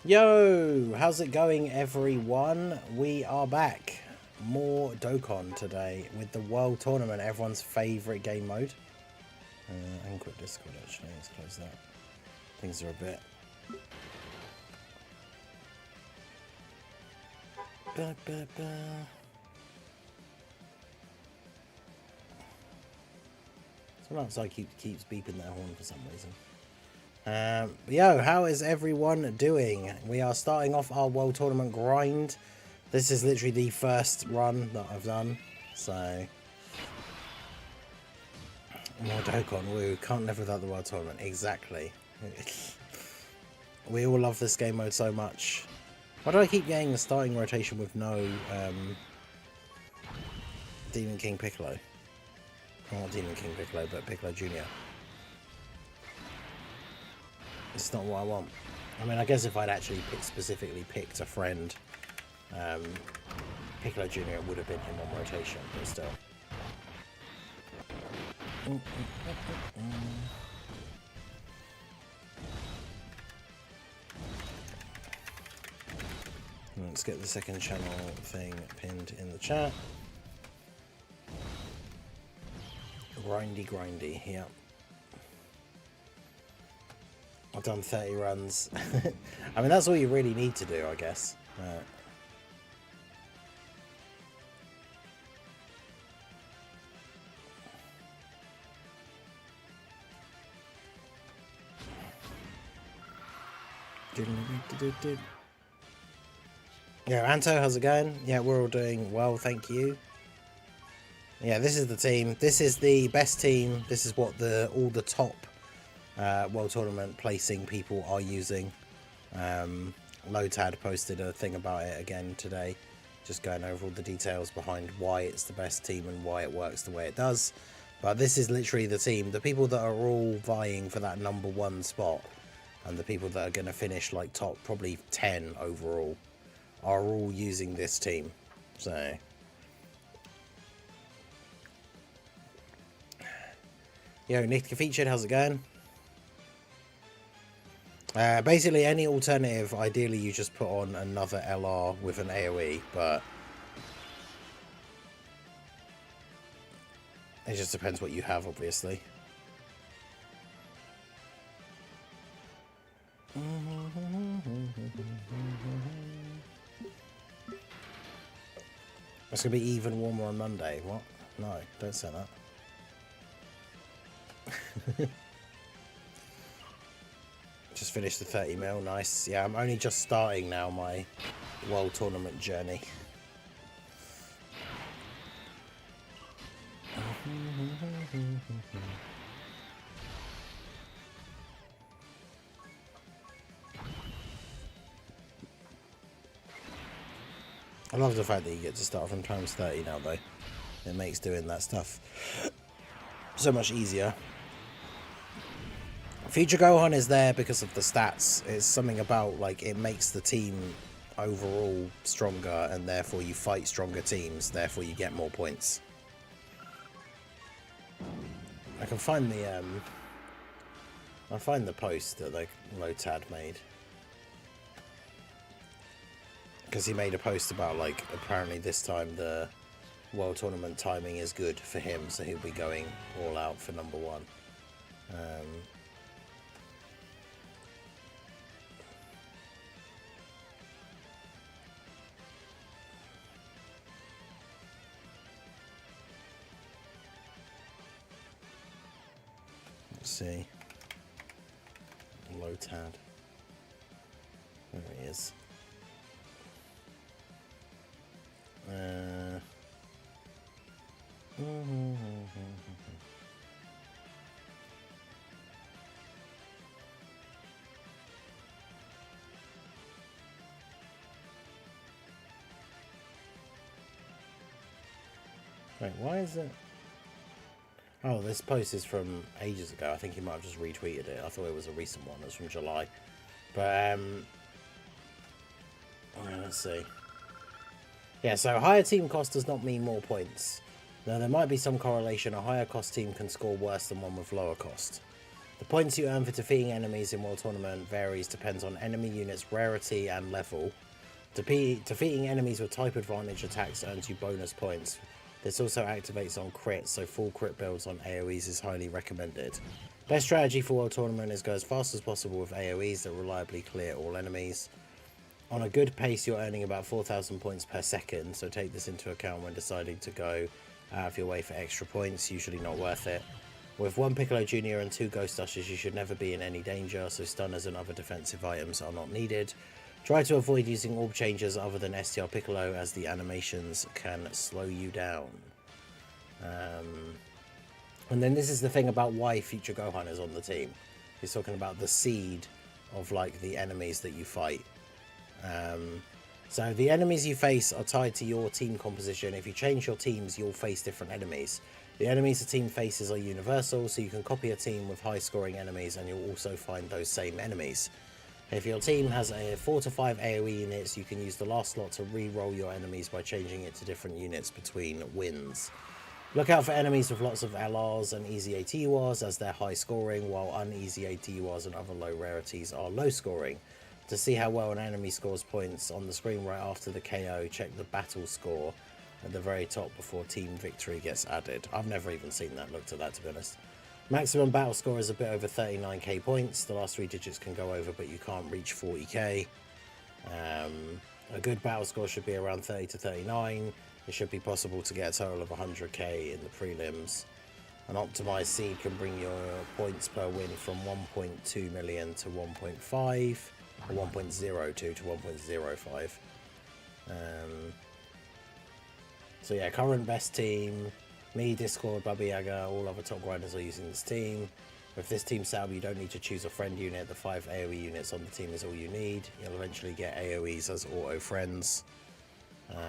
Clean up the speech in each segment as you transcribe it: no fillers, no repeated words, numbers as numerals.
Yo, how's it going, everyone? We are back. More Dokkan today with the World Tournament, everyone's favourite game mode. I can quit Discord actually, let's close that. Things are a bit... Someone outside keeps beeping their horn for some reason. Yo, how is everyone doing? We are starting off our World Tournament grind. This is literally the first run that I've done, so... More Dokkan, woo. Can't live without the World Tournament. Exactly. We all love this game mode so much. Why do I keep getting the starting rotation with no Demon King Piccolo? Not Demon King Piccolo, but Piccolo Jr. It's not what I want. I mean, I guess if I'd actually specifically picked a friend, Piccolo Jr. would have been him on rotation, but still. Let's get the second channel thing pinned in the chat. Grindy, yeah. I've done 30 runs. I mean, that's all you really need to do, I guess. Yeah, Anto, how's it going? Yeah, we're all doing well, thank you. Yeah, this is the team. This is the best team. This is what all the top World Tournament placing people are using. Lotad posted a thing about it again today, just going over all the details behind why it's the best team and why it works the way it does. But this is literally the team. The people that are all vying for that #1 spot and the people that are going to finish like top probably 10 overall are all using this team. So yo, Nick Featured, how's it going? Basically any alternative, ideally you just put on another LR with an AoE, but it just depends what you have, obviously. It's gonna be even warmer on Monday. What? No, don't say that. Just finished the 30 mil, nice. Yeah, I'm only just starting now my World Tournament journey. I love the fact that you get to start from times 30 now, though. It makes doing that stuff so much easier. Future Gohan is there because of the stats. It's something about, like, it makes the team overall stronger, and therefore you fight stronger teams, therefore you get more points. I can find the, I'll find the post that, like, Lotad made. Because he made a post about, like, apparently this time the World Tournament timing is good for him, so he'll be going all out for #1. Let's see. Lotad. There he is. Wait, why is it? Oh, this post is from ages ago. I think he might have just retweeted it. I thought it was a recent one. It was from July. But, let's see. Yeah, so higher team cost does not mean more points. Now, there might be some correlation. A higher cost team can score worse than one with lower cost. The points you earn for defeating enemies in World Tournament depends on enemy units' rarity and level. Defeating enemies with type advantage attacks earns you bonus points. This also activates on crits, so full crit builds on AoEs is highly recommended. Best strategy for World Tournament is go as fast as possible with AoEs that reliably clear all enemies. On a good pace, you're earning about 4,000 points per second, so take this into account when deciding to go out of your way for extra points, usually not worth it. With 1 Piccolo Jr. and 2 Ghost Ushers, you should never be in any danger, so stunners and other defensive items are not needed. Try to avoid using orb changes other than STR Piccolo, as the animations can slow you down. And then this is the thing about why Future Gohan is on the team. He's talking about the seed of like the enemies that you fight. So the enemies you face are tied to your team composition. If you change your teams, you'll face different enemies. The enemies a team faces are universal, so you can copy a team with high scoring enemies and you'll also find those same enemies. If your team has 4 to 5 AoE units, you can use the last slot to re-roll your enemies by changing it to different units between wins. Look out for enemies with lots of LRs and easy ATURs, as they're high scoring, while uneasy ATURs and other low rarities are low scoring. To see how well an enemy scores points on the screen right after the KO, check the battle score at the very top before team victory gets added. I've never even seen that, looked at that to be honest. Maximum battle score is a bit over 39k points. The last 3 digits can go over, but you can't reach 40k. A good battle score should be around 30 to 39. It should be possible to get a total of 100k in the prelims. An optimized seed can bring your points per win from 1.2 million to 1.5, or 1.02 to 1.05. So yeah, current best team, me, Discord, Baba Yaga, all other top grinders are using this team. With this team setup, you don't need to choose a friend unit. The 5 AoE units on the team is all you need. You'll eventually get AoEs as auto friends.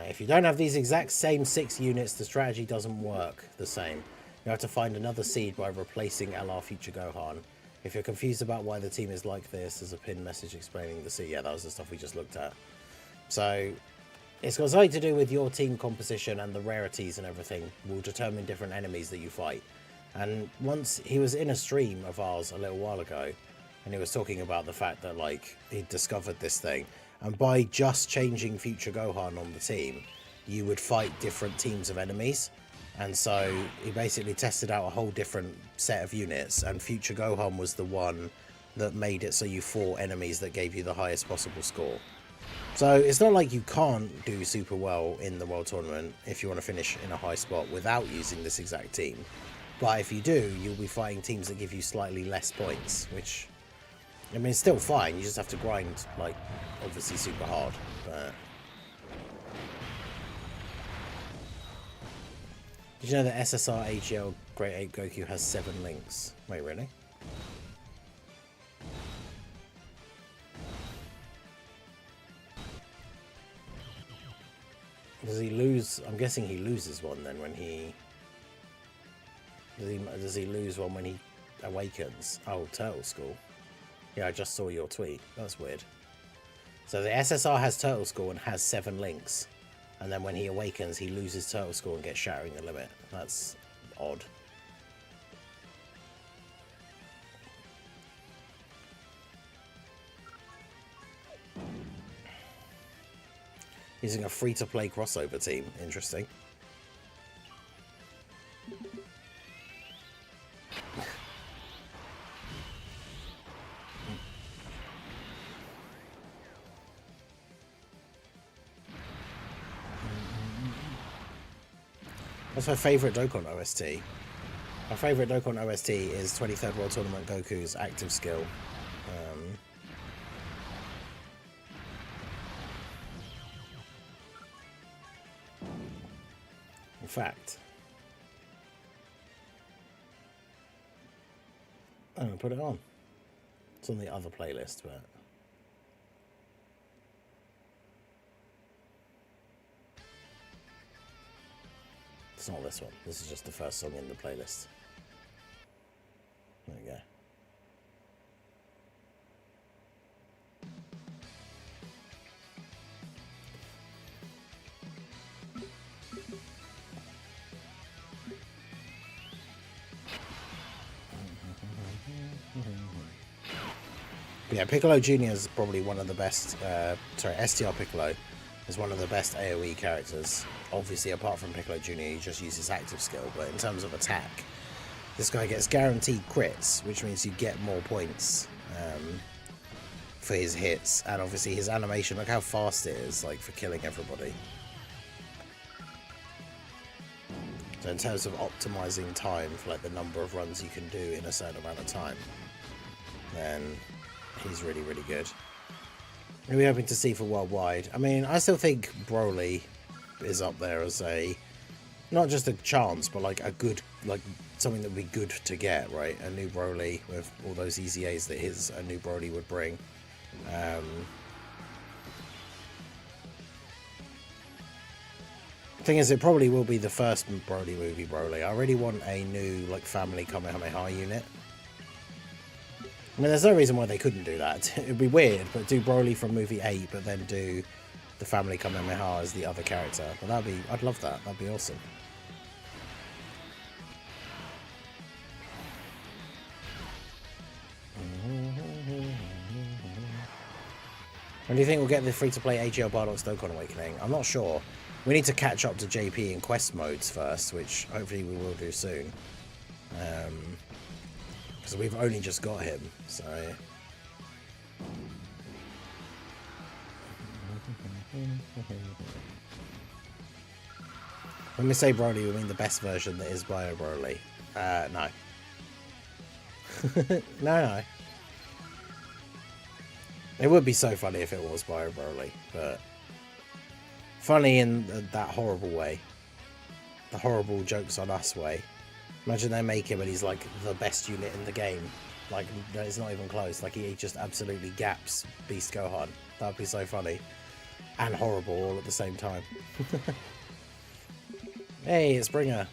If you don't have these exact same 6 units, the strategy doesn't work the same. You have to find another seed by replacing LR Future Gohan. If you're confused about why the team is like this, there's a pinned message explaining the seed. Yeah, that was the stuff we just looked at. So it's got something to do with your team composition, and the rarities and everything will determine different enemies that you fight. And once he was in a stream of ours a little while ago, and he was talking about the fact that like he discovered this thing, and by just changing Future Gohan on the team, you would fight different teams of enemies. And so he basically tested out a whole different set of units, and Future Gohan was the one that made it so you fought enemies that gave you the highest possible score. So it's not like you can't do super well in the World Tournament if you want to finish in a high spot without using this exact team. But if you do, you'll be fighting teams that give you slightly less points, which, I mean, it's still fine. You just have to grind, like, obviously super hard. But did you know that SSR AGL Great Ape Goku has 7 links? Wait, really? Does he lose? I'm guessing he loses one then when he... Does he lose one when he awakens? Oh, Turtle School. Yeah, I just saw your tweet. That's weird. So the SSR has Turtle School and has 7 links. And then when he awakens, he loses Turtle School and gets Shattering the Limit. That's odd. Using a free-to-play crossover team. Interesting. What's my favourite Dokkan OST? My favourite Dokkan OST is 23rd World Tournament Goku's active skill. In fact, I'm going to put it on. It's on the other playlist, but... It's not this one. This is just the first song in the playlist. There we go. Yeah, Piccolo Jr. is probably one of the best. Sorry, STR Piccolo is one of the best AoE characters. Obviously, apart from Piccolo Jr., he just uses active skill. But in terms of attack, this guy gets guaranteed crits, which means you get more points for his hits. And obviously, his animation, look how fast it is, like for killing everybody. So in terms of optimizing time for like the number of runs you can do in a certain amount of time, then he's really, really good. We're hoping to see for worldwide. I mean, I still think Broly is up there as a, not just a chance, but like a good, like something that would be good to get, right? A new Broly with all those easy A's that a new Broly would bring. Thing is, it probably will be the first Broly movie Broly. I really want a new like family Kamehameha unit. I mean, there's no reason why they couldn't do that. It'd be weird, but do Broly from movie 8, but then do the family Kamehameha as the other character. But I'd love that. That'd be awesome. When do you think we'll get the free-to-play AGL Bardock's Dokkan Awakening? I'm not sure. We need to catch up to JP in quest modes first, which hopefully we will do soon. Because we've only just got him, so... When we say Broly, we mean the best version that is Bio Broly. No. No. It would be so funny if it was Bio Broly, but... Funny in that horrible way. The horrible jokes on us way. Imagine they make him and he's like the best unit in the game. Like, it's not even close. Like, he just absolutely gaps Beast Gohan. That would be so funny. And horrible all at the same time. Hey, it's Bringer.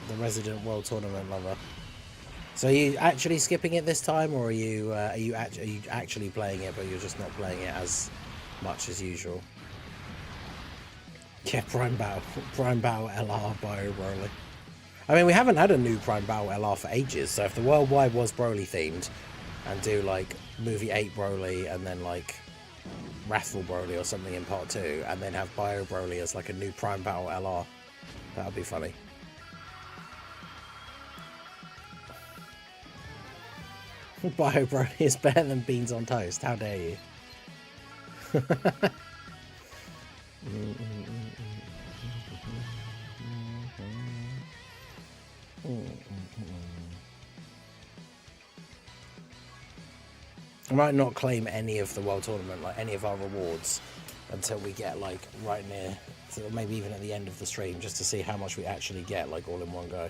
The resident World Tournament lover. So are you actually skipping it this time, or are you actually playing it, but you're just not playing it as much as usual? Yeah, Prime Battle LR Bio Broly. I mean, we haven't had a new Prime Battle LR for ages, so if the worldwide was Broly themed, and do like movie 8 Broly, and then like Wrathful Broly or something in part 2, and then have Bio Broly as like a new Prime Battle LR, that would be funny. Bio Broly is better than beans on toast, how dare you? I might not claim any of the World Tournament, like any of our rewards, until we get like right near, so maybe even at the end of the stream, just to see how much we actually get, like all in one go.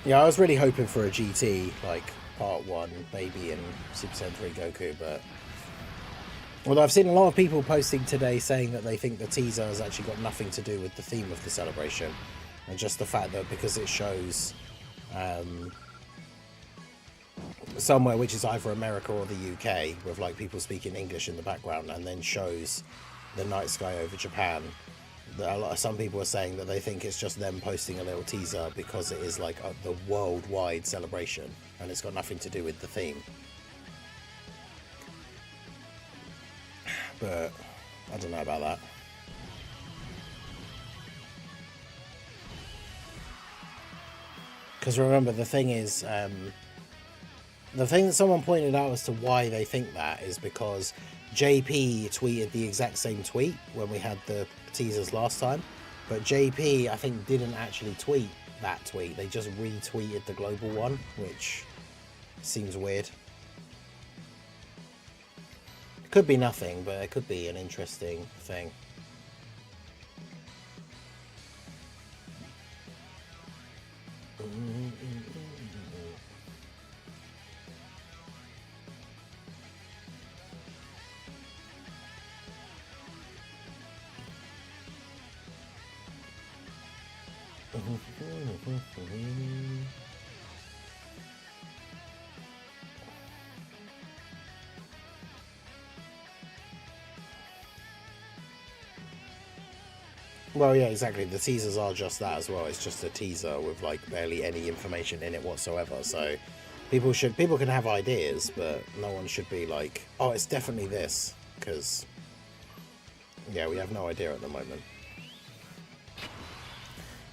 Yeah, I was really hoping for a GT, like Part 1, Baby and Super Saiyan 3 Goku, but... Although I've seen a lot of people posting today saying that they think the teaser has actually got nothing to do with the theme of the celebration, and just the fact that because it shows somewhere which is either America or the UK, with like people speaking English in the background, and then shows the night sky over Japan, some people are saying that they think it's just them posting a little teaser because it is like the worldwide celebration and it's got nothing to do with the theme. But I don't know about that. Because remember, the thing is, the thing that someone pointed out as to why they think that is because JP tweeted the exact same tweet when we had the teasers last time, but JP I think didn't actually tweet that tweet. They just retweeted the global one, which seems weird. It could be nothing, but it could be an interesting thing. Well, yeah, exactly. The teasers are just that as well. It's just a teaser with like barely any information in it whatsoever. So people can have ideas, but no one should be like, oh, it's definitely this, because yeah, we have no idea at the moment.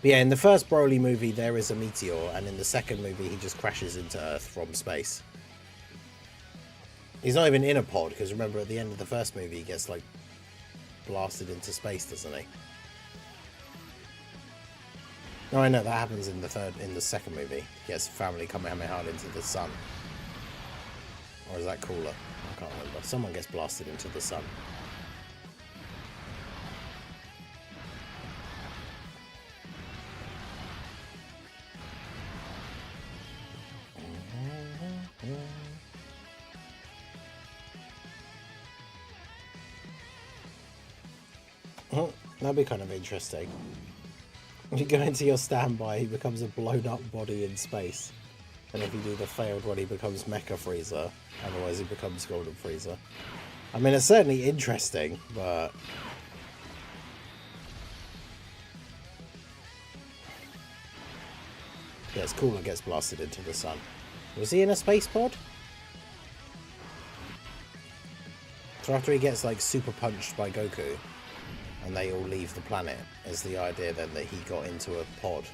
But yeah, in the first Broly movie, there is a meteor, and in the second movie, he just crashes into Earth from space. He's not even in a pod, because remember at the end of the first movie, he gets like blasted into space, doesn't he? No, I know that happens in the second movie. He gets family Kamehameha into the sun. Or is that cooler? I can't remember. Someone gets blasted into the sun. That'd be kind of interesting. You go into your standby, he becomes a blown up body in space. And if you do the failed one, he becomes Mecha Frieza. Otherwise, he becomes Golden Frieza. I mean, it's certainly interesting, but... yeah, it's cool it gets blasted into the sun. Was he in a space pod? So after he gets, like, super punched by Goku, and they all leave the planet, is the idea then that he got into a pod?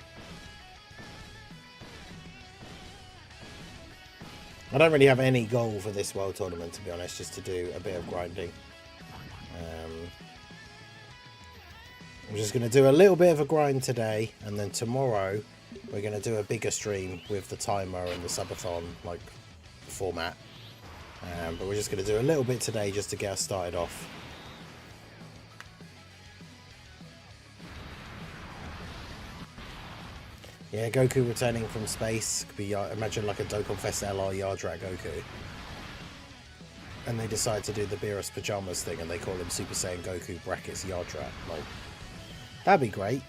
I don't really have any goal for this World Tournament, to be honest, just to do a bit of grinding. I'm just going to do a little bit of a grind today, and then tomorrow we're going to do a bigger stream with the timer and the Subathon like format. But we're just going to do a little bit today just to get us started off. Yeah, Goku returning from space could be, imagine like a Dokkan Fest LR Yardrat Goku. And they decide to do the Beerus Pajamas thing and they call him Super Saiyan Goku brackets Yardrat. Like, that'd be great.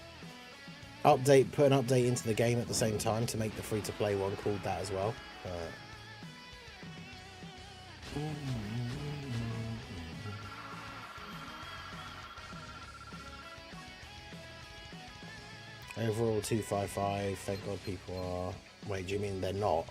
Put an update into the game at the same time to make the free-to-play one called that as well. Overall 255, thank God people are... Wait, do you mean they're not?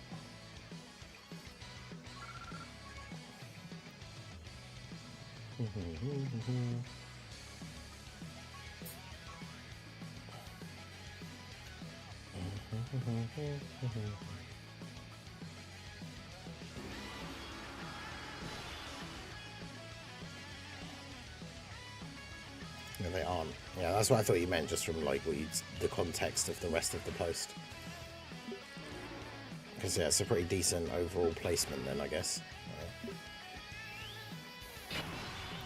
No, they aren't. Yeah, that's what I thought you meant, just from like the context of the rest of the post. Because yeah, it's a pretty decent overall placement then, I guess.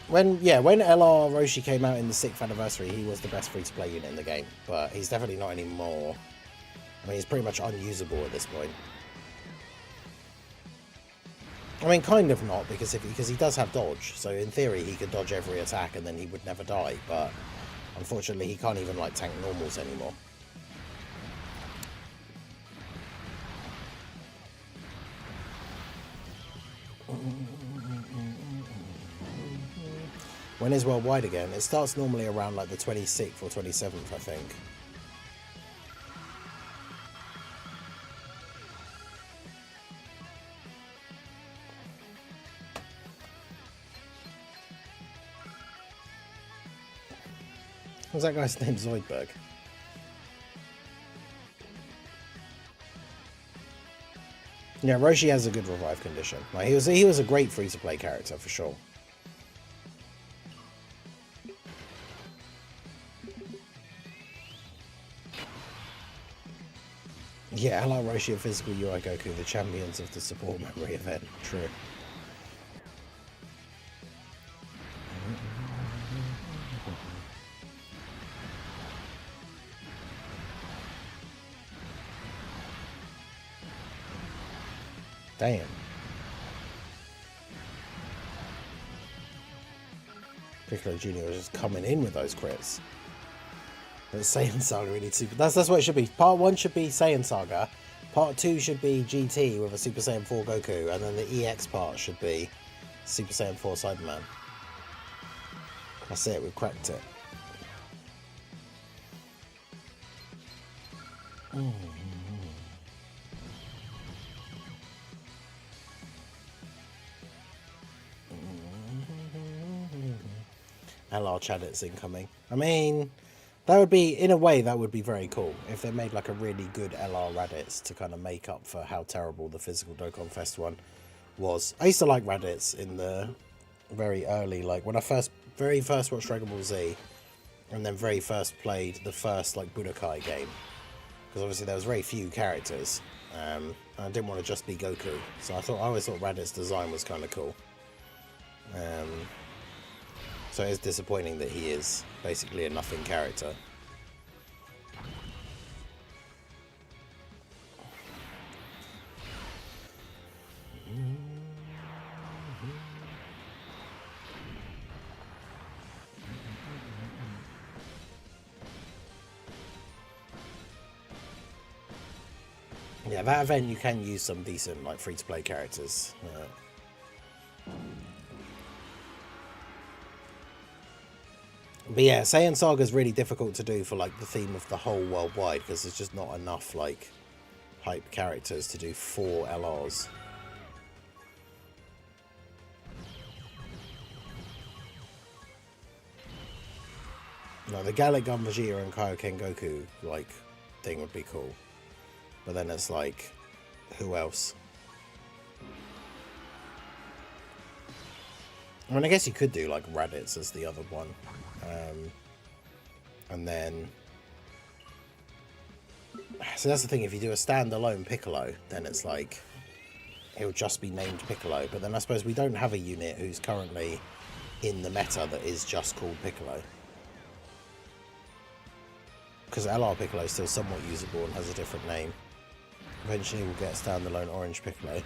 When LR Roshi came out in the 6th anniversary, he was the best free-to-play unit in the game, but he's definitely not anymore. I mean, he's pretty much unusable at this point. I mean, kind of not, because he does have dodge, so in theory he could dodge every attack and then he would never die, but unfortunately he can't even like tank normals anymore. When is worldwide again? It starts normally around like the 26th or 27th, I think. What's that guy's name? Zoidberg. Yeah, Roshi has a good revive condition. Like, he was a great free-to-play character for sure. Yeah, hello Roshi and Physical UI Goku, the champions of the support memory event. True. Damn. Piccolo Jr. was just coming in with those crits. But Saiyan Saga really too. That's what it should be. Part 1 should be Saiyan Saga. Part 2 should be GT with a Super Saiyan 4 Goku. And then the EX part should be Super Saiyan 4 Cyberman. That's it, we've cracked it. LR Chadits incoming. I mean, that would be, in a way, that would be very cool if they made like a really good LR Raditz to kind of make up for how terrible the physical Dokkan Fest one was. I used to like Raditz in the very early, like when I very first watched Dragon Ball Z, and then very first played the first like Budokai game, because obviously there was very few characters, and I didn't want to just be Goku, so I always thought Raditz's design was kind of cool. So it's disappointing that he is basically a nothing character. Yeah, that event you can use some decent like free-to-play characters. But yeah, Saiyan Saga is really difficult to do for like the theme of the whole worldwide, because there's just not enough like hype characters to do 4 LRs. No, the Gallic Gun Vegeta and Kaioken Goku like thing would be cool, but then it's like, who else? I mean, I guess you could do like Raditz as the other one. And then, so that's the thing, if you do a standalone Piccolo, then it's like, he'll just be named Piccolo, but then I suppose we don't have a unit who's currently in the meta that is just called Piccolo. Because LR Piccolo is still somewhat usable and has a different name. Eventually we'll get standalone Orange Piccolo.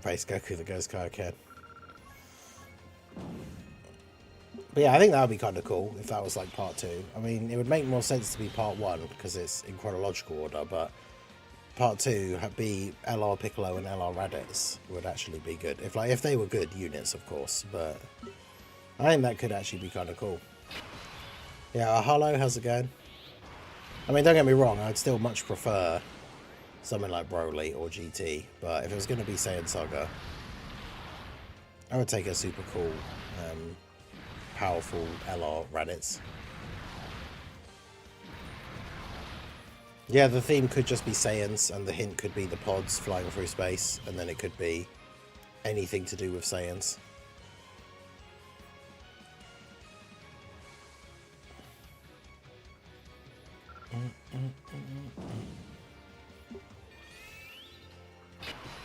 Base Goku that goes Kaioken. But yeah, I think that would be kind of cool if that was like part 2. I mean, it would make more sense to be part 1 because it's in chronological order, but part 2 be LR Piccolo and LR Raditz would actually be good. If they were good units, of course, but I think that could actually be kind of cool. Yeah, hello, how's it going? I mean, don't get me wrong, I'd still much prefer something like Broly or GT, but if it was going to be Saiyan Saga, I would take a super cool, powerful LR Raditz. Yeah, the theme could just be Saiyans, and the hint could be the pods flying through space, and then it could be anything to do with Saiyans.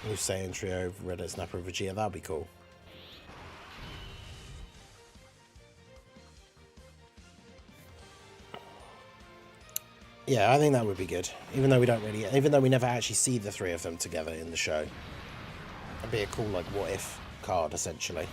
New Saiyan trio, Reddit, Snapper, Vegeta, that'd be cool. Yeah, I think that would be good. Even though we never actually see the 3 of them together in the show. It'd be a cool, like, what if card, essentially.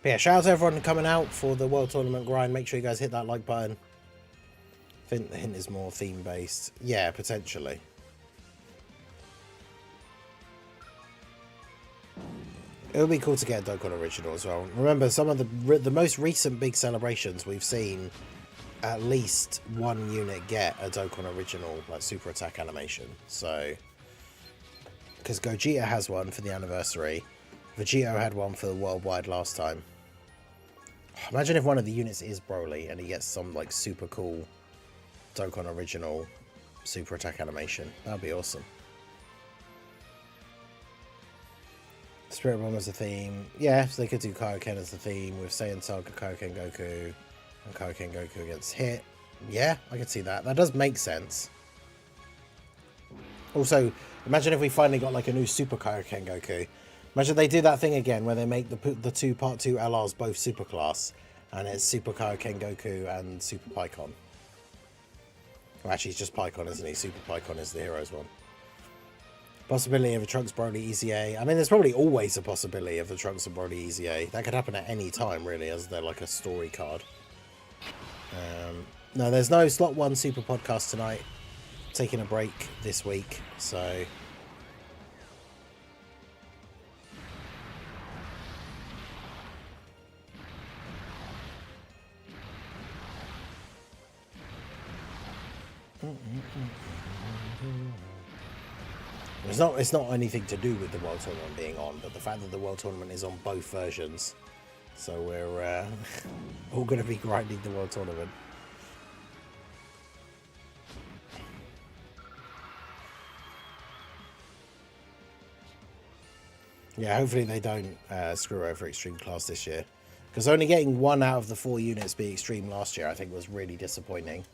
But yeah, shout out to everyone coming out for the World Tournament grind. Make sure you guys hit that like button. I think the hint is more theme based. Yeah, potentially. It would be cool to get a Dokkan original as well. Remember, some of the most recent big celebrations, we've seen at least one unit get a Dokkan original, like super attack animation. So, because Gogeta has one for the anniversary, Vegito had one for the worldwide last time. Imagine if one of the units is Broly and he gets some like super cool Dokkan original super attack animation. That'd be awesome. Spirit Bomb as a theme. Yeah, so they could do Kaioken as the theme with Saiyan Saga, Kaioken Goku, and Kaioken Goku against Hit. Yeah, I can see that. That does make sense. Also, imagine if we finally got like a new Super Kaioken Goku. Imagine they do that thing again where they make the two Part 2 LRs both super class, and it's Super Kaioken Goku and Super Pikkon. Well, actually, it's just Pikkon, isn't he? Super Pikkon is the Heroes one. Possibility of a Trunks Broly EZA. I mean, there's probably always a possibility of the Trunks and Broly EZA. That could happen at any time, really, as they're like a story card. No, there's no Slot 1 Super Podcast tonight. Taking a break this week, so... It's not anything to do with the World Tournament being on, but the fact that the World Tournament is on both versions. So we're all going to be grinding the World Tournament. Yeah, hopefully they don't screw over Extreme Class this year. Because only getting 1 out of the 4 units be Extreme last year, I think, was really disappointing.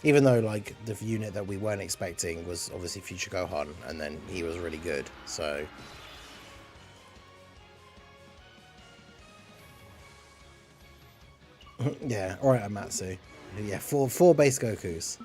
Even though, like, the unit that we weren't expecting was obviously Future Gohan, and then he was really good, so... Yeah, alright, Amatsu. Yeah, four base Gokus.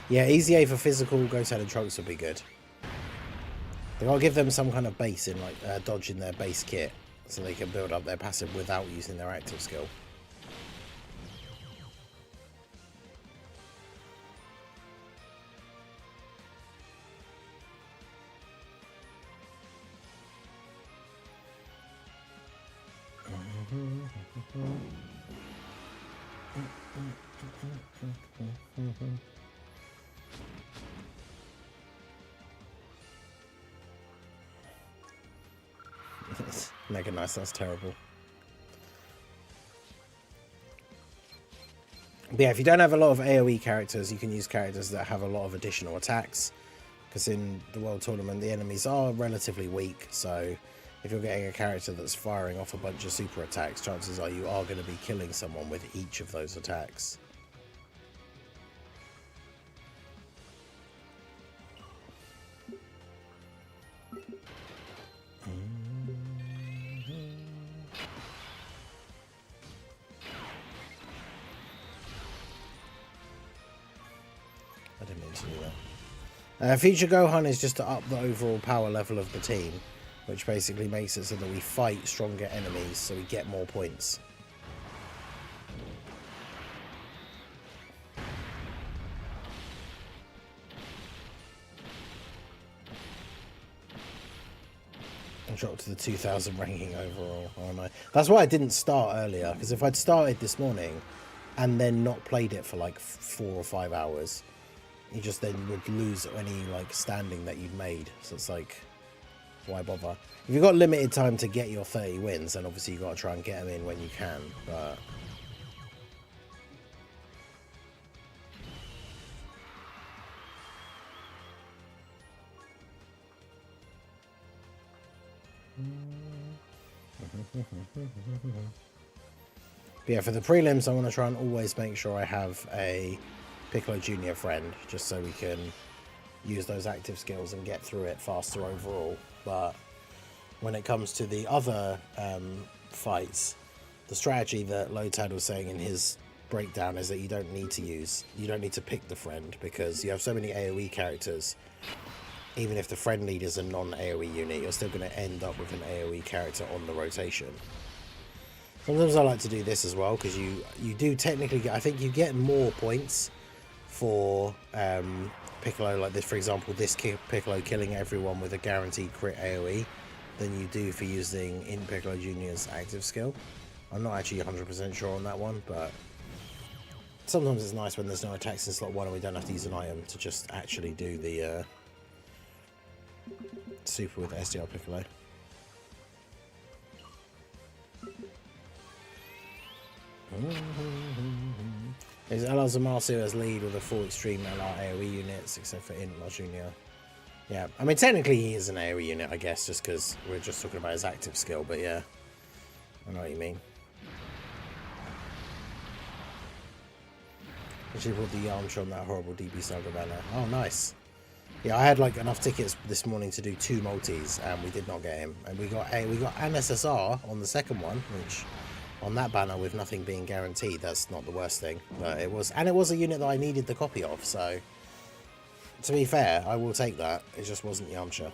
Yeah, EZA for physical Goten and Trunks would be good. They gotta give them some kind of base in, like, dodge in their base kit, so they can build up their passive without using their active skill. Mega nice, that's terrible. But yeah, if you don't have a lot of AoE characters, you can use characters that have a lot of additional attacks. Because in the World Tournament, the enemies are relatively weak, so if you're getting a character that's firing off a bunch of super attacks, chances are you are going to be killing someone with each of those attacks. I didn't mean to do that. Future Gohan is just to up the overall power level of the team, which basically makes it so that we fight stronger enemies, so we get more points. And drop to the 2000 ranking overall. Oh no. That's why I didn't start earlier, because if I'd started this morning and then not played it for like 4 or 5 hours, you just then would lose any like standing that you'd made. So it's like, why bother? If you've got limited time to get your 30 wins, then obviously you've got to try and get them in when you can, but... But yeah, for the prelims, I want to try and always make sure I have a Piccolo Jr. friend, just so we can use those active skills and get through it faster overall. But when it comes to the other fights, the strategy that Lotad was saying in his breakdown is that you don't need to pick the friend, because you have so many AoE characters. Even if the friend lead is a non-AoE unit, you're still going to end up with an AoE character on the rotation. Sometimes I like to do this as well, because you do technically get, I think you get more points for Piccolo, like this, for example, this Piccolo killing everyone with a guaranteed crit AoE, than you do for using in Piccolo Jr.'s active skill. I'm not actually 100% sure on that one, but sometimes it's nice when there's no attacks in slot 1 and we don't have to use an item to just actually do the super with SDR Piccolo. Is LR Zamasu as lead with a full extreme LR AoE units, except for Int Jr. Yeah, I mean, technically he is an AoE unit, I guess, just because we're just talking about his active skill, but yeah. I know what you mean. Actually bought the Yarmsha on that horrible DB Saga banner. Oh, nice. Yeah, I had like enough tickets this morning to do 2 multis, and we did not get him. And we got an SSR on the second one, which on that banner with nothing being guaranteed, that's not the worst thing. But it was a unit that I needed the copy of, so to be fair, I will take that. It just wasn't Yamcha.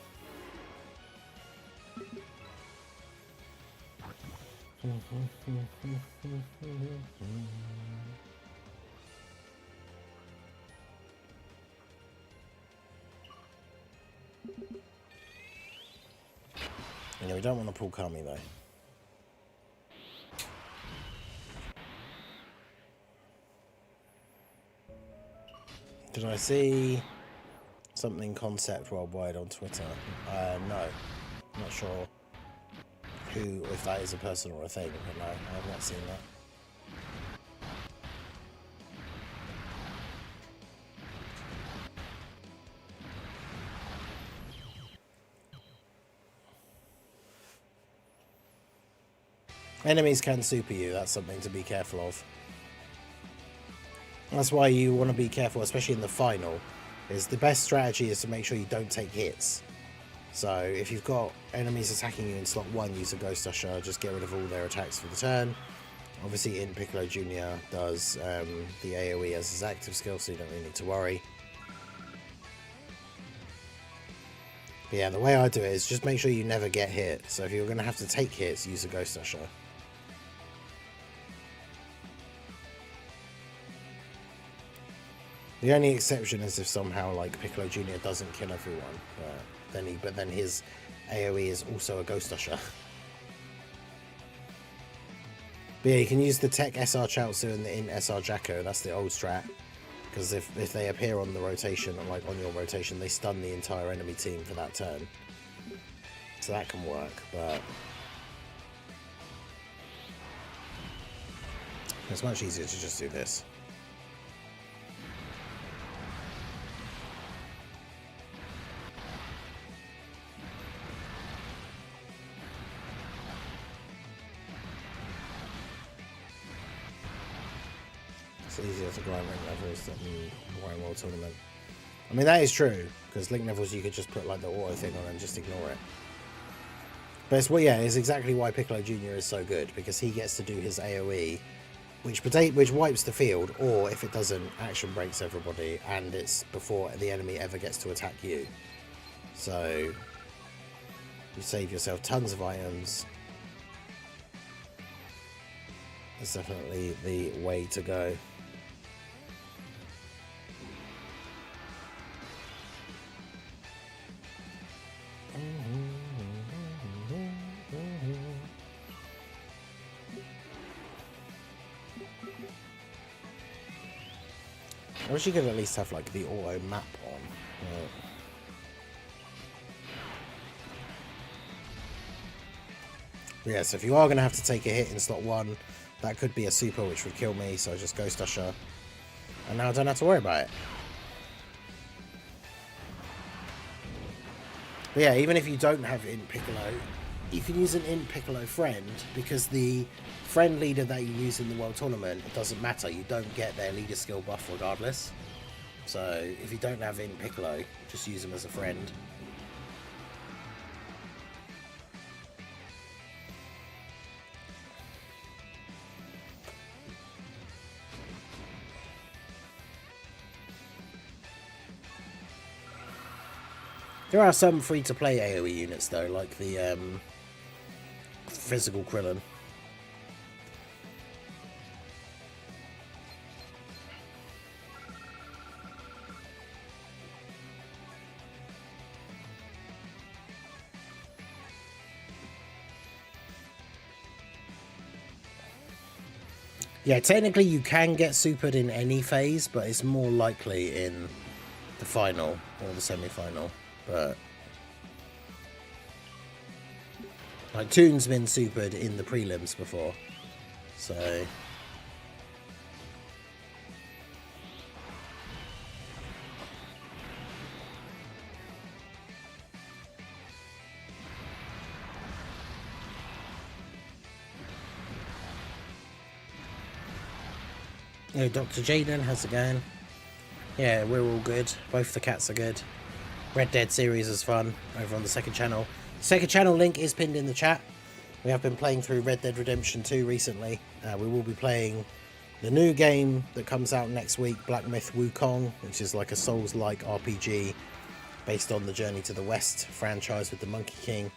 Yeah, we don't want to pull Kami though. Did I see something concept worldwide on Twitter? No. I'm not sure if that is a person or a thing, but no, I have not seen that. Enemies can super you, that's something to be careful of. That's why you want to be careful, especially in the final. Is the best strategy is to make sure you don't take hits. So if you've got enemies attacking you in slot 1, use a Ghost Usher, just get rid of all their attacks for the turn. Obviously in Piccolo Jr. does the AoE as his active skill, so you don't really need to worry. But yeah, the way I do it is just make sure you never get hit. So if you're going to have to take hits, use a Ghost Usher. The only exception is if somehow like Piccolo Jr. doesn't kill everyone, but then his AoE is also a Ghost Usher. But yeah, you can use the Tech SR Chaozu and the Int SR Jacko. That's the old strat, because if they appear on the rotation, or like on your rotation, they stun the entire enemy team for that turn. So that can work, but it's much easier to just do this. It's easier to grind link levels than Warring World Tournament. I mean, that is true, because link levels you could just put like the auto thing on and just ignore it. But it's, well, yeah, it's exactly why Piccolo Jr. is so good, because he gets to do his AoE, which wipes the field, or if it doesn't, action breaks everybody, and it's before the enemy ever gets to attack you. So you save yourself tons of items. It's definitely the way to go. I wish you could at least have like the auto map on. Yeah, so if you are going to have to take a hit in slot 1, that could be a super which would kill me, so I just Ghost Usher. And now I don't have to worry about it. But yeah, even if you don't have Int Piccolo, you can use an Int Piccolo friend, because the friend leader that you use in the World Tournament, it doesn't matter, you don't get their leader skill buff regardless. So if you don't have Int Piccolo, just use them as a friend. There are some free-to-play AoE units though, like the physical Krillin. Yeah, technically you can get supered in any phase, but it's more likely in the final or the semi-final. But like Toon's been supered in the prelims before, so Hey, Dr. Jaden, how's it going? Yeah, we're all good. Both the cats are good. Red Dead series is fun over on the second channel. The second channel link is pinned in the chat. We have been playing through Red Dead Redemption 2 recently. We will be playing the new game that comes out next week, Black Myth Wukong, which is like a Souls-like RPG based on the Journey to the West franchise with the Monkey King,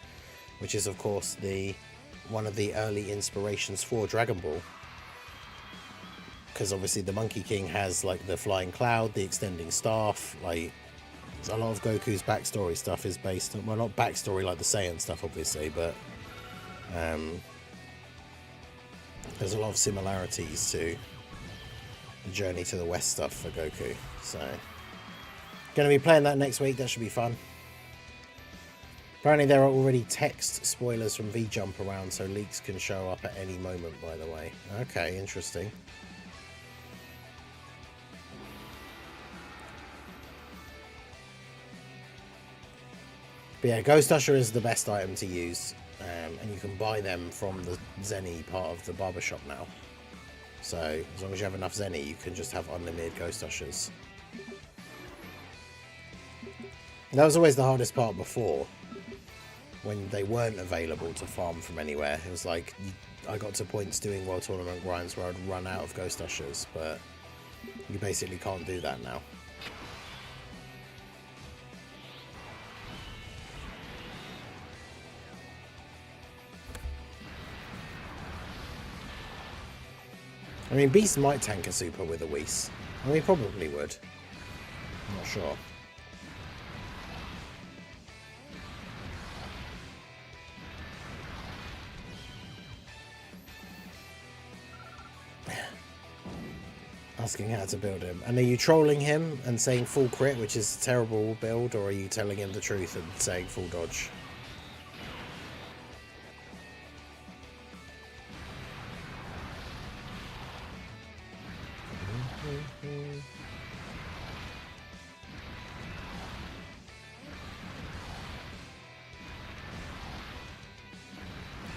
which is of course one of the early inspirations for Dragon Ball. Because obviously the Monkey King has like the flying cloud, the extending staff, like a lot of Goku's backstory stuff is based on, well, not backstory like the Saiyan stuff obviously, but there's a lot of similarities to the Journey to the West stuff for Goku. So going to be playing that next week. That should be fun. Apparently there are already text spoilers from V-Jump around, so leaks can show up at any moment, by the way. Okay, interesting. But yeah, Ghost Usher is the best item to use, and you can buy them from the Zenny part of the barbershop now. So as long as you have enough Zenny, you can just have unlimited Ghost Ushers. That was always the hardest part before, when they weren't available to farm from anywhere. It was like, I got to points doing World Tournament grinds where I'd run out of Ghost Ushers, but you basically can't do that now. I mean, Beast might tank a super with a Whis. I mean, he probably would. I'm not sure. Asking how to build him. And are you trolling him and saying full crit, which is a terrible build, or are you telling him the truth and saying full dodge?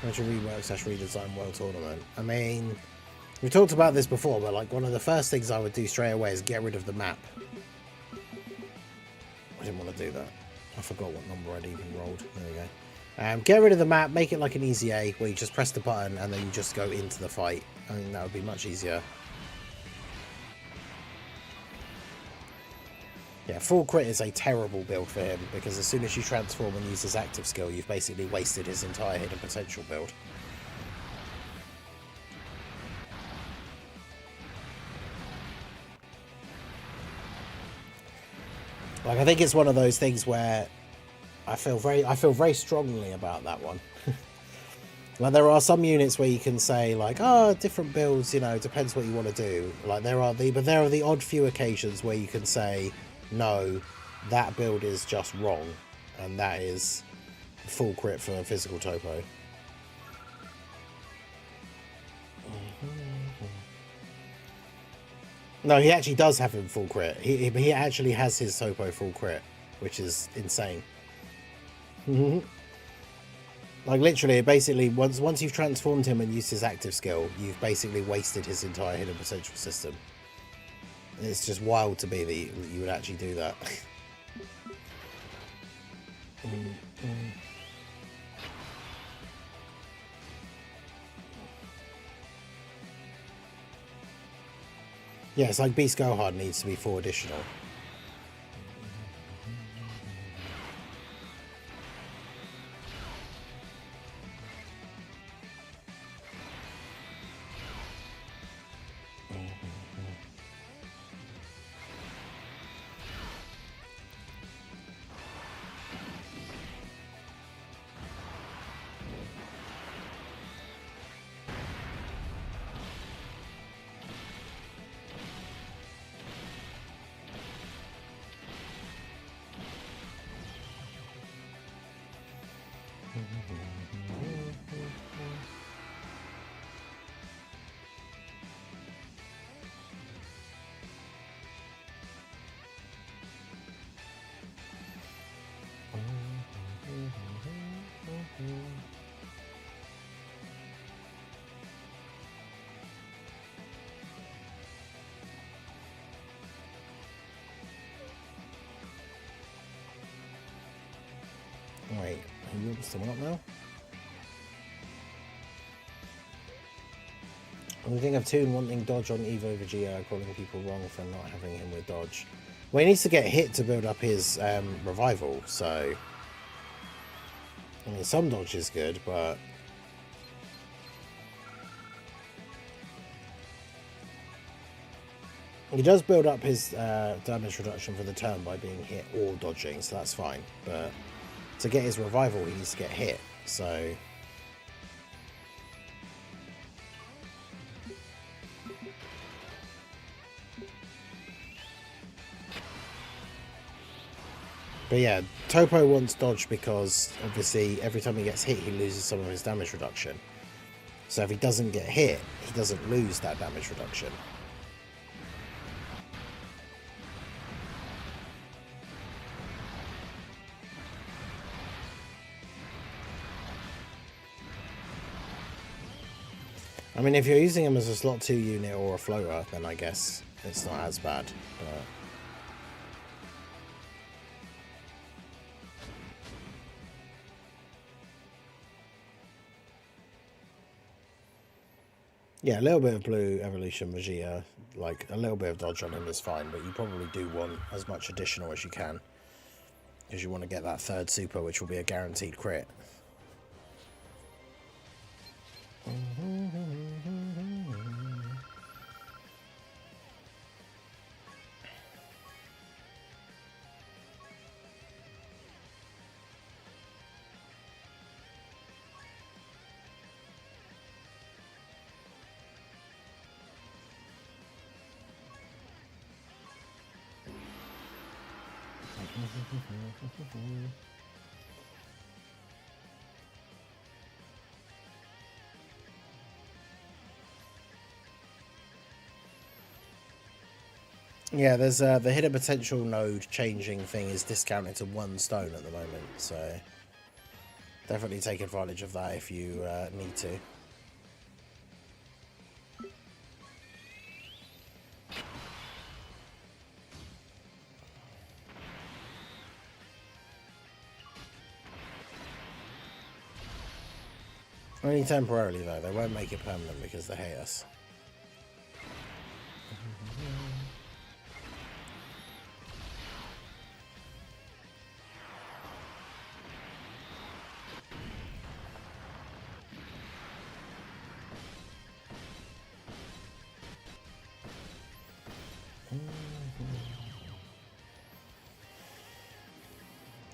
How to rework / redesign World Tournament? I mean, we talked about this before, but like one of the first things I would do straight away is get rid of the map. I didn't want to do that. I forgot what number I'd even rolled. There we go. Get rid of the map, make it like an easy A, where you just press the button and then you just go into the fight. I think that would be much easier. Yeah, full crit is a terrible build for him, because as soon as you transform and use his active skill, you've basically wasted his entire hidden potential build. Like, I think it's one of those things where I feel very strongly about that one. Like, there are some units where you can say like, oh, different builds, you know, depends what you want to do. Like, there are the odd few occasions where you can say, no, that build is just wrong, and that is full crit for a physical topo. No, he actually does have him full crit. He actually has his topo full crit, which is insane. Like, literally, basically, once you've transformed him and used his active skill, you've basically wasted his entire hidden potential system. It's just wild to me that you would actually do that. Yeah, it's like Beast Gohan needs to be 4 additional. You still up now? When we think of Toon wanting dodge on Evo Vegeta, calling people wrong for not having him with dodge. Well, he needs to get hit to build up his revival, so... I mean, some dodge is good, but... He does build up his damage reduction for the turn by being hit or dodging, so that's fine. But to get his revival, he needs to get hit, so... But yeah, Topo wants dodge because obviously every time he gets hit he loses some of his damage reduction. So if he doesn't get hit, he doesn't lose that damage reduction. I mean, if you're using him as a slot 2 unit or a floater, then I guess it's not as bad. But... yeah, a little bit of blue evolution Vegeta, like a little bit of dodge on him is fine, but you probably do want as much additional as you can. Because you want to get that third super, which will be a guaranteed crit. Yeah, there's the hidden potential node changing thing is discounted to 1 stone at the moment, so definitely take advantage of that if you need to. Only temporarily though, they won't make it permanent because they hate us.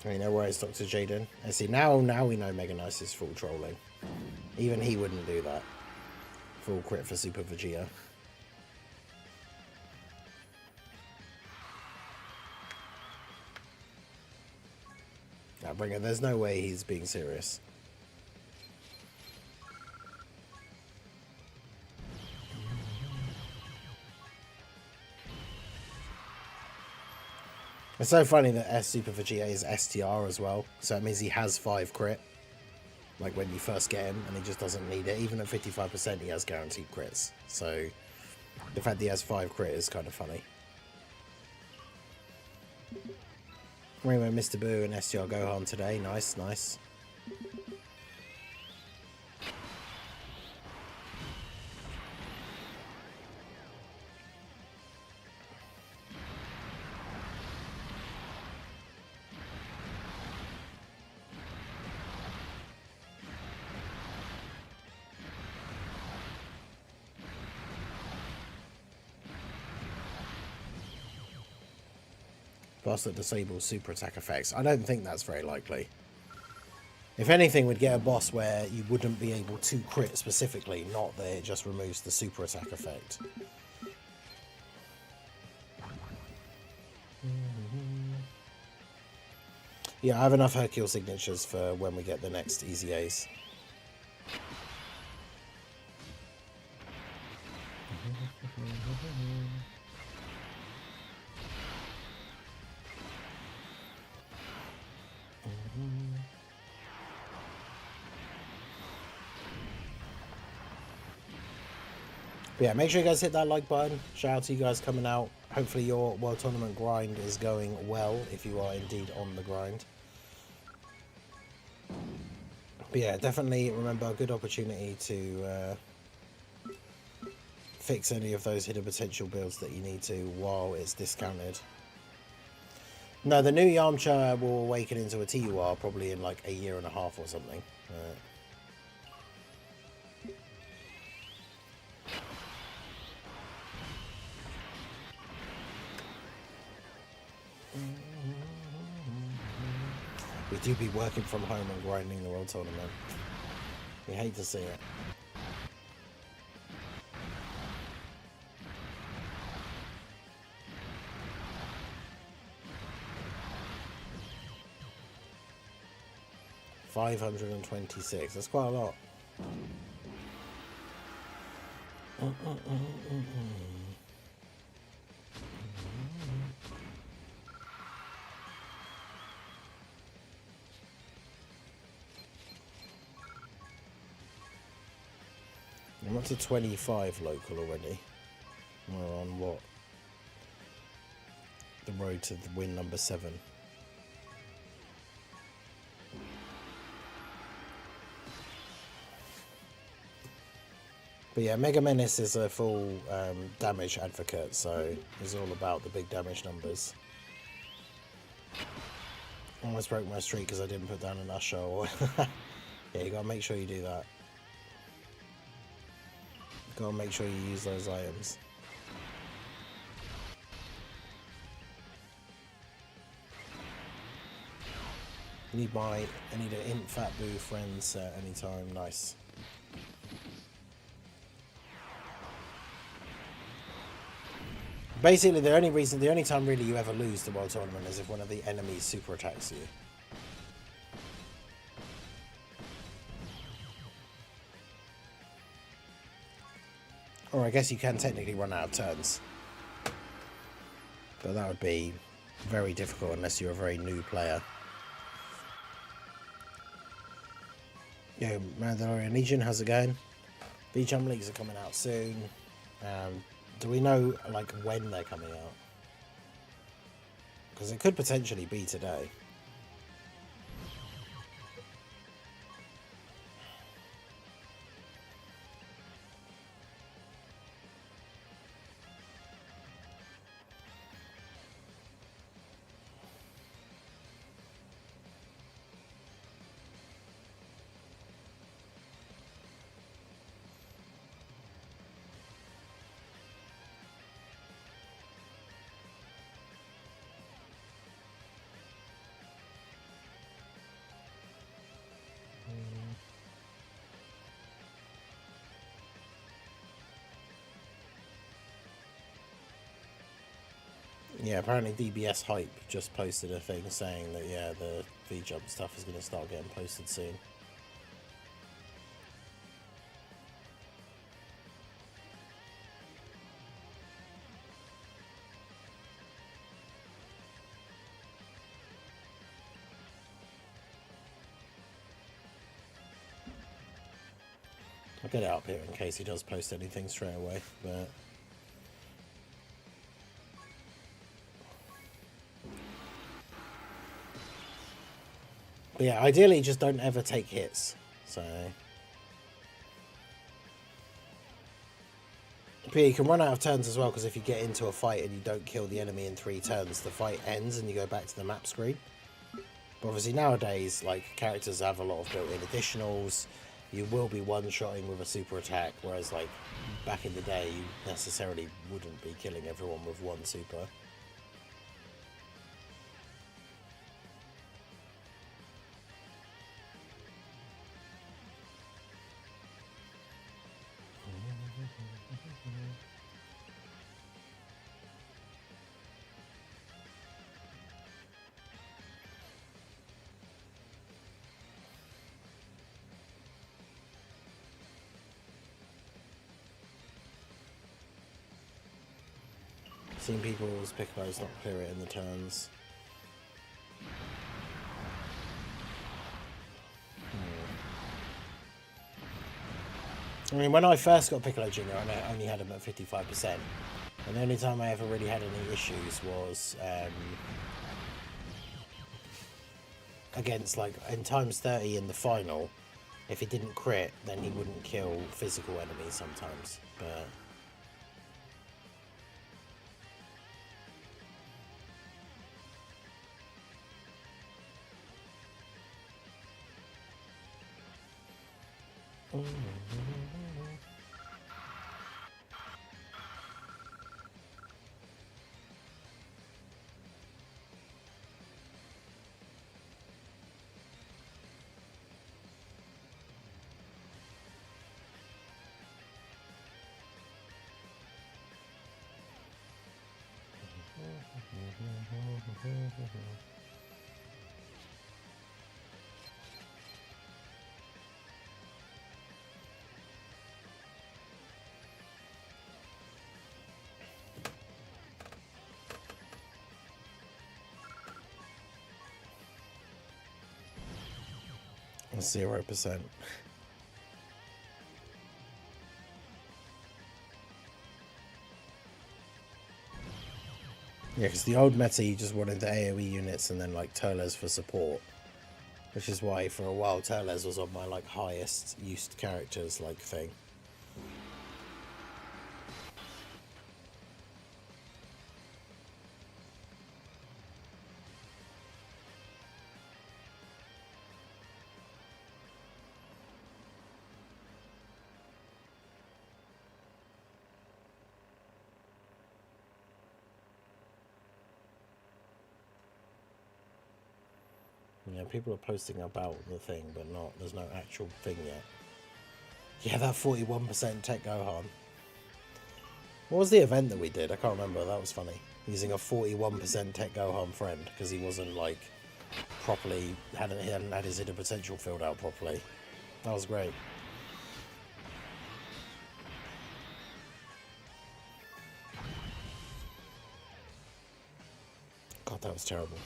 I mean, no worries, Dr. Jaden. I see, now we know Mega Nice is full trolling. Even he wouldn't do that. Full crit for Super Vegeta. Now, Bringer, there's no way he's being serious. It's so funny that S Super Vegeta is STR as well, so it means he has 5 crit. Like when you first get him, and he just doesn't need it. Even at 55%, he has guaranteed crits. So the fact that he has 5 crit is kind of funny. Anyway, Mr. Boo and STR Gohan today. Nice, nice. Boss that disables super attack effects. I don't think that's very likely. If anything, we'd get a boss where you wouldn't be able to crit specifically, not that it just removes the super attack effect. Yeah, I have enough Hercule signatures for when we get the next Easy A's. But yeah, make sure you guys hit that like button. Shout out to you guys coming out. Hopefully your World Tournament grind is going well, if you are indeed on the grind. But yeah, definitely remember a good opportunity to fix any of those hidden potential builds that you need to while it's discounted. No, the new Yamcha will awaken into a TUR probably in like a year and a half or something. We do be working from home and grinding the World Tournament. We hate to see it. $526. That's quite a lot. I'm up to 25 local already. We're on what? The road to the win number 7. But yeah, Mega Menace is a full damage advocate, so it's all about the big damage numbers. Almost broke my streak because I didn't put down an Usher. Yeah, you gotta make sure you do that. Gotta make sure you use those items. I need an int fat boo friend set anytime. Nice. Basically, the only time really you ever lose the World Tournament is if one of the enemies super attacks you. Or I guess you can technically run out of turns. But that would be very difficult unless you're a very new player. Yo, Mandalorian Legion, how's it going? V-Jump leaks are coming out soon. Do we know like when they're coming out? Because it could potentially be today. Yeah, apparently DBS Hype just posted a thing saying that, yeah, the V-Jump stuff is going to start getting posted soon. I'll get it up here in case he does post anything straight away, but... But yeah, ideally just don't ever take hits, so... But yeah, you can run out of turns as well, because if you get into a fight and you don't kill the enemy in 3 turns, the fight ends and you go back to the map screen. But obviously nowadays, like, characters have a lot of built-in additionals. You will be one-shotting with a super attack, whereas, like, back in the day, you necessarily wouldn't be killing everyone with one super. Seen people's Piccolos not clear it in the turns. I mean, when I first got Piccolo Jr., I only had him at 55%. And the only time I ever really had any issues was against, like, in times 30 in the final, If he didn't crit, then he wouldn't kill physical enemies sometimes, but... %0. Yeah, because the old meta, you just wanted the AoE units and then like Turles for support, which is why for a while Turles was on my like highest used characters like thing. Yeah, people are posting about the thing, but there's no actual thing yet. Yeah, that 41% Tech Gohan. What was the event that we did? I can't remember. That was funny. Using a 41% Tech Gohan friend because he wasn't like properly, he hadn't had his hidden potential filled out properly. That was great. God, that was terrible.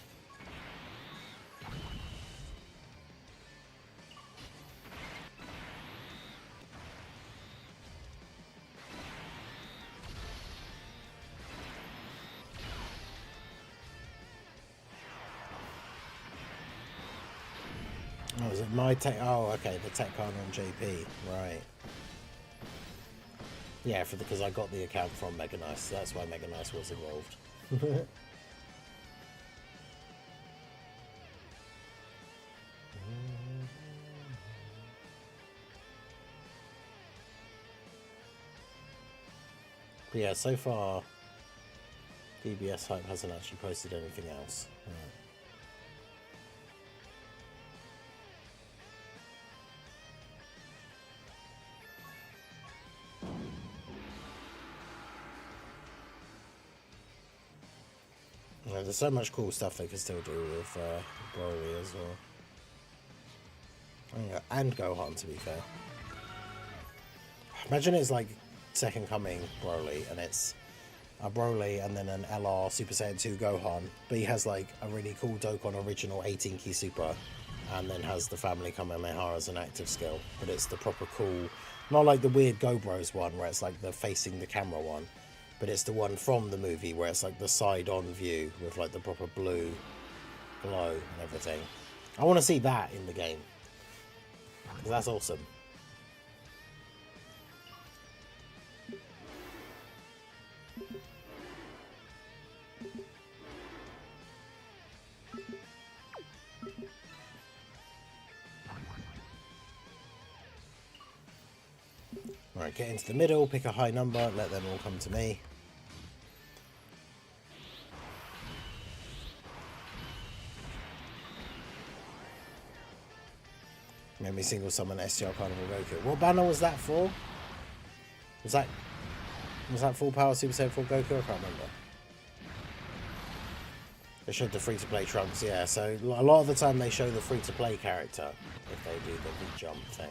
Oh, was it my tech? Oh, okay, the tech card on JP, right? Yeah, because I got the account from Mega Nice, so that's why Mega Nice was involved. But yeah, so far, DBS Hype hasn't actually posted anything else. There's so much cool stuff they can still do with Broly as well. And Gohan, to be fair. Imagine it's like Second Coming Broly, and it's a Broly and then an LR Super Saiyan 2 Gohan, but he has like a really cool Dokkan original 18 key super, and then has the family Kamehameha as an active skill, but it's the proper cool, not like the weird Go Bros one where it's like the facing the camera one, but it's the one from the movie where it's like the side-on view with like the proper blue glow and everything. I want to see that in the game, because that's awesome. Alright, get into the middle, pick a high number, let them all come to me. Made me single summon STR Carnival Goku. What banner was that for? Was that full power Super Saiyan 4 Goku? I can't remember. They showed the free-to-play Trunks, yeah. So a lot of the time they show the free-to-play character if they do the V-jump thing.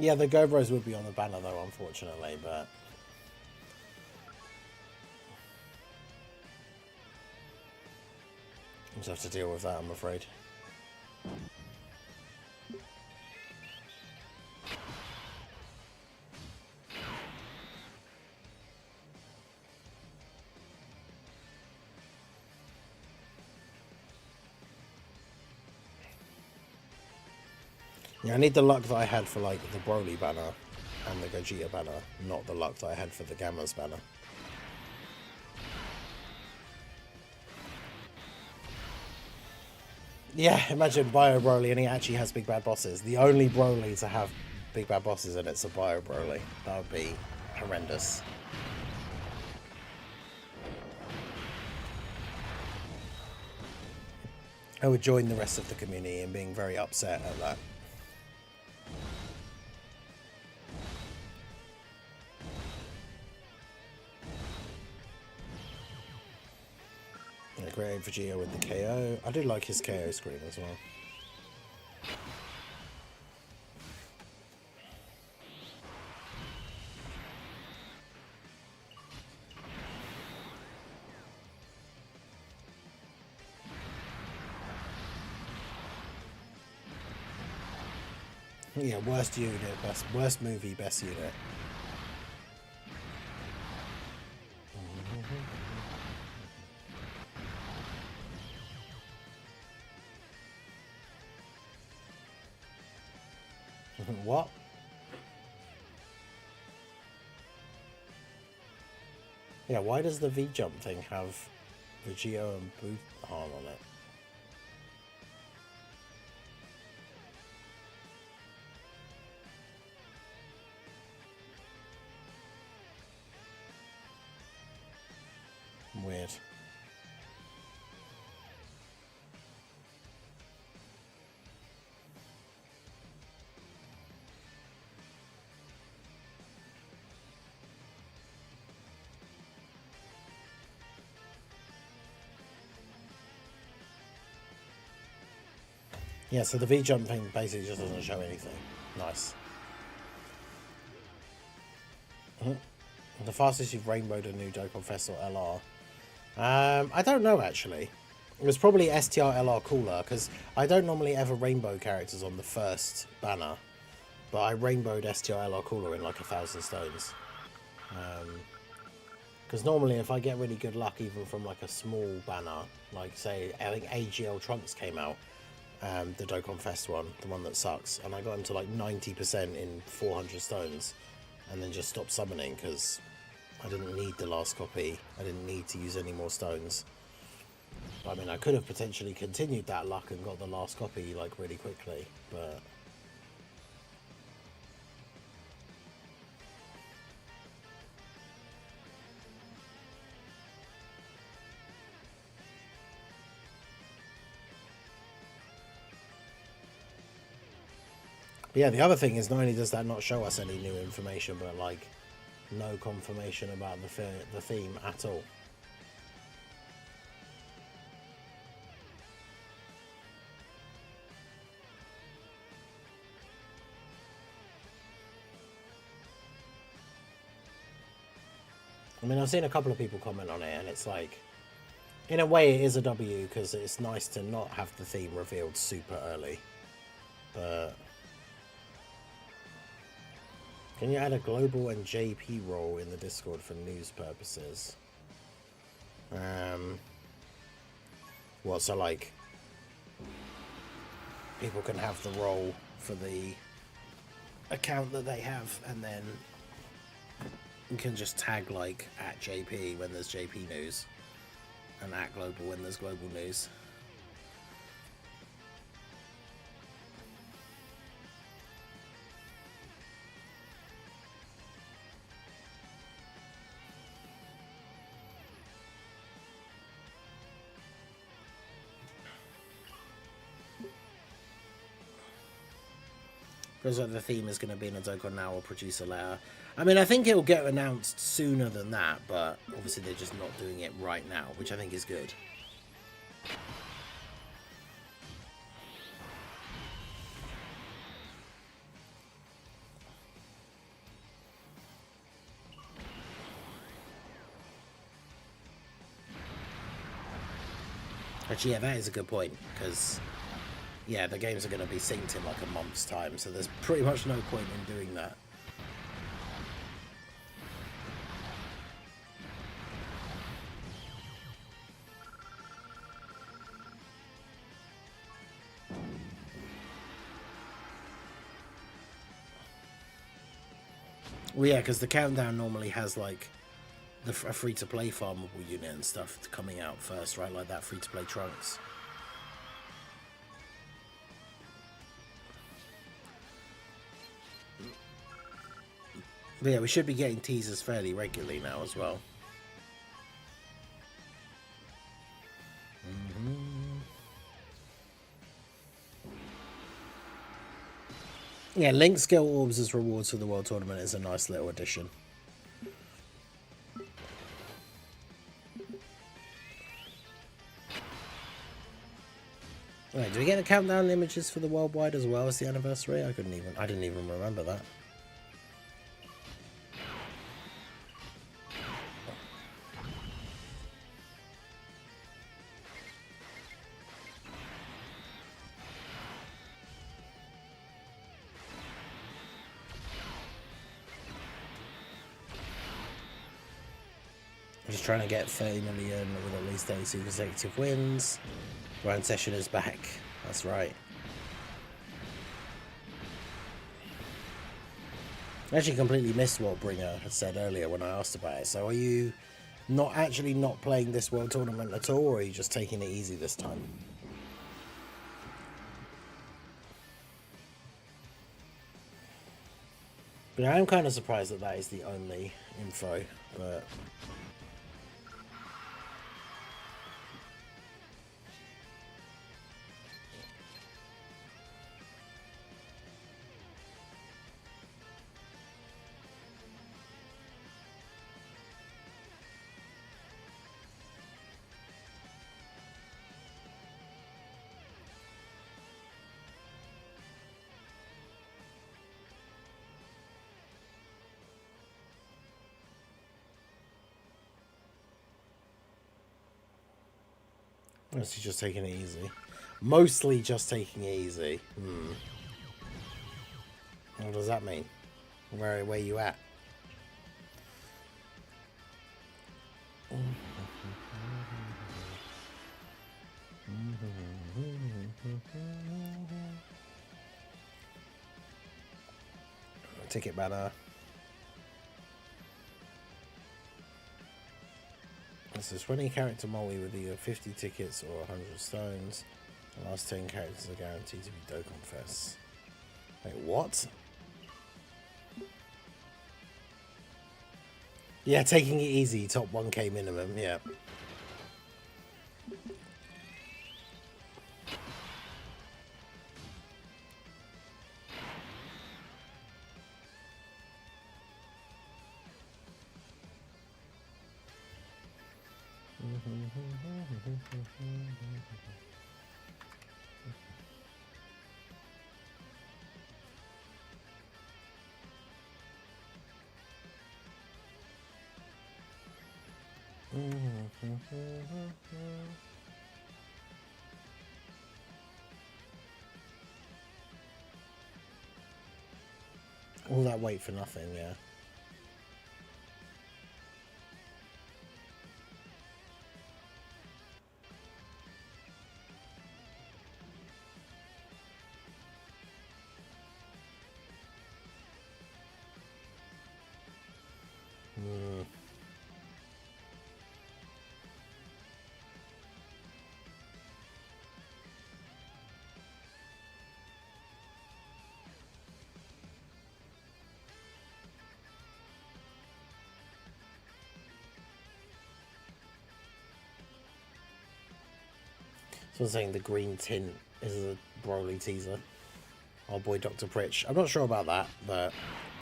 Yeah, the Go Bros would be on the banner though, unfortunately, but we'll just have to deal with that, I'm afraid. Yeah, I need the luck that I had for like the Broly banner and the Gogeta banner, not the luck that I had for the Gamma's banner. Yeah, imagine Bio Broly and he actually has big bad bosses. The only Broly to have big bad bosses and it's a Bio Broly. That would be horrendous. I would join the rest of the community in being very upset at that. Yeah, great Vegeta with the KO. I do like his KO screen as well. Yeah, worst unit, worst movie, best unit. What? Yeah, why does the V-jump thing have Vegeta and Subathon on it? Weird. Yeah, so the V-jump thing basically just doesn't show anything. Nice. The fastest you've rainbowed a new Dokkan Festival LR? I don't know actually. It was probably STR LR cooler because I don't normally ever rainbow characters on the first banner, but I rainbowed STR LR cooler in like 1,000 stones. Because normally if I get really good luck even from like a small banner, like say I think AGL Trunks came out, the Dokkan Fest one, the one that sucks, and I got him to like 90% in 400 stones and then just stopped summoning because I didn't need the last copy. I didn't need to use any more stones. But, I mean, I could have potentially continued that luck and got the last copy like really quickly, but yeah, the other thing is not only does that not show us any new information, but like no confirmation about the theme at all. I mean, I've seen a couple of people comment on it, and it's like, in a way, it is a W because it's nice to not have the theme revealed super early. But can you add a global and JP role in the Discord for news purposes? What, so like people can have the role for the account that they have, and then you can just tag like at JP when there's JP news and at global when there's global news. Feels like the theme is going to be in a Dokkan now or producer later. I mean, I think it'll get announced sooner than that, but obviously they're just not doing it right now, which I think is good. Actually, yeah, that is a good point, because yeah, the games are going to be synced in like a month's time, so there's pretty much no point in doing that. Well, yeah, because the countdown normally has like a free-to-play farmable unit and stuff coming out first, right? Like that free-to-play Trunks. But yeah, we should be getting teasers fairly regularly now as well. Yeah, Link skill orbs as rewards for the World Tournament is a nice little addition. Wait, do we get the countdown images for the worldwide as well as the anniversary? I didn't even remember that. I'm just trying to get 30 million with at least 32 consecutive wins. Grand Session is back. That's right. I actually completely missed what Bringer had said earlier when I asked about it. So are you not playing this World Tournament at all, or are you just taking it easy this time? But I am kind of surprised that that is the only info, but... Mostly just taking it easy. Mostly just taking it easy. What does that mean? Where you at? Ticket banner. This is 20 character multi with either 50 tickets or 100 stones. The last 10 characters are guaranteed to be Dokkan Fest. Wait, what? Yeah, taking it easy, top 1k minimum, yeah. All that wait for nothing, yeah. So I'm saying the green tint is a Broly teaser. Oh boy, Dr. Pritch. I'm not sure about that, but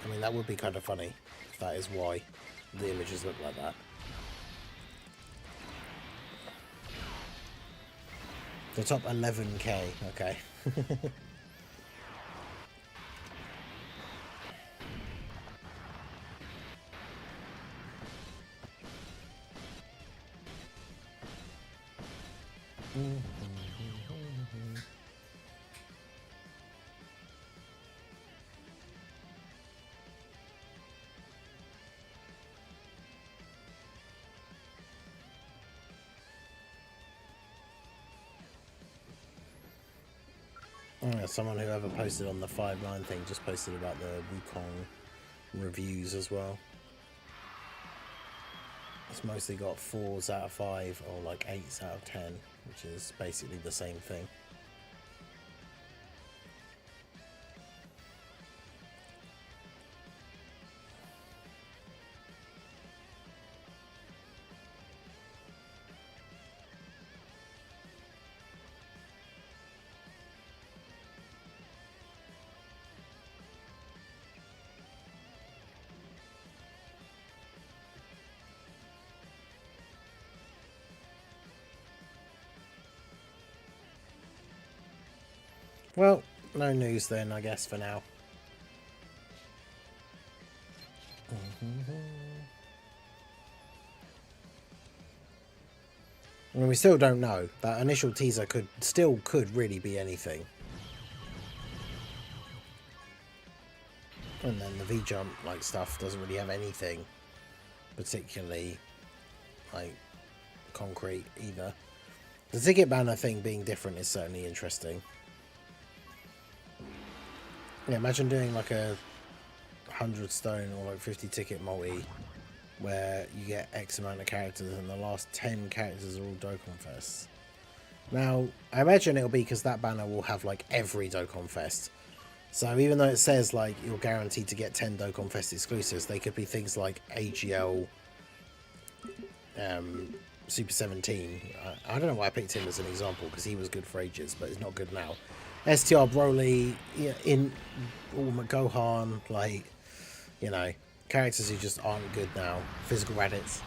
I mean, that would be kind of funny if that is why the images look like that. The top 11k, okay. Someone who ever posted on the 5-9 thing just posted about the Wukong reviews as well. It's mostly got 4s out of 5 or like 8s out of 10, which is basically the same thing. Well, no news then, I guess, for now. I mean, we still don't know. That initial teaser could really be anything. And then the V-Jump like stuff doesn't really have anything particularly like concrete either. The ticket banner thing being different is certainly interesting. Yeah, imagine doing like a 100 stone or like 50 ticket multi where you get X amount of characters and the last 10 characters are all Dokkan Fests. Now, I imagine it'll be because that banner will have like every Dokkan Fest. So even though it says like you're guaranteed to get 10 Dokkan Fest exclusives, they could be things like AGL, Super 17. I don't know why I picked him as an example because he was good for ages, but he's not good now. STR Broly, yeah, in Gohan, like, you know, characters who just aren't good now. Physical Raditz.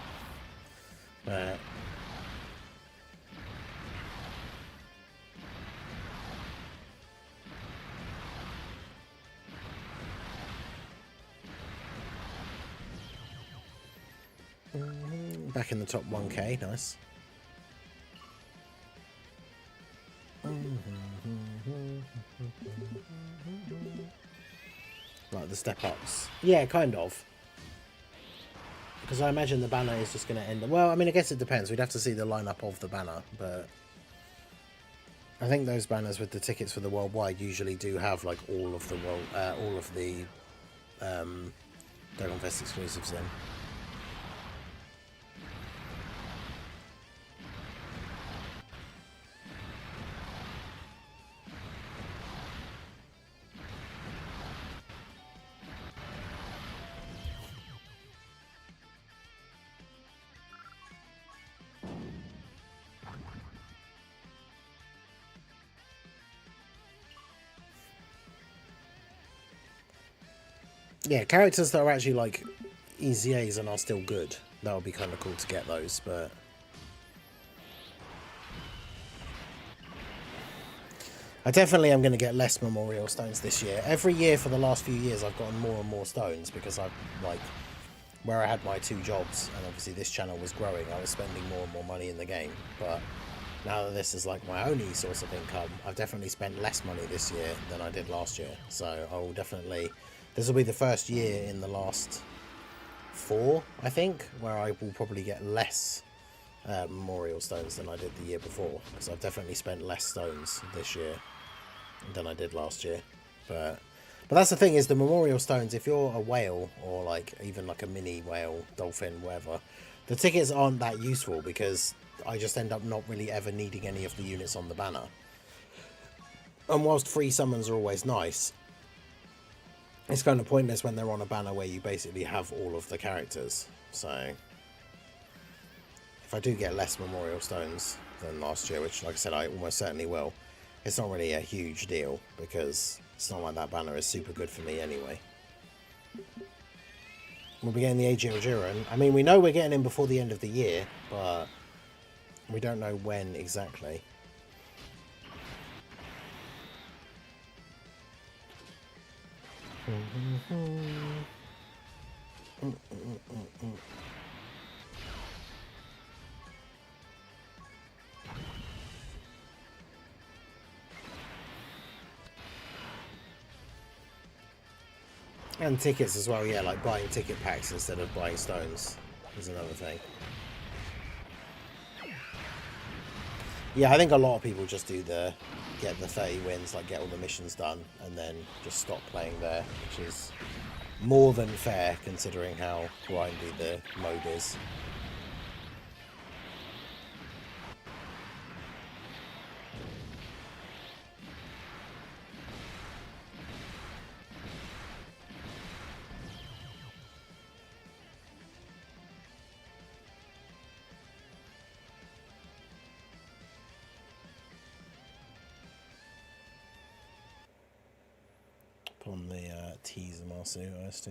Back in the top 1k, nice. Like the step ups. Yeah, kind of. Because I imagine the banner is just going to end. Well, I mean, I guess it depends. We'd have to see the lineup of the banner, but I think those banners with the tickets for the worldwide usually do have like all of the Dokkan Fest exclusives in. Yeah, characters that are actually like EZAs and are still good. That would be kind of cool to get those, but I definitely am going to get less memorial stones this year. Every year for the last few years I've gotten more and more stones because I've like where I had my 2 jobs and obviously this channel was growing, I was spending more and more money in the game. But now that this is like my only source of income, I've definitely spent less money this year than I did last year. So I will definitely, this will be the first year in the last 4, I think, where I will probably get less memorial stones than I did the year before, because I've definitely spent less stones this year than I did last year. But that's the thing, is the memorial stones, if you're a whale or like even like a mini whale, dolphin, whatever, the tickets aren't that useful because I just end up not really ever needing any of the units on the banner. And whilst free summons are always nice, it's kind of pointless when they're on a banner where you basically have all of the characters. So if I do get less memorial stones than last year, which like I said I almost certainly will, it's not really a huge deal because it's not like that banner is super good for me anyway. We'll be getting the AGL Jiren. I mean, we know we're getting him before the end of the year, but we don't know when exactly. And tickets as well, yeah, like buying ticket packs instead of buying stones is another thing. Yeah, I think a lot of people just do get the 30 wins, like get all the missions done, and then just stop playing there, which is more than fair considering how grindy the mode is. On the teaser Marsu OST.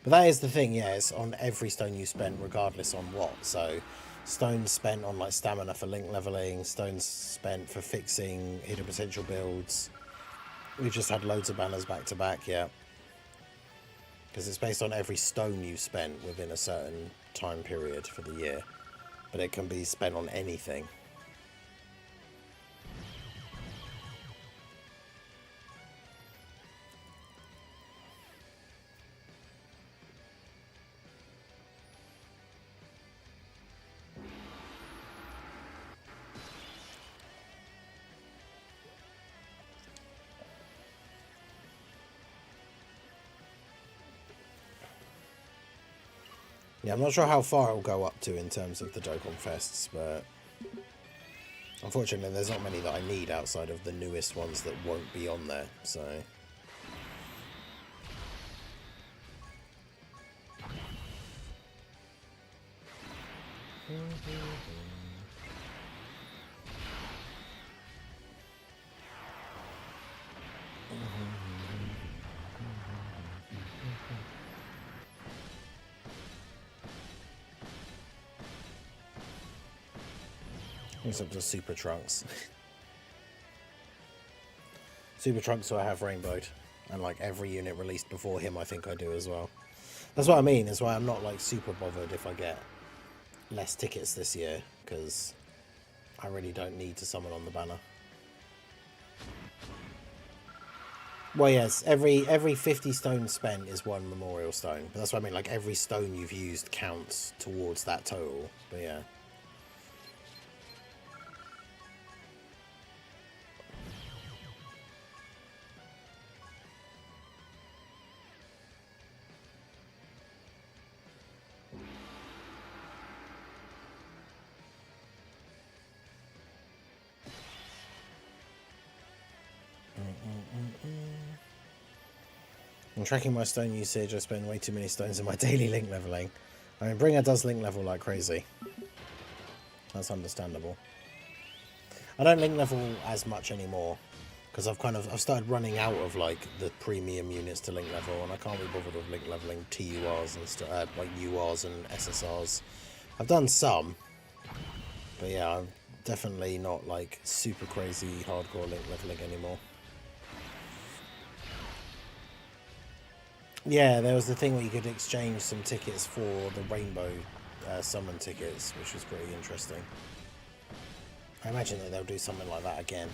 But that is the thing, yeah, it's on every stone you spend regardless on what. So stones spent on like stamina for link leveling, stones spent for fixing hidden potential builds. We've just had loads of banners back to back, yeah. Because it's based on every stone you spent within a certain time period for the year. But it can be spent on anything. Yeah, I'm not sure how far it'll go up to in terms of the Dokkan Fests, but unfortunately there's not many that I need outside of the newest ones that won't be on there, so... Except for Super Trunks. Super Trunks who I have rainbowed. And like every unit released before him I think I do as well. That's what I mean, that's why I'm not like super bothered if I get less tickets this year, because I really don't need to summon on the banner. Well, yes, every 50 stones spent is one memorial stone. But that's what I mean, like every stone you've used counts towards that total. But yeah. I'm tracking my stone usage. I spend way too many stones in my daily link leveling. I mean, Bringer does link level like crazy. That's understandable. I don't link level as much anymore because I've started running out of like the premium units to link level, and I can't be bothered with link leveling TURs and like URs and SSRs. I've done some, but yeah, I'm definitely not like super crazy hardcore link leveling anymore. Yeah, there was the thing where you could exchange some tickets for the rainbow summon tickets, which was pretty interesting. I imagine that they'll do something like that again.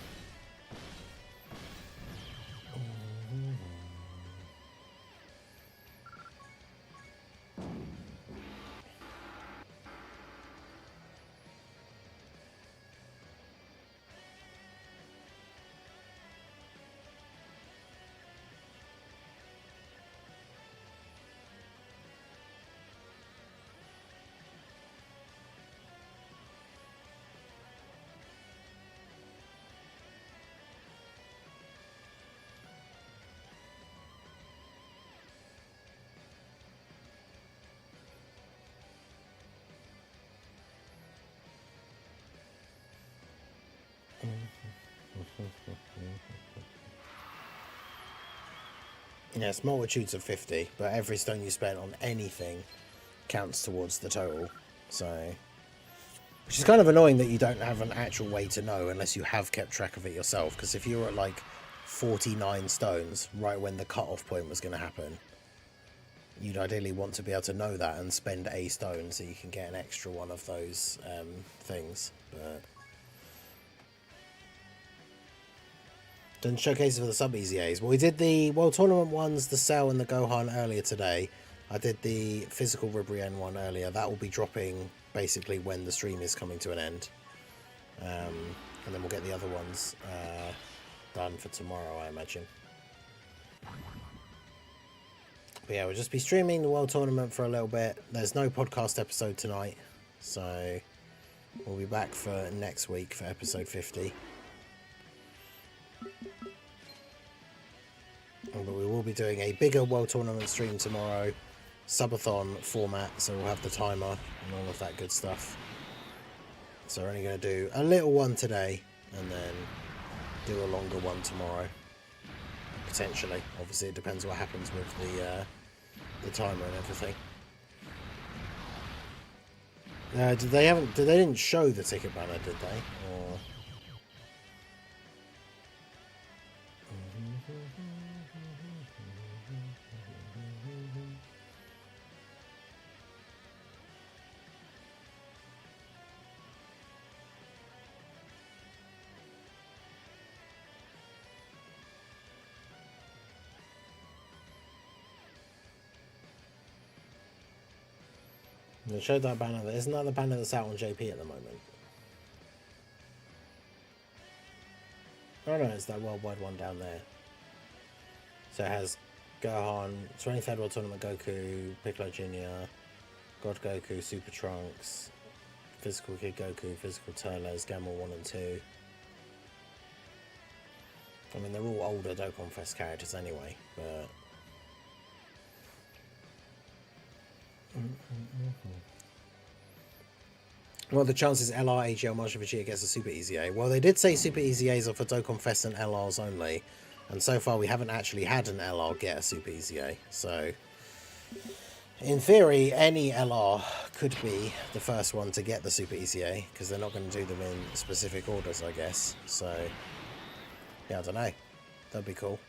Yes, multitudes of 50, but every stone you spent on anything counts towards the total. So, which is kind of annoying that you don't have an actual way to know unless you have kept track of it yourself. Because if you were at like 49 stones right when the cut-off point was going to happen, you'd ideally want to be able to know that and spend a stone so you can get an extra one of those things. But done showcases for the sub EZAs. Well, we did the World Tournament ones, the Cell and the Gohan earlier today. I did the physical Ribrienne one earlier. That will be dropping basically when the stream is coming to an end. And then we'll get the other ones done for tomorrow, I imagine. But yeah, we'll just be streaming the World Tournament for a little bit. There's no podcast episode tonight, so we'll be back for next week for episode 50. But we will be doing a bigger World Tournament stream tomorrow. Subathon format, so we'll have the timer and all of that good stuff. So we're only going to do a little one today and then do a longer one tomorrow. Potentially. Obviously it depends what happens with the timer and everything. They didn't show the ticket banner, did they? Or they showed that banner. Isn't that the banner that's out on JP at the moment? Oh no, it's that worldwide one down there. So it has Gohan, 23rd World Tournament Goku, Piccolo Jr., God Goku, Super Trunks, Physical Kid Goku, Physical Turles, Gamma 1 and 2. I mean, they're all older Dokkan Fest characters anyway, but... What are the chances LR, AGL, Marshall Vegeta gets a Super Easy A? Well, they did say Super Easy A's are for Dokkan Fest and LRs only, and so far we haven't actually had an LR get a Super Easy A, so in theory any LR could be the first one to get the Super Easy A, because they're not going to do them in specific orders, I guess. So yeah, I don't know, that'd be cool.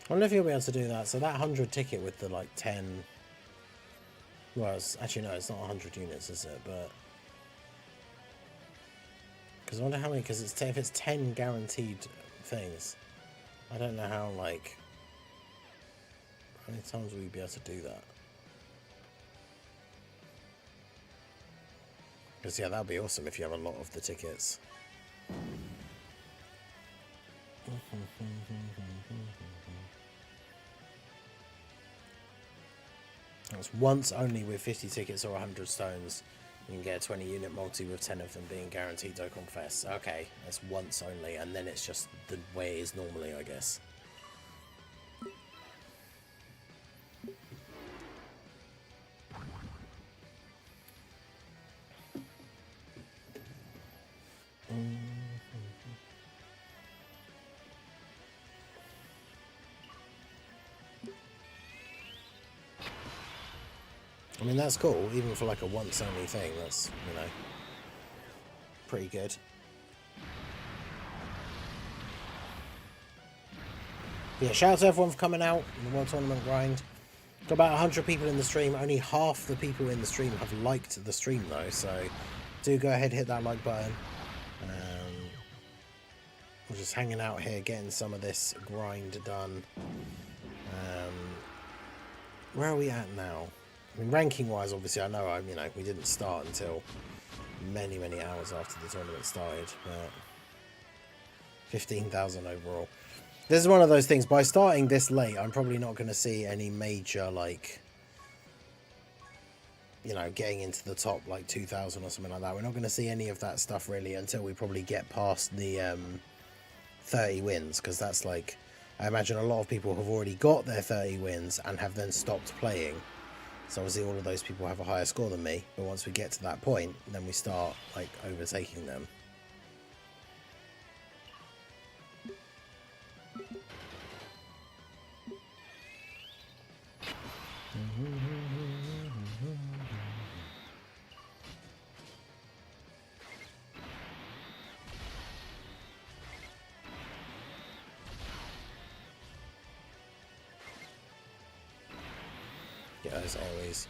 I wonder if you'll be able to do that. So that 100 ticket with the like 10... Well, it's, actually no, it's not 100 units, is it? But... Because I wonder how many... Because it's if it's 10 guaranteed things, I don't know how, like... How many times will you be able to do that? Because yeah, that would be awesome if you have a lot of the tickets. It's once only with 50 tickets or 100 stones. You can get a 20 unit multi with 10 of them being guaranteed Dokkan Fest. Okay, that's once only, and then it's just the way it is normally, I guess. I mean, that's cool, even for like a once only thing. That's, you know, pretty good. Yeah, shout out to everyone for coming out in the World Tournament grind. Got about 100 people in the stream. Only half the people in the stream have liked the stream though, so do go ahead, hit that like button. We're just hanging out here, getting some of this grind done. Where are we at now? I mean, ranking-wise, obviously, I know, you know, we didn't start until many, many hours after the tournament started, but 15,000 overall. This is one of those things, by starting this late, I'm probably not going to see any major, like, you know, getting into the top, like, 2,000 or something like that. We're not going to see any of that stuff, really, until we probably get past the 30 wins, because that's, like, I imagine a lot of people have already got their 30 wins and have then stopped playing. So obviously all of those people have a higher score than me, but once we get to that point, then we start like overtaking them. Get those AoEs.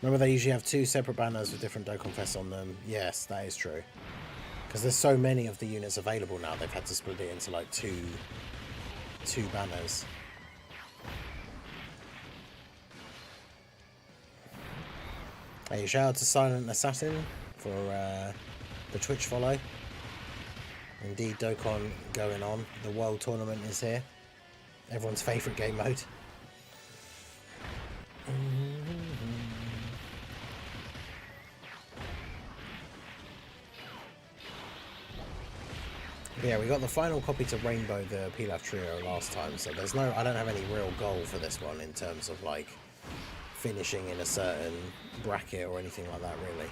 Remember they usually have 2 separate banners with different Dokkan Fests on them. Yes, that is true. Because there's so many of the units available now, they've had to split it into like two banners. Hey, shout out to Silent Assassin for the Twitch follow. Indeed, Dokkan going on. The World Tournament is here. Everyone's favourite game mode. Yeah, we got the final copy to Rainbow, the Pilaf Trio last time, so there's no, I don't have any real goal for this one in terms of like finishing in a certain bracket or anything like that, really.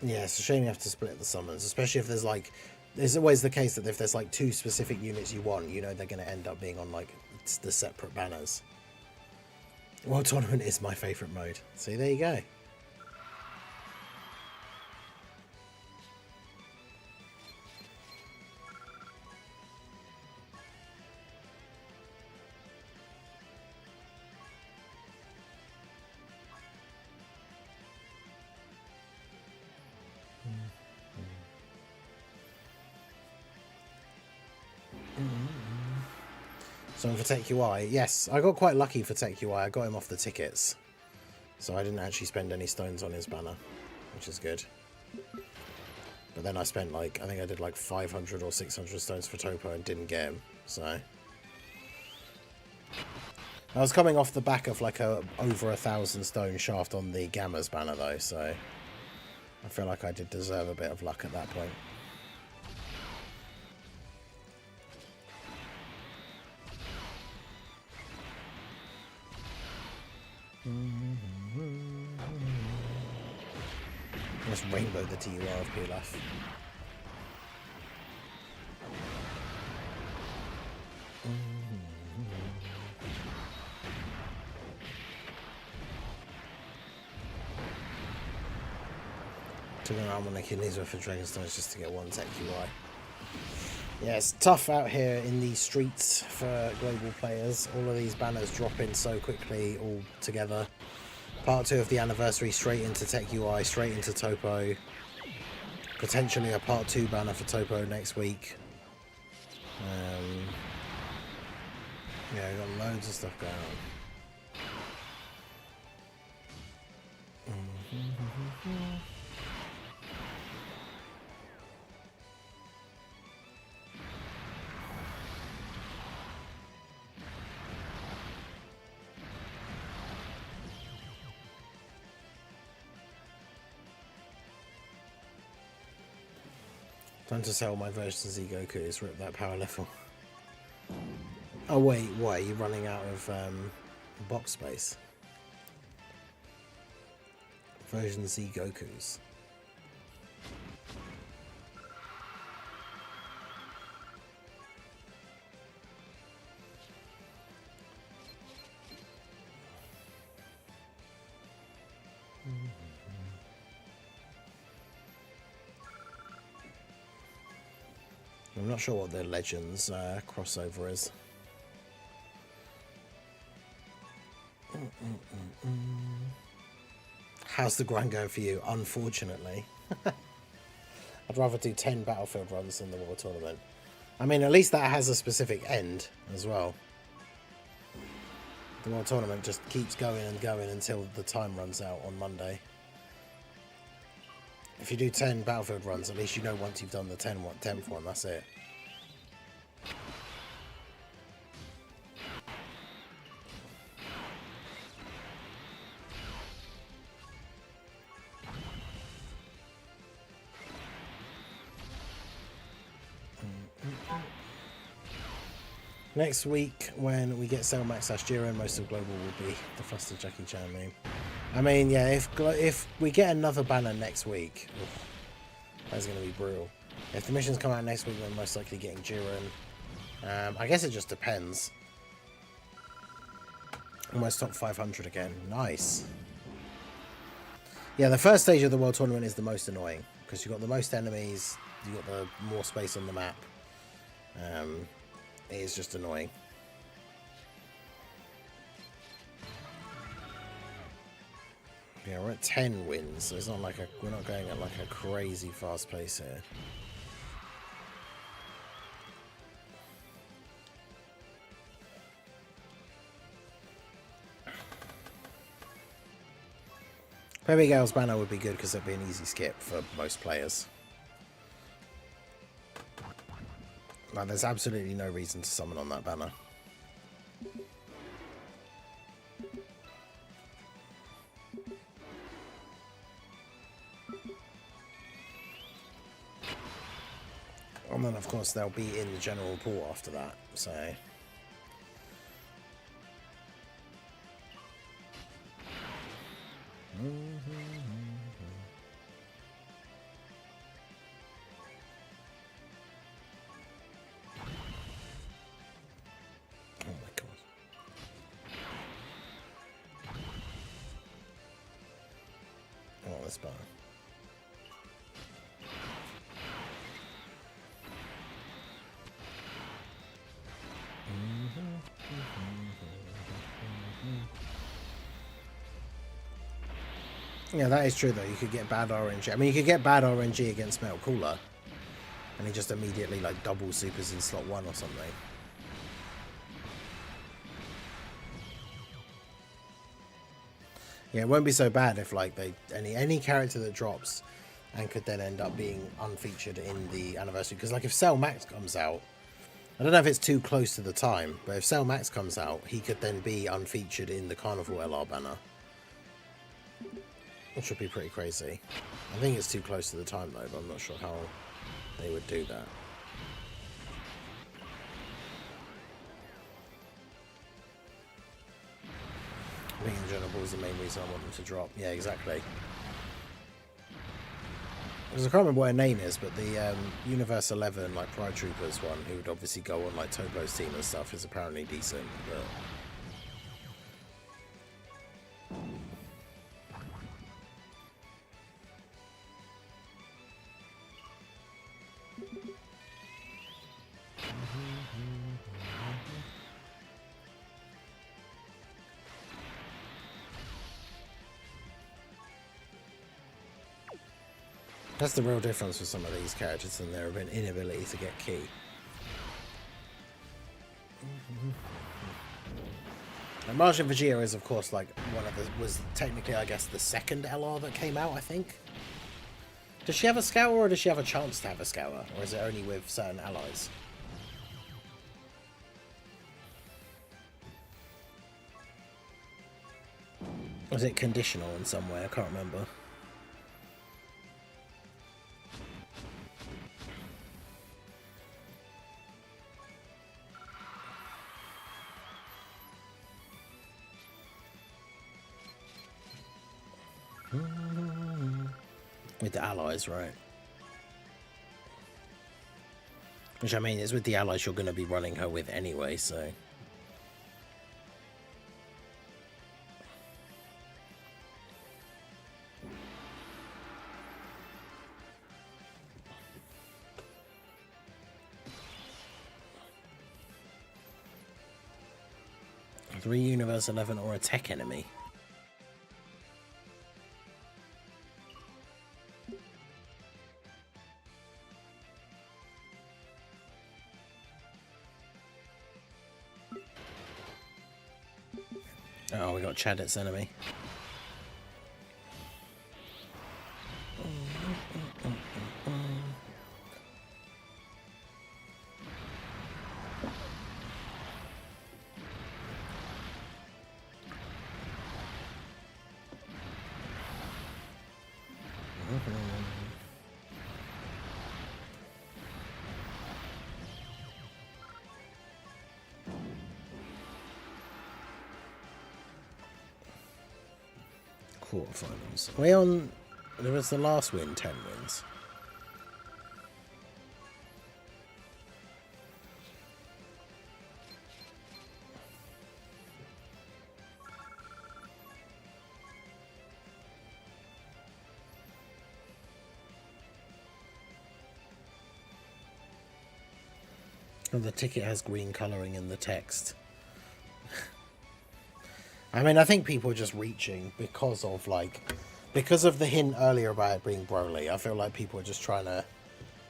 Yeah, it's a shame you have to split the summons, especially if there's like, there's always the case that if there's like 2 specific units you want, you know they're going to end up being on like the separate banners. World Tournament is my favourite mode. See, there you go. So for Tech UI, yes, I got quite lucky for Tech UI. I got him off the tickets, so I didn't actually spend any stones on his banner, which is good. But then I spent like, I think I did like 500 or 600 stones for Topo and didn't get him, so. I was coming off the back of like a over 1,000 stone shaft on the Gamma's banner though, so I feel like I did deserve a bit of luck at that point. Let's rainbow the TUR of Pilaf. Took an arm on the kidneys worth of Dragonstones just to get 1 Tech UI. Yeah, it's tough out here in these streets for global players. All of these banners drop in so quickly all together. Part 2 of the anniversary straight into Tech UI, straight into Topo. Potentially a part 2 banner for Topo next week. Yeah, we've got loads of stuff going on. Time to sell my version Z Goku's, rip that power level. Oh wait, what, are you running out of box space? Version Z Goku's. I'm not sure what the Legends crossover is. How's the grind going for you? Unfortunately. I'd rather do 10 Battlefield runs than the World Tournament. I mean, at least that has a specific end as well. The World Tournament just keeps going and going until the time runs out on Monday. If you do 10 Battlefield runs, at least you know once you've done the 10th one, that's it. Next week, when we get Cell Max Jiren, most of Global will be the Flustered Jackie Chan meme. I mean, yeah, if we get another banner next week, that's going to be brutal. If the missions come out next week, then most likely getting Jiren. I guess it just depends. Almost top 500 again. Nice. Yeah, the first stage of the World Tournament is the most annoying, because you've got the most enemies, you've got the more space on the map. It is just annoying. Yeah, we're at 10 wins, so it's not like we're not going at like a crazy fast pace here. Baby Gale's banner would be good because it'd be an easy skip for most players. Like, there's absolutely no reason to summon on that banner. And then, of course, they'll be in the general report after that, so... Oh my god. I want this banner. Yeah, that is true though. You could get bad RNG. I mean, you could get bad RNG against Metal Cooler, and he just immediately like double supers in slot 1 or something. Yeah, it won't be so bad if like any character that drops and could then end up being unfeatured in the anniversary. Because like if Cell Max comes out, I don't know if it's too close to the time, but if Cell Max comes out, he could then be unfeatured in the Carnival LR banner. Which would be pretty crazy. I think it's too close to the time though, but I'm not sure how they would do that. I think in general is the main reason I want them to drop. Yeah, exactly. Because I can't remember what her name is, but the Universe 11, like Pride Troopers one, who would obviously go on like Tobo's team and stuff, is apparently decent, but... That's the real difference with some of these characters and their inability to get key. And Martian Vegeta is, of course, like one of the was technically, I guess, the second LR that came out. I think. Does she have a Scour, or does she have a chance to have a Scour, or is it only with certain allies? Or is it conditional in some way? I can't remember. With the allies, right? Which, I mean, is with the allies you're going to be running her with anyway, so... Three Universe 11 or a tech enemy. Oh, we got Chadet's enemy. Quarterfinals. We on? There was the last win, 10 wins. Oh, the ticket has green colouring in the text. I mean, I think people are just reaching because of the hint earlier about it being Broly. I feel like people are just trying to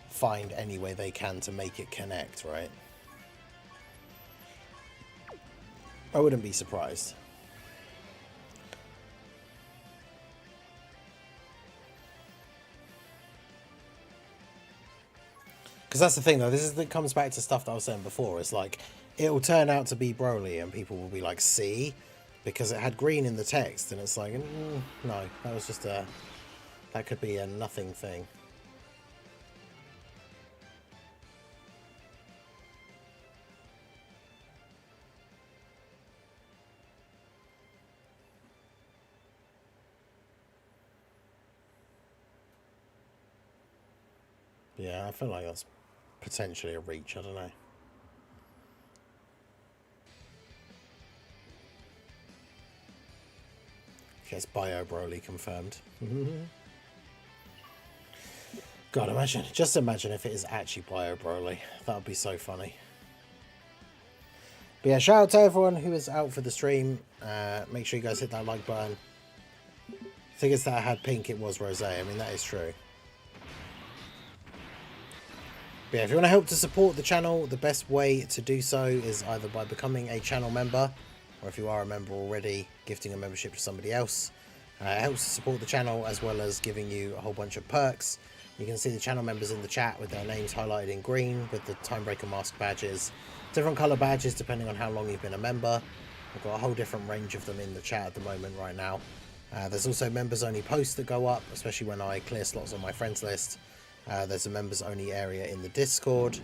find any way they can to make it connect, right? I wouldn't be surprised. Because that's the thing, though. It comes back to stuff that I was saying before. It's like, it'll turn out to be Broly, and people will be like, see? Because it had green in the text, and it's like, no, that was just that could be a nothing thing. Yeah, I feel like that's potentially a reach. I don't know. Yes, Bio Broly confirmed. God, just imagine if it is actually Bio Broly. That would be so funny. But yeah, shout out to everyone who is out for the stream. Make sure you guys hit that like button. I think it's that I had pink, it was rosé. I mean, that is true. But yeah, if you want to help to support the channel, the best way to do so is either by becoming a channel member, or if you are a member already, gifting a membership to somebody else. It helps to support the channel as well as giving you a whole bunch of perks. You can see the channel members in the chat with their names highlighted in green with the Timebreaker mask badges. Different colour badges depending on how long you've been a member. I've got a whole different range of them in the chat at the moment right now. There's also members only posts that go up, especially when I clear slots on my friends list. There's a members only area in the Discord,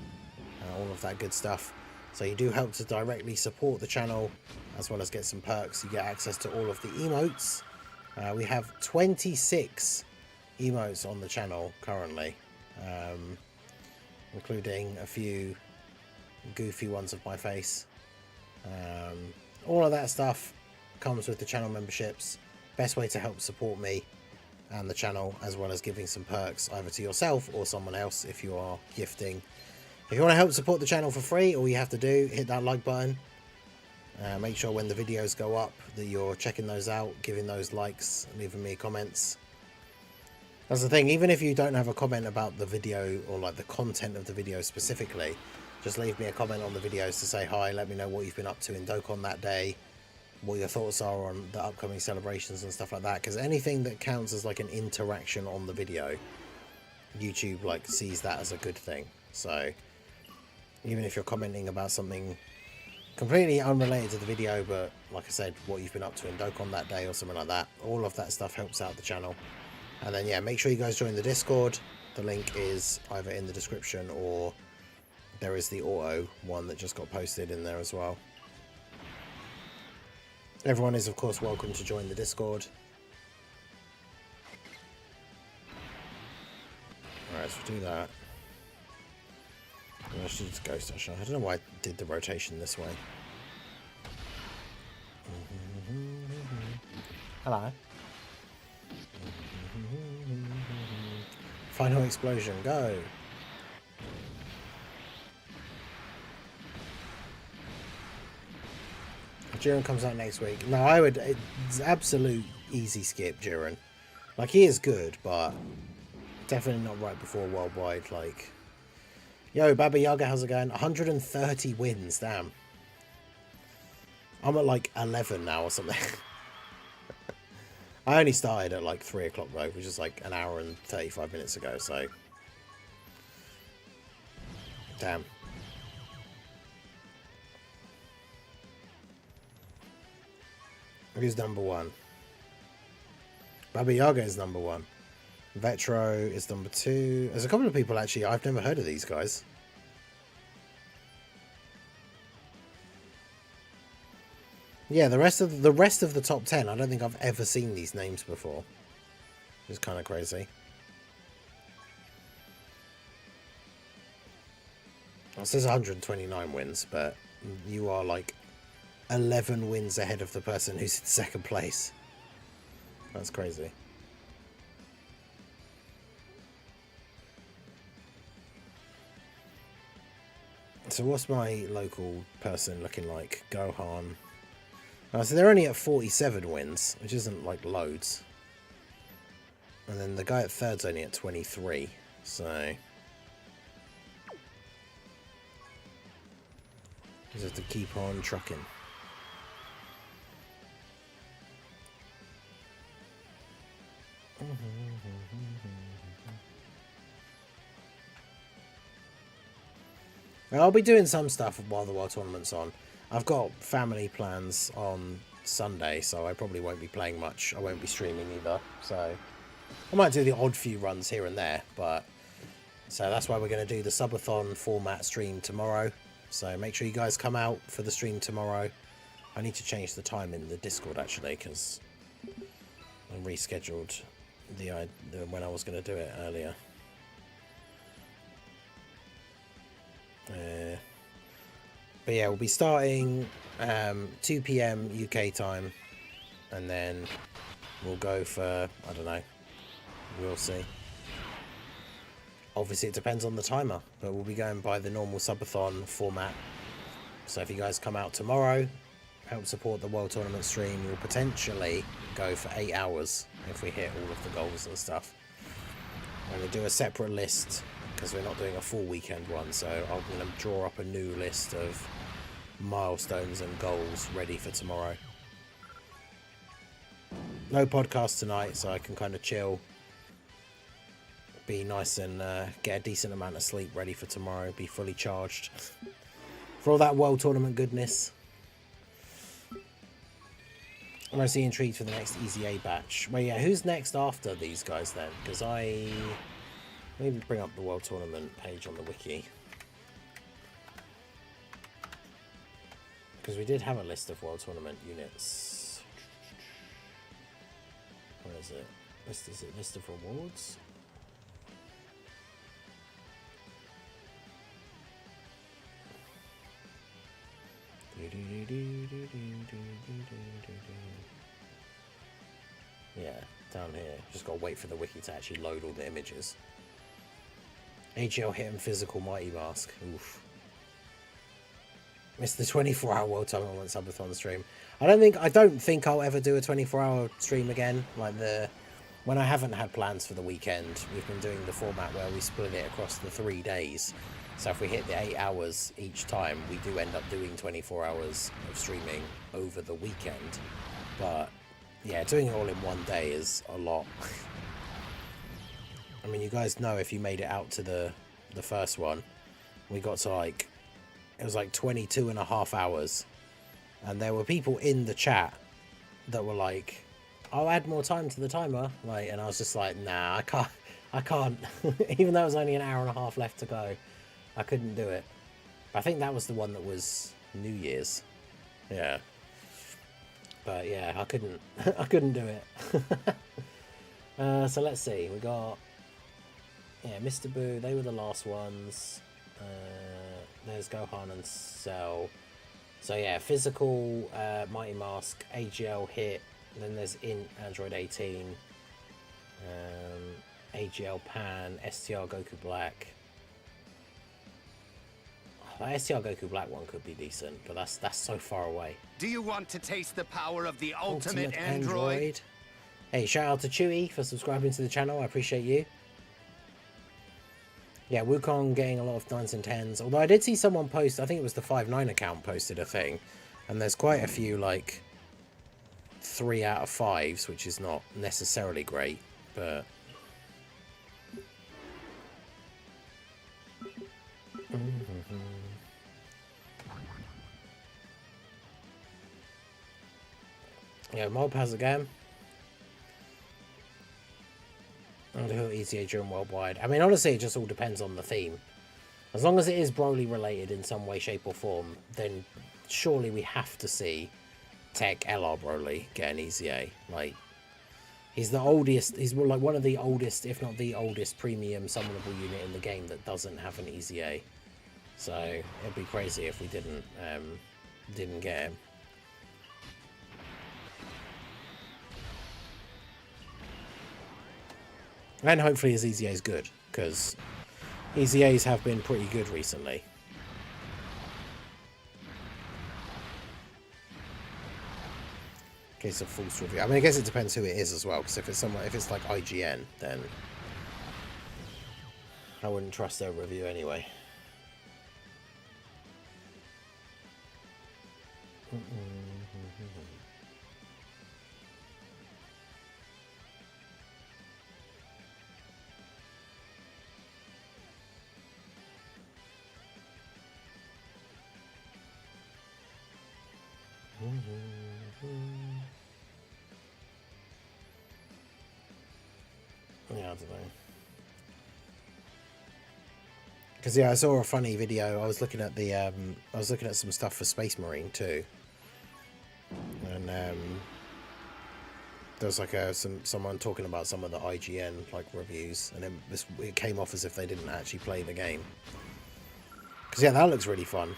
all of that good stuff. So you do help to directly support the channel as well as get some perks. You get access to all of the emotes. We have 26 emotes on the channel currently, including a few goofy ones of my face. All of that stuff comes with the channel memberships. Best way to help support me and the channel, as well as giving some perks either to yourself or someone else if you are gifting. If you want to help support the channel for free, all you have to do, hit that like button. Make sure when the videos go up that you're checking those out, giving those likes, leaving me comments. That's the thing, even if you don't have a comment about the video or like the content of the video specifically, just leave me a comment on the videos to say hi, let me know what you've been up to in Dokkan that day, what your thoughts are on the upcoming celebrations and stuff like that, because anything that counts as like an interaction on the video, YouTube like sees that as a good thing. So even if you're commenting about something completely unrelated to the video, but like I said, what you've been up to in Dokkan that day or something like that, all of that stuff helps out the channel. And then yeah, make sure you guys join the Discord. The link is either in the description or there is the auto one that just got posted in there as well. Everyone is of course welcome to join the Discord. Alright, so we'll do that. I should just Ghost Usher. I don't know why I did the rotation this way. Hello. Final explosion, go! Jiren comes out next week. No, it's absolute easy skip, Jiren. Like, he is good, but definitely not right before worldwide, like... Yo, Baba Yaga, how's it going? 130 wins, damn. I'm at like 11 now or something. I only started at like 3 o'clock though, which is like an hour and 35 minutes ago, so... Damn. Who's number one? Baba Yaga is number one. Vetro is number 2. There's a couple of people actually, I've never heard of these guys. Yeah, the rest of the top 10, I don't think I've ever seen these names before. It's kind of crazy. It says 129 wins, but you are like 11 wins ahead of the person who's in second place. That's crazy. So what's my local person looking like? Gohan, So they're only at 47 wins, which isn't like loads. And then the guy at third's only at 23, so just have to keep on trucking. I'll be doing some stuff while the World Tournament's on. I've got family plans on Sunday, so I probably won't be playing much. I won't be streaming either, so I might do the odd few runs here and there, but so that's why we're going to do the Subathon format stream tomorrow. So make sure you guys come out for the stream tomorrow. I need to change the time in the Discord actually, because I rescheduled the when I was going to do it earlier. But yeah, we'll be starting 2 PM UK time, and then we'll go for, I don't know, we'll see. Obviously it depends on the timer, but we'll be going by the normal Subathon format. So if you guys come out tomorrow, help support the World Tournament stream, we'll potentially go for 8 hours if we hit all of the goals and stuff. And we'll do a separate list, because we're not doing a full weekend one, so I'm going to draw up a new list of milestones and goals ready for tomorrow. No podcast tonight, so I can kind of chill, be nice and get a decent amount of sleep ready for tomorrow, be fully charged for all that World Tournament goodness. I'm actually intrigued for the next EZA batch. Well, yeah, who's next after these guys then? Because maybe bring up the World Tournament page on the wiki. Because we did have a list of World Tournament units. Where is it? Is it list of rewards? Yeah, down here. Just got to wait for the wiki to actually load all the images. AGL hit and physical mighty mask. Oof. Missed the 24-hour World Tournament Subathon stream. I don't think I'll ever do a 24-hour stream again. Like when I haven't had plans for the weekend, we've been doing the format where we split it across the 3 days. So if we hit the 8 hours each time, we do end up doing 24 hours of streaming over the weekend. But yeah, doing it all in one day is a lot. I mean, you guys know if you made it out to the first one, we got to it was like 22.5 hours. And there were people in the chat that were like, I'll add more time to the timer. And I was just like, nah, I can't. Even though it was only an hour and a half left to go, I couldn't do it. I think that was the one that was New Year's. Yeah. But yeah, I couldn't do it. So let's see. We got, yeah, Mr. Boo. They were the last ones. There's Gohan and Cell. So yeah, physical, Mighty Mask, AGL hit. Then there's Android 18, AGL Pan, STR Goku Black. That STR Goku Black one could be decent, but that's so far away. Do you want to taste the power of the ultimate android? Hey, shout out to Chewy for subscribing to the channel. I appreciate you. Yeah, Wukong getting a lot of 9s and 10s. Although I did see someone post, I think it was the 5-9 account posted a thing. And there's quite a few, 3 out of 5s, which is not necessarily great, but... Yeah, Mob has a game. And who ETA during worldwide. I mean, honestly, it just all depends on the theme. As long as it is Broly related in some way, shape, or form, then surely we have to see Tech LR Broly get an EZA. He's the oldest, he's one of the oldest, if not the oldest, premium summonable unit in the game that doesn't have an EZA. So it'd be crazy if we didn't get him. And hopefully his EZA is good, because EZAs have been pretty good recently. case of false review. I mean, I guess it depends who it is as well, because if it's like IGN, then I wouldn't trust their review anyway. Yeah, I don't know. Because yeah, I saw a funny video. I was looking at some stuff for Space Marine too, and there was like someone talking about some of the IGN like reviews, and it came off as if they didn't actually play the game. Because yeah, that looks really fun.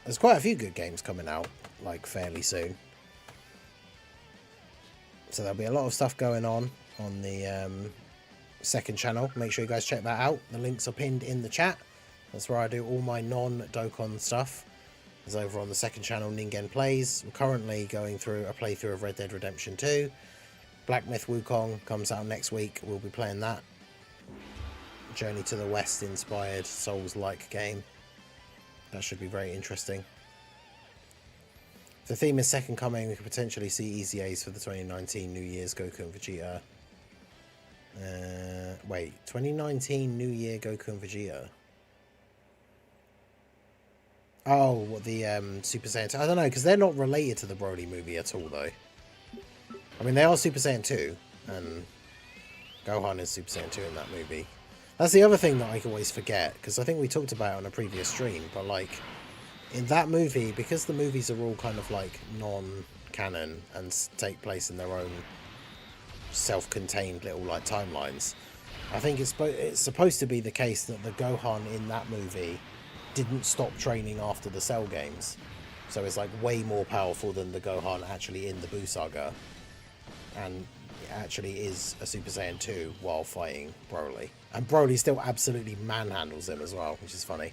There's quite a few good games coming out like fairly soon, so there'll be a lot of stuff going on the second channel. Make sure you guys check that out. The links are pinned in the chat. That's where I do all my non-Dokkan stuff. It's over on the second channel, Ningen Plays. We're currently going through a playthrough of Red Dead Redemption 2. Black Myth Wukong comes out next week. We'll be playing that. Journey to the West inspired Souls-like game. That should be very interesting. If the theme is Second Coming, we could potentially see Easy A's for the 2019 New Year's Goku and Vegeta. Wait, 2019 New Year Goku and Vegeta. Oh, what the Super Saiyan 2? I don't know, because they're not related to the Broly movie at all, though. I mean, they are Super Saiyan 2, and Gohan is Super Saiyan 2 in that movie. That's the other thing that I always forget, because I think we talked about it on a previous stream, but like, in that movie, because the movies are all kind of like non-canon and take place in their own self-contained little like timelines, I think it's supposed to be the case that the Gohan in that movie didn't stop training after the Cell games, so it's like way more powerful than the Gohan actually in the Buu Saga, and actually is a Super Saiyan 2 while fighting Broly, and Broly still absolutely manhandles him as well, which is funny.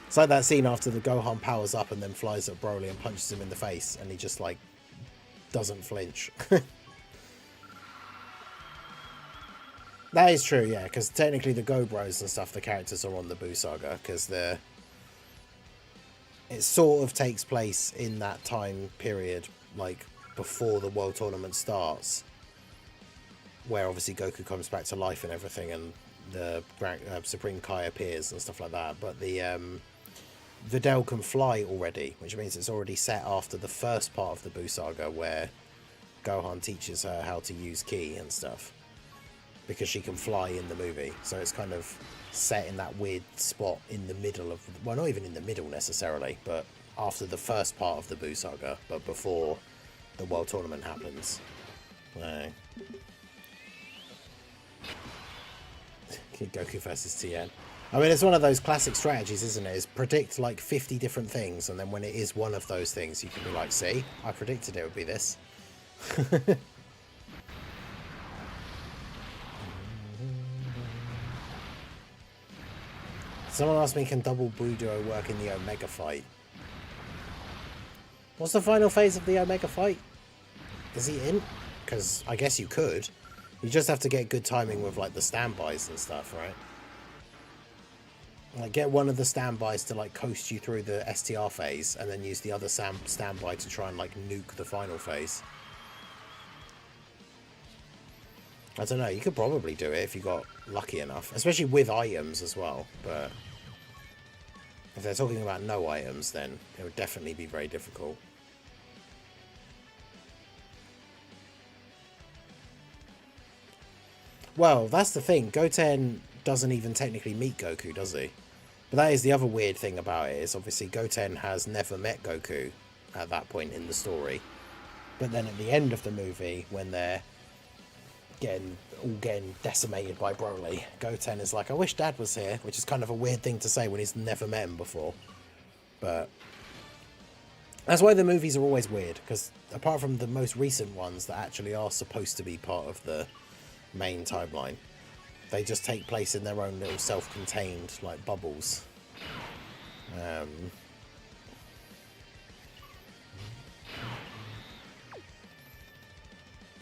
It's like that scene after the Gohan powers up and then flies at Broly and punches him in the face, and he just like doesn't flinch. That is true, yeah, because technically the Go Bros and stuff, the characters are on the Buu Saga, because it sort of takes place in that time period, like before the World Tournament starts, where obviously Goku comes back to life and everything, and the Supreme Kai appears and stuff like that. But the Videl can fly already, which means it's already set after the first part of the Buu Saga, where Gohan teaches her how to use Ki and stuff, because she can fly in the movie. So it's kind of set in that weird spot in the middle of, well, not even in the middle necessarily, but after the first part of the Buu Saga, but before the World Tournament happens. Goku versus Tien. I mean, it's one of those classic strategies, isn't it? Is predict like 50 different things, and then when it is one of those things, you can be like, see, I predicted it would be this. Someone asked me, can double Budo work in the Omega fight? What's the final phase of the Omega fight? Is he in? Because I guess you could. You just have to get good timing with like the standbys and stuff, right? Like get one of the standbys to like coast you through the STR phase, and then use the other standby to try and like nuke the final phase. I don't know, you could probably do it if you got lucky enough, especially with items as well, but if they're talking about no items, then it would definitely be very difficult. Well, that's the thing. Goten doesn't even technically meet Goku, does he? But that is the other weird thing about it, is obviously Goten has never met Goku at that point in the story. But then at the end of the movie, when they're all getting decimated by Broly, Goten is like, I wish Dad was here, which is kind of a weird thing to say when he's never met him before. But that's why the movies are always weird, because apart from the most recent ones that actually are supposed to be part of the main timeline, they just take place in their own little self-contained like bubbles.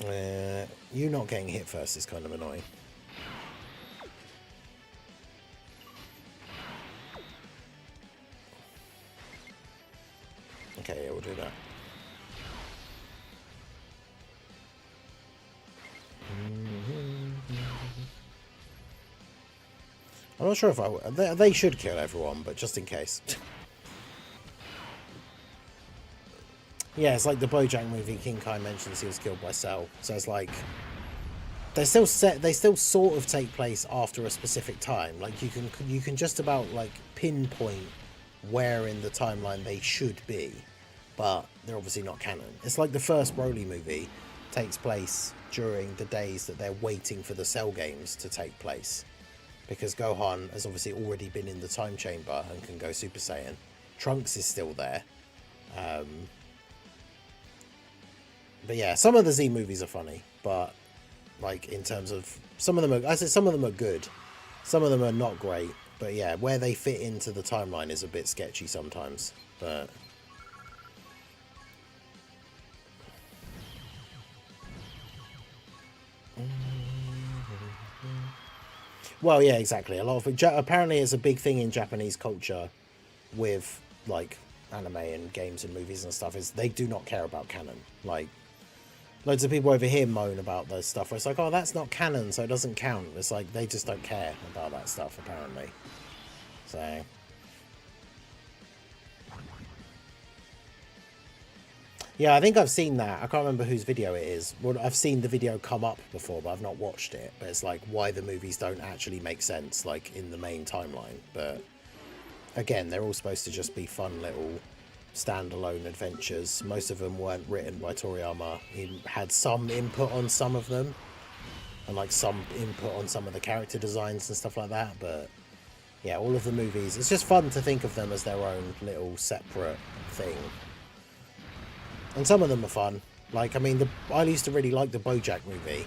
You not getting hit first is kind of annoying. Okay, yeah, we'll do that. I'm not sure if they should kill everyone, but just in case. Yeah, it's like the BoJack movie. King Kai mentions he was killed by Cell, so it's like they still sort of take place after a specific time. Like you can just about like pinpoint where in the timeline they should be, but they're obviously not canon. It's like the first Broly movie takes place during the days that they're waiting for the Cell games to take place, because Gohan has obviously already been in the time chamber and can go Super Saiyan. Trunks is still there. But yeah, some of the Z movies are funny, but like in terms of some of them are good, some of them are not great. But yeah, where they fit into the timeline is a bit sketchy sometimes. But well, yeah, exactly. A lot of it, apparently it's a big thing in Japanese culture with like anime and games and movies and stuff, is they do not care about canon. Like loads of people over here moan about those stuff where it's like, oh, that's not canon, so it doesn't count. It's like they just don't care about that stuff apparently. So yeah, I think I've seen that. I can't remember whose video it is. Well, I've seen the video come up before, but I've not watched it. But it's like why the movies don't actually make sense, like in the main timeline. But again, they're all supposed to just be fun little standalone adventures. Most of them weren't written by Toriyama. He had some input on some of them, and like some input on some of the character designs and stuff like that. But yeah, all of the movies, it's just fun to think of them as their own little separate thing. And some of them are fun. Like, I mean, I used to really like the BoJack movie,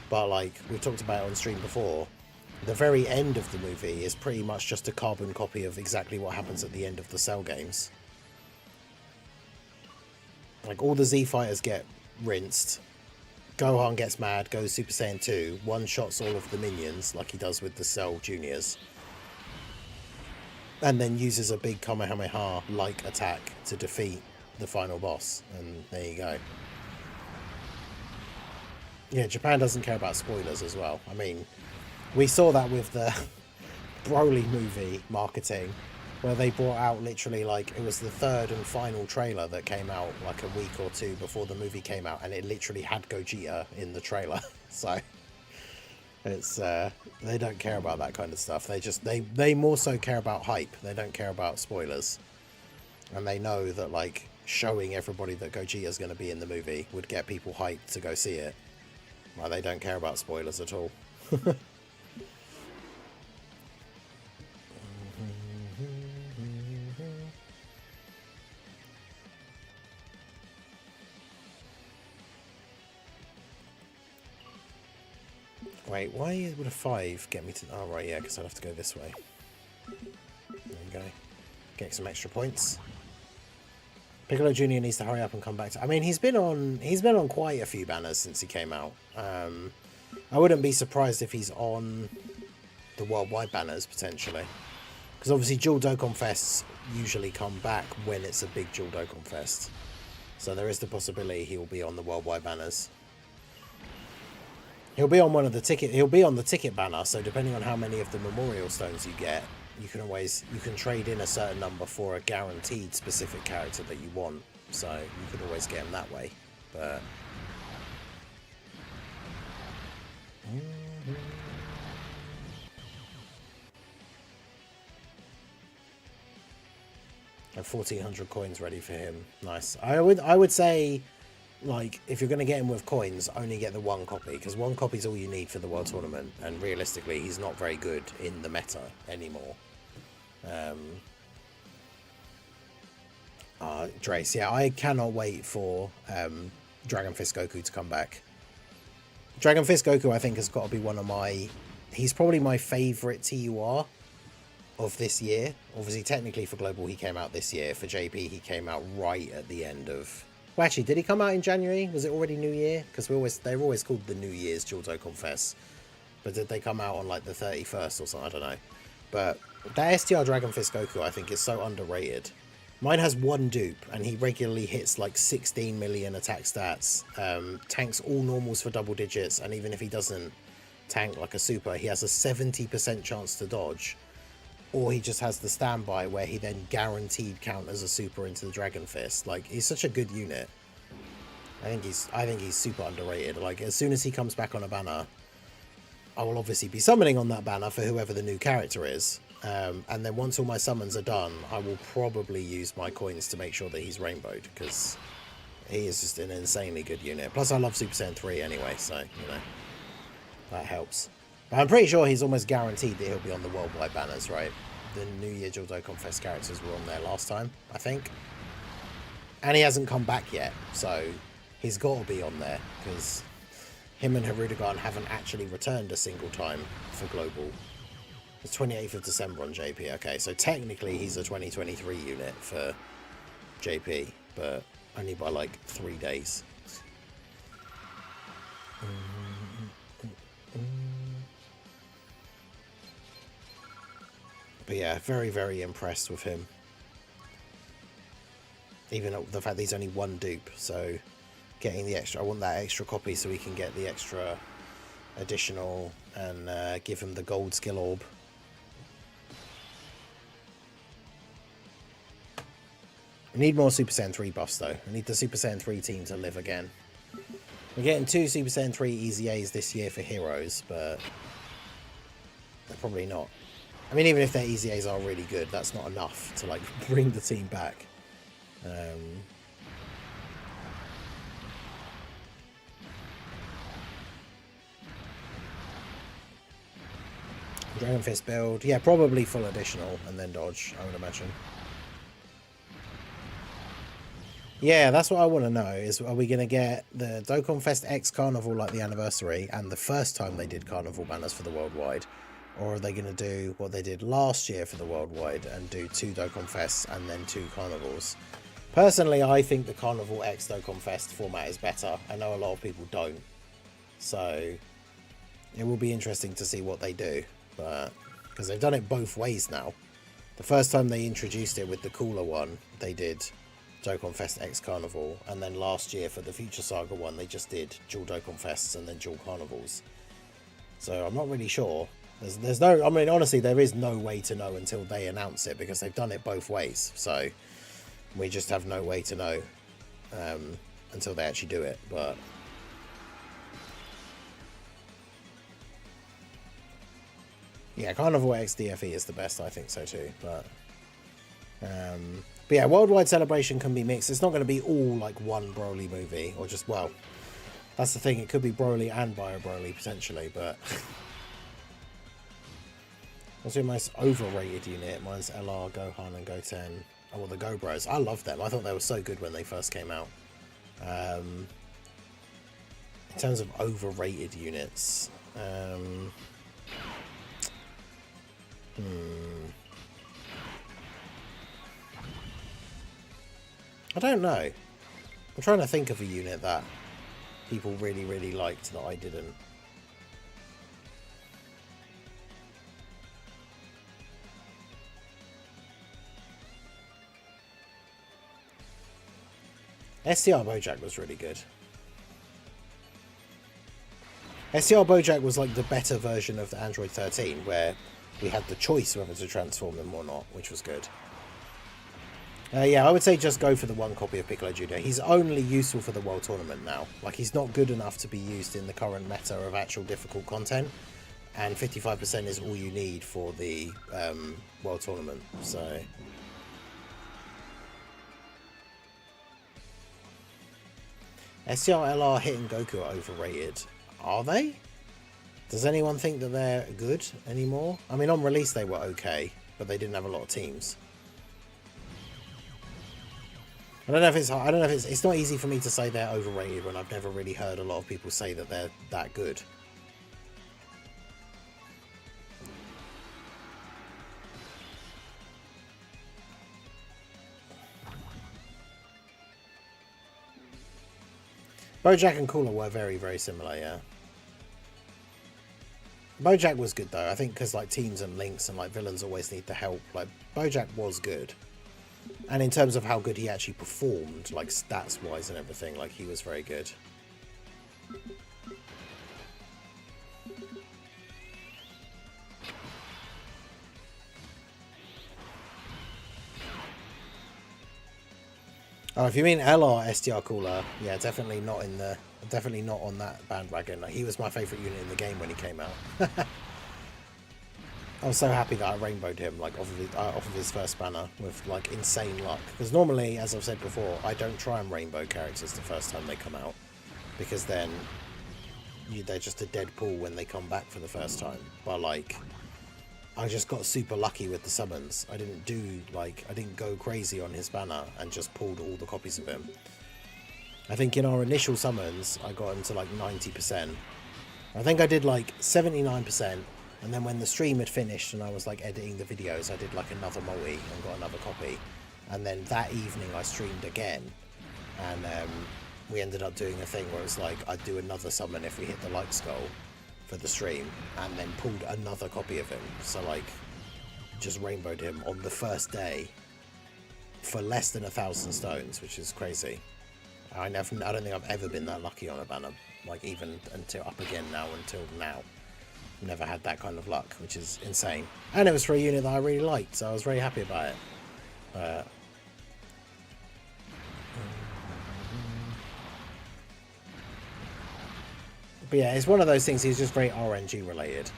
but like we've talked about it on stream before, the very end of the movie is pretty much just a carbon copy of exactly what happens at the end of the Cell games. Like, all the Z fighters get rinsed, Gohan gets mad, goes Super Saiyan 2, one-shots all of the minions, like he does with the Cell Juniors, and then uses a big Kamehameha-like attack to defeat the final boss, and there you go. Yeah, Japan doesn't care about spoilers as well. I mean, we saw that with the Broly movie marketing, where they brought out literally like it was the third and final trailer that came out like a week or two before the movie came out, and it literally had Gogeta in the trailer. So it's they don't care about that kind of stuff. They more so care about hype. They don't care about spoilers, and they know that like showing everybody that Gogeta is going to be in the movie would get people hyped to go see it. Well, they don't care about spoilers at all. Wait, why would a 5 get me to... Oh, right, yeah, because I'd have to go this way. There we go. Get some extra points. Piccolo Jr. needs to hurry up and come back to... I mean, he's been on quite a few banners since he came out. I wouldn't be surprised if he's on the worldwide banners, potentially. Because obviously Dual Dokkan Fests usually come back when it's a big Dual Dokkan Fest. So there is the possibility he will be on the worldwide banners. He'll be on he'll be on the ticket banner, so depending on how many of the memorial stones you get, you can trade in a certain number for a guaranteed specific character that you want. So you could always get him that way. But and 1,400 coins ready for him. Nice. I would say, like, if you're going to get him with coins, only get the one copy, because one copy is all you need for the World Tournament, and realistically, he's not very good in the meta anymore. Drace, yeah, I cannot wait for Dragon Fist Goku to come back. Dragon Fist Goku, I think, has got to be one of my... He's probably my favourite TUR of this year. Obviously, technically for Global, he came out this year. For JP, he came out right at the end of Well, actually, did he come out in January? Was it already New Year? Because they're always called the New Year's Dual Dokkan Fest. But did they come out on like the 31st or something? I don't know. But that STR Dragon Fist Goku, I think, is so underrated. Mine has one dupe, and he regularly hits like 16 million attack stats, tanks all normals for double digits, and even if he doesn't tank like a super, he has a 70% chance to dodge, or he just has the standby where he then guaranteed counters a super into the Dragon Fist. Like, he's such a good unit. I think he's super underrated. Like, as soon as he comes back on a banner, I will obviously be summoning on that banner for whoever the new character is. And then once all my summons are done, I will probably use my coins to make sure that he's rainbowed, because he is just an insanely good unit. Plus I love Super Saiyan 3 anyway, so, you know, that helps. But I'm pretty sure he's almost guaranteed that he'll be on the worldwide banners, right? The New Year Dual Dokkan Fest characters were on there last time, I think. And he hasn't come back yet, so he's got to be on there, because him and Hirudegarn haven't actually returned a single time for Global. It's 28th of December on JP. Okay, so technically he's a 2023 unit for JP, but only by like 3 days. But yeah, very, very impressed with him. Even the fact that he's only one dupe, so getting the extra, I want that extra copy so we can get the extra additional and give him the gold skill orb. We need more Super Saiyan 3 buffs though. We need the Super Saiyan 3 team to live again. We're getting 2 Super Saiyan 3 EZAs this year for heroes, but they're probably not. I mean, even if their EZAs are really good, that's not enough to like bring the team back. Dragon Fist build. Yeah, probably full additional and then dodge, I would imagine. Yeah, that's what I want to know, is are we going to get the Dokkan Fest X Carnival like the anniversary and the first time they did Carnival banners for the worldwide? Or are they going to do what they did last year for the worldwide and do 2 Dokkan Fests and then 2 Carnivals? Personally, I think the Carnival X Dokkan Fest format is better. I know a lot of people don't. So it will be interesting to see what they do. But because they've done it both ways now. The first time they introduced it with the cooler one, they did Dokkan Fest X Carnival, and then last year for the Future Saga one, they just did dual Dokkan Fests and then dual Carnivals. So I'm not really sure. There's no, I mean, honestly, there is no way to know until they announce it, because they've done it both ways. So we just have no way to know until they actually do it. But yeah, Carnival X DFE is the best, I think so too. But yeah, Worldwide Celebration can be mixed. It's not going to be all like one Broly movie, or just, well, that's the thing. It could be Broly and Bio Broly potentially, but what's your most overrated unit? Mine's LR, Gohan, and Goten. Oh, well, the Go Bros. I love them. I thought they were so good when they first came out. In terms of overrated units, I don't know. I'm trying to think of a unit that people really, really liked that I didn't. STR Bojack was really good. STR Bojack was like the better version of the Android 13, where we had the choice whether to transform them or not, which was good. Yeah, I would say just go for the one copy of Piccolo Jr. He's only useful for the World Tournament now. Like, he's not good enough to be used in the current meta of actual difficult content. And 55% is all you need for the World Tournament, so STR LR hitting Goku are overrated. Are they? Does anyone think that they're good anymore? I mean, on release they were okay, but they didn't have a lot of teams. I don't know if it's not easy for me to say they're overrated when I've never really heard a lot of people say that they're that good. Bojack and Cooler were very, very similar, yeah. Bojack was good though, I think, because like teams and links and like villains always need the help. Like Bojack was good, and in terms of how good he actually performed, like stats wise and everything, like he was very good. Oh, if you mean LR STR Cooler, yeah, definitely not on that bandwagon. Like, he was my favourite unit in the game when he came out. I was so happy that I rainbowed him like off of his first banner with like insane luck. Because normally, as I've said before, I don't try and rainbow characters the first time they come out, because then they're just a dead pool when they come back for the first time. But like, I just got super lucky with the summons. I didn't go crazy on his banner and just pulled all the copies of him. I think in our initial summons, I got him to like 90%. I think I did like 79%, and then when the stream had finished and I was like editing the videos, I did like another multi and got another copy. And then that evening I streamed again, and we ended up doing a thing where it's like I'd do another summon if we hit the like skull for the stream, and then pulled another copy of him. So like, just rainbowed him on the first day for less than 1,000 stones, which is crazy. I don't think I've ever been that lucky on a banner, like even until now. Never had that kind of luck, which is insane. And it was for a unit that I really liked, so I was very happy about it. But yeah, it's one of those things, he's just very RNG related.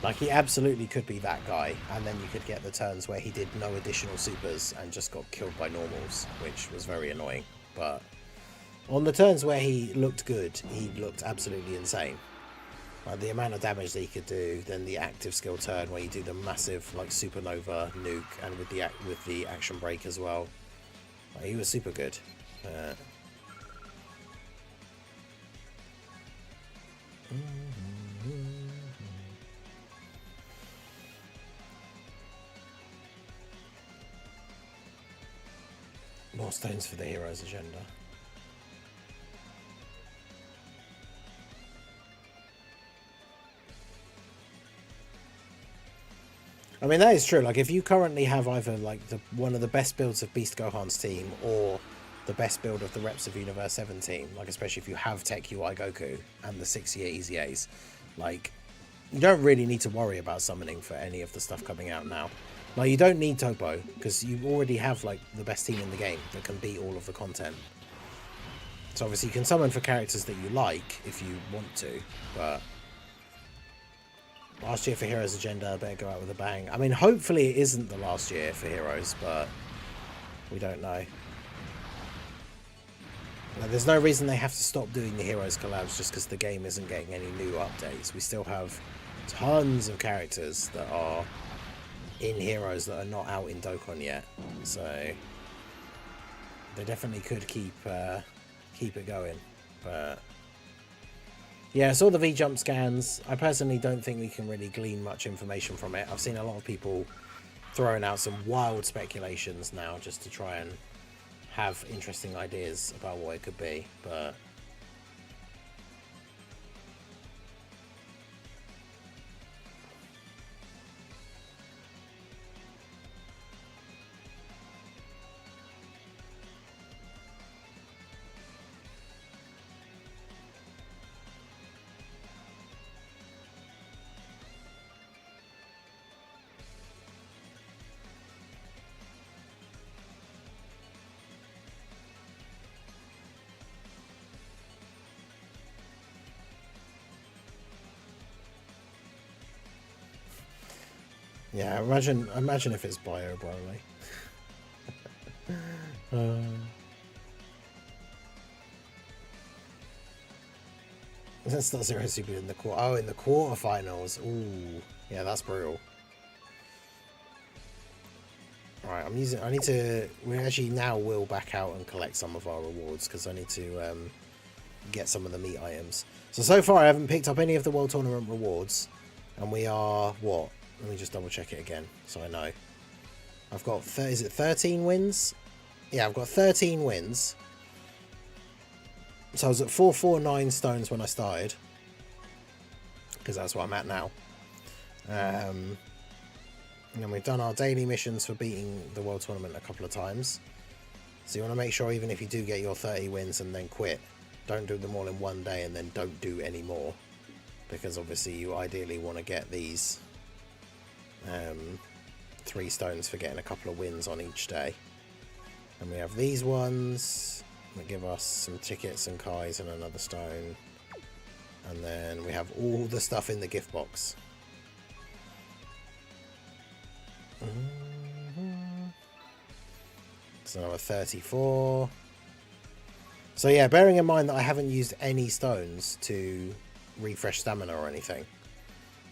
Like, he absolutely could be that guy, and then you could get the turns where he did no additional supers and just got killed by normals, which was very annoying. But on the turns where he looked good, he looked absolutely insane. Like, the amount of damage that he could do, then the active skill turn where you do the massive like supernova nuke, and with the action break as well. Like, he was super good. More stones for the hero's agenda. I mean, that is true. Like, if you currently have either like one of the best builds of Beast Gohan's team, or the best build of the Reps of Universe 7 team, like especially if you have Tech UI Goku and the 6-year Easy A's, like, you don't really need to worry about summoning for any of the stuff coming out now. Like, you don't need Topo, because you already have like the best team in the game that can beat all of the content. So obviously you can summon for characters that you like if you want to, but last year for Heroes Agenda better go out with a bang. I mean, hopefully it isn't the last year for Heroes, but we don't know. Now, there's no reason they have to stop doing the Heroes collabs just because the game isn't getting any new updates. We still have tons of characters that are in Heroes that are not out in Dokkan yet, so they definitely could keep it going. But yeah, I saw the V-Jump scans. I personally don't think we can really glean much information from it. I've seen a lot of people throwing out some wild speculations now just to try and have interesting ideas about what it could be, but yeah, imagine if it's Bio, by the way. That's not Zero Super in the quarter. Oh, in the quarterfinals. Ooh, yeah, that's brutal. Alright, we actually now will back out and collect some of our rewards, because I need to get some of the meat items. So far I haven't picked up any of the World Tournament rewards, and we are, what? Let me just double check it again, so I know. I've got, is it 13 wins? Yeah, I've got 13 wins. So I was at 449 stones when I started, because that's what I'm at now. And we've done our daily missions for beating the World Tournament a couple of times. So you want to make sure, even if you do get your 30 wins and then quit, don't do them all in one day and then don't do any more. Because obviously you ideally want to get these 3 stones for getting a couple of wins on each day. And we have these ones that give us some tickets and kais and another stone. And then we have all the stuff in the gift box. So another 34. So yeah, bearing in mind that I haven't used any stones to refresh stamina or anything.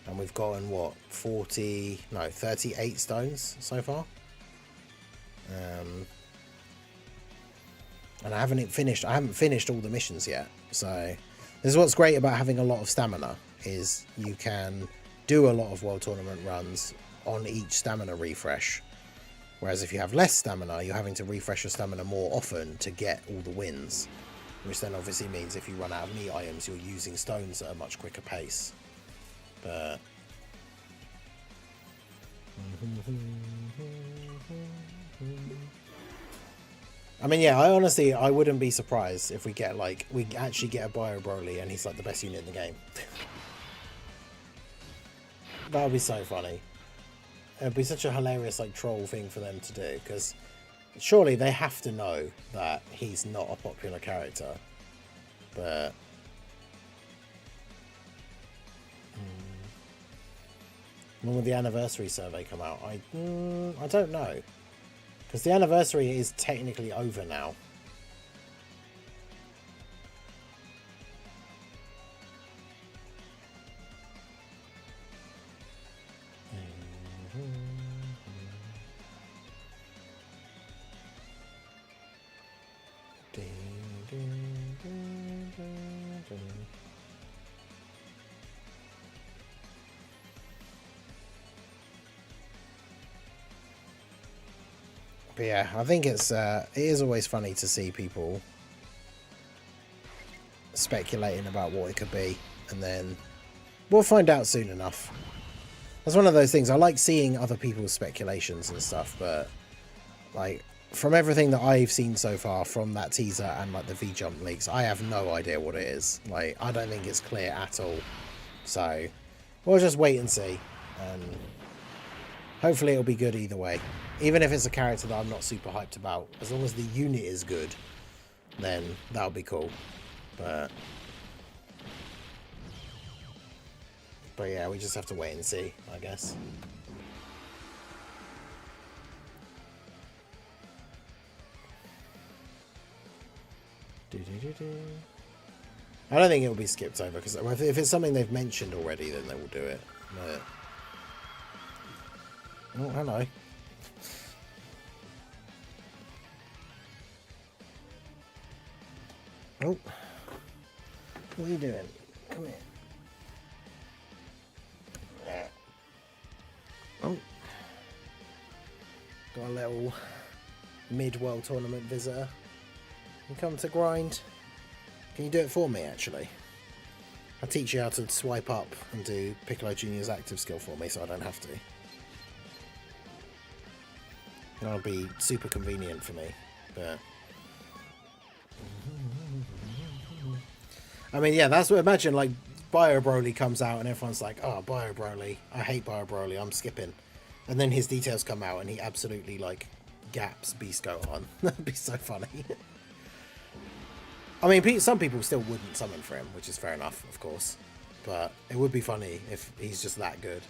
And we've gotten what, 38 stones so far. And I haven't finished all the missions yet. So this is what's great about having a lot of stamina, is you can do a lot of World Tournament runs on each stamina refresh. Whereas if you have less stamina, you're having to refresh your stamina more often to get all the wins. Which then obviously means if you run out of meat items, you're using stones at a much quicker pace. But I mean, yeah, I wouldn't be surprised if we actually get a Bio Broly and he's like the best unit in the game. That would be so funny. It'd be such a hilarious troll thing for them to do, because surely they have to know that he's not a popular character. But when will the anniversary survey come out? I don't know, because the anniversary is technically over now. But yeah, I think it is always funny to see people speculating about what it could be, and then we'll find out soon enough. That's one of those things. I like seeing other people's speculations and stuff, but from everything that I've seen so far from that teaser and the V-Jump leaks, I have no idea what it is. I don't think it's clear at all. So we'll just wait and see, and hopefully it'll be good either way. Even if it's a character that I'm not super hyped about, as long as the unit is good, then that'll be cool. But yeah, we just have to wait and see, I guess. I don't think it'll be skipped over, because if it's something they've mentioned already, then they will do it. But oh, hello. Oh, what are you doing? Come here. Oh, got a little mid-world tournament visitor. You come to grind. Can you do it for me, actually? I'll teach you how to swipe up and do Piccolo Jr.'s active skill for me, so I don't have to. That'll be super convenient for me, but I mean, yeah, that's what, imagine Bio Broly comes out and everyone's like, oh, Bio Broly, I hate Bio Broly, I'm skipping. And then his details come out and he absolutely gaps Beast Gohan. That'd be so funny. I mean, some people still wouldn't summon for him, which is fair enough, of course. But it would be funny if he's just that good.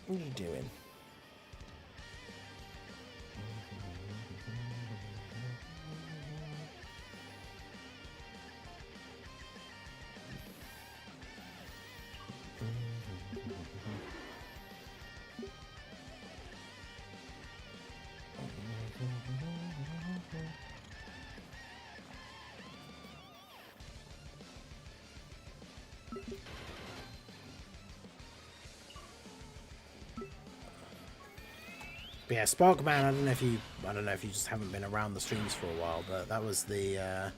What are you doing? But yeah, Sparkman, I don't know if you just haven't been around the streams for a while, but that was that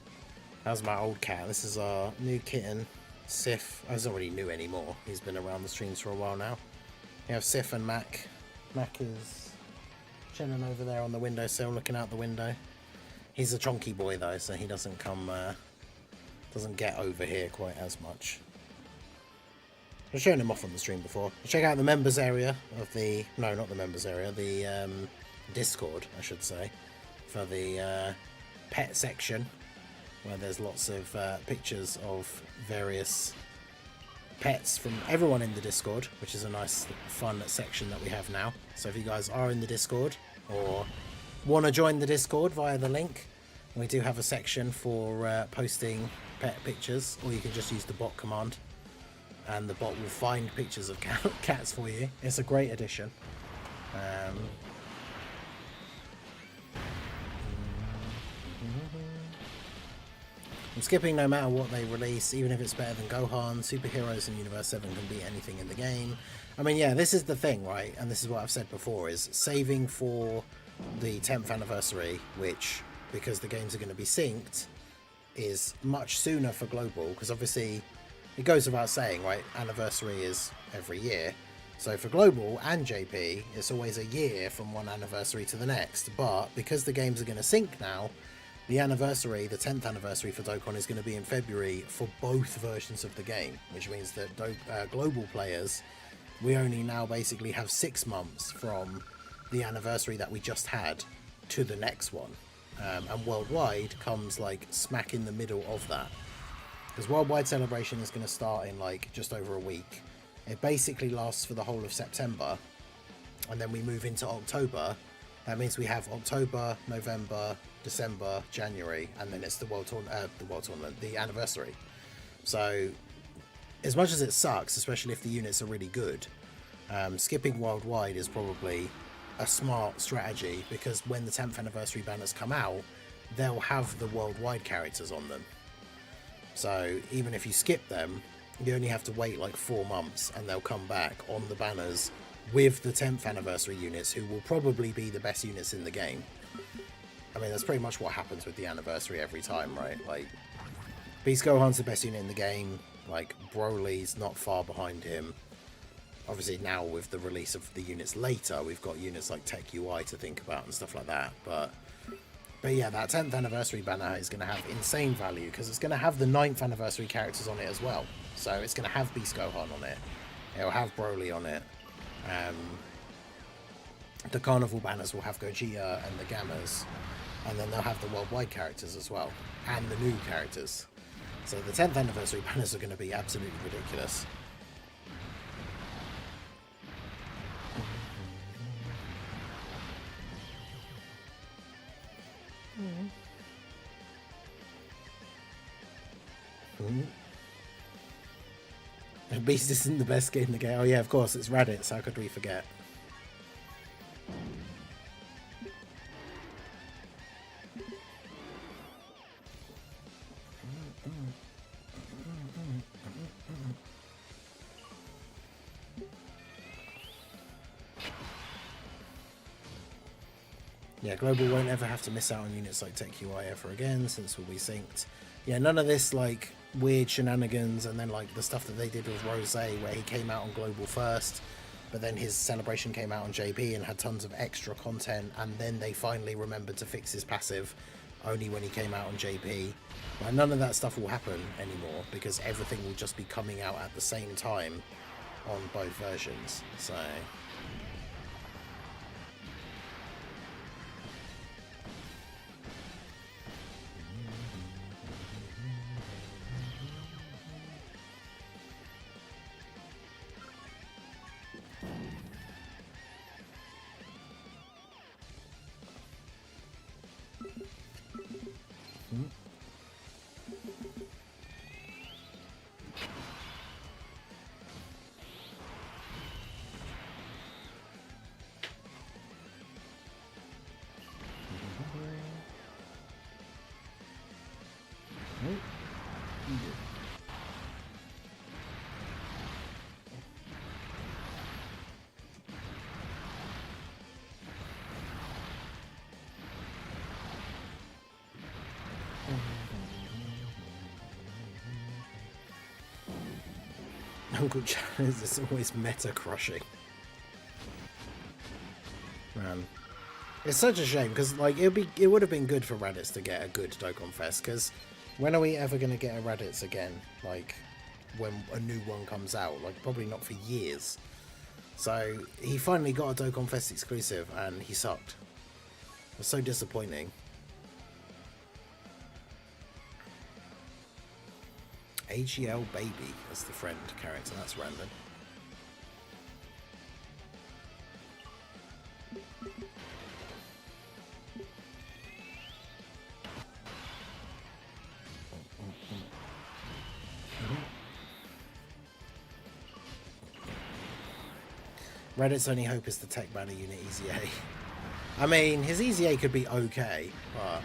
was my old cat. This is our new kitten, Sif. Oh, he's not really new anymore. He's been around the streams for a while now. We have Sif and Mac. Mac is chilling over there on the windowsill, looking out the window. He's a chonky boy though, so he doesn't get over here quite as much. I've shown him off on the stream before. Check out the members area of the... No, not the members area. The Discord, I should say. For the pet section. Where there's lots of pictures of various pets from everyone in the Discord. Which is a nice, fun section that we have now. So if you guys are in the Discord or want to join the Discord via the link, we do have a section for posting pet pictures. Or you can just use the bot command. And the bot will find pictures of cats for you. It's a great addition. I'm skipping no matter what they release, even if it's better than Gohan. Superheroes in Universe 7 can beat anything in the game. I mean, yeah, this is the thing, right? And this is what I've said before, is saving for the 10th anniversary, which, because the games are going to be synced, is much sooner for global, because obviously... It goes without saying, right? Anniversary is every year. So for Global and JP, it's always a year from one anniversary to the next. But because the games are going to sync now, the anniversary, the 10th anniversary for Dokkan is going to be in February for both versions of the game. Which means that Global players, we only now basically have 6 months from the anniversary that we just had to the next one. And Worldwide comes like smack in the middle of that. Because Worldwide Celebration is going to start in like just over a week. It basically lasts for the whole of September, and then we move into October. That means we have October, November, December, January, and then it's the World Tournament, the anniversary. So, as much as it sucks, especially if the units are really good, skipping Worldwide is probably a smart strategy, because when the 10th anniversary banners come out, they'll have the Worldwide characters on them. So even if you skip them, you only have to wait like 4 months and they'll come back on the banners with the 10th anniversary units, who will probably be the best units in the game. I mean, that's pretty much what happens with the anniversary every time, right? Like, Beast Gohan's the best unit in the game, like Broly's not far behind him. Obviously now with the release of the units later, we've got units like Tech UI to think about and stuff like that, But yeah, that 10th anniversary banner is going to have insane value, because it's going to have the 9th anniversary characters on it as well. So it's going to have Beast Gohan on it. It'll have Broly on it. The Carnival banners will have Gogeta and the Gammas. And then they'll have the worldwide characters as well. And the new characters. So the 10th anniversary banners are going to be absolutely ridiculous. Beast isn't the best skin in the game. Oh yeah, of course, it's Raditz. How could we forget? Yeah, Global won't ever have to miss out on units like Tech UI ever again, since we'll be synced. Yeah, none of this like weird shenanigans, and then like the stuff that they did with Rose, where he came out on Global first, but then his celebration came out on JP and had tons of extra content, and then they finally remembered to fix his passive only when he came out on JP. Like, none of that stuff will happen anymore, because everything will just be coming out at the same time on both versions. So Uncle Challenge is always meta crushing. Man. It's such a shame because like it would have been good for Raditz to get a good Dokkan Fest, because when are we ever going to get a Raditz again? Like when a new one comes out, like probably not for years. So he finally got a Dokkan Fest exclusive and he sucked. It was so disappointing. AGL Baby as the friend character, that's random. Reddit's only hope is the tech banner unit EZA. I mean, his EZA could be okay, but...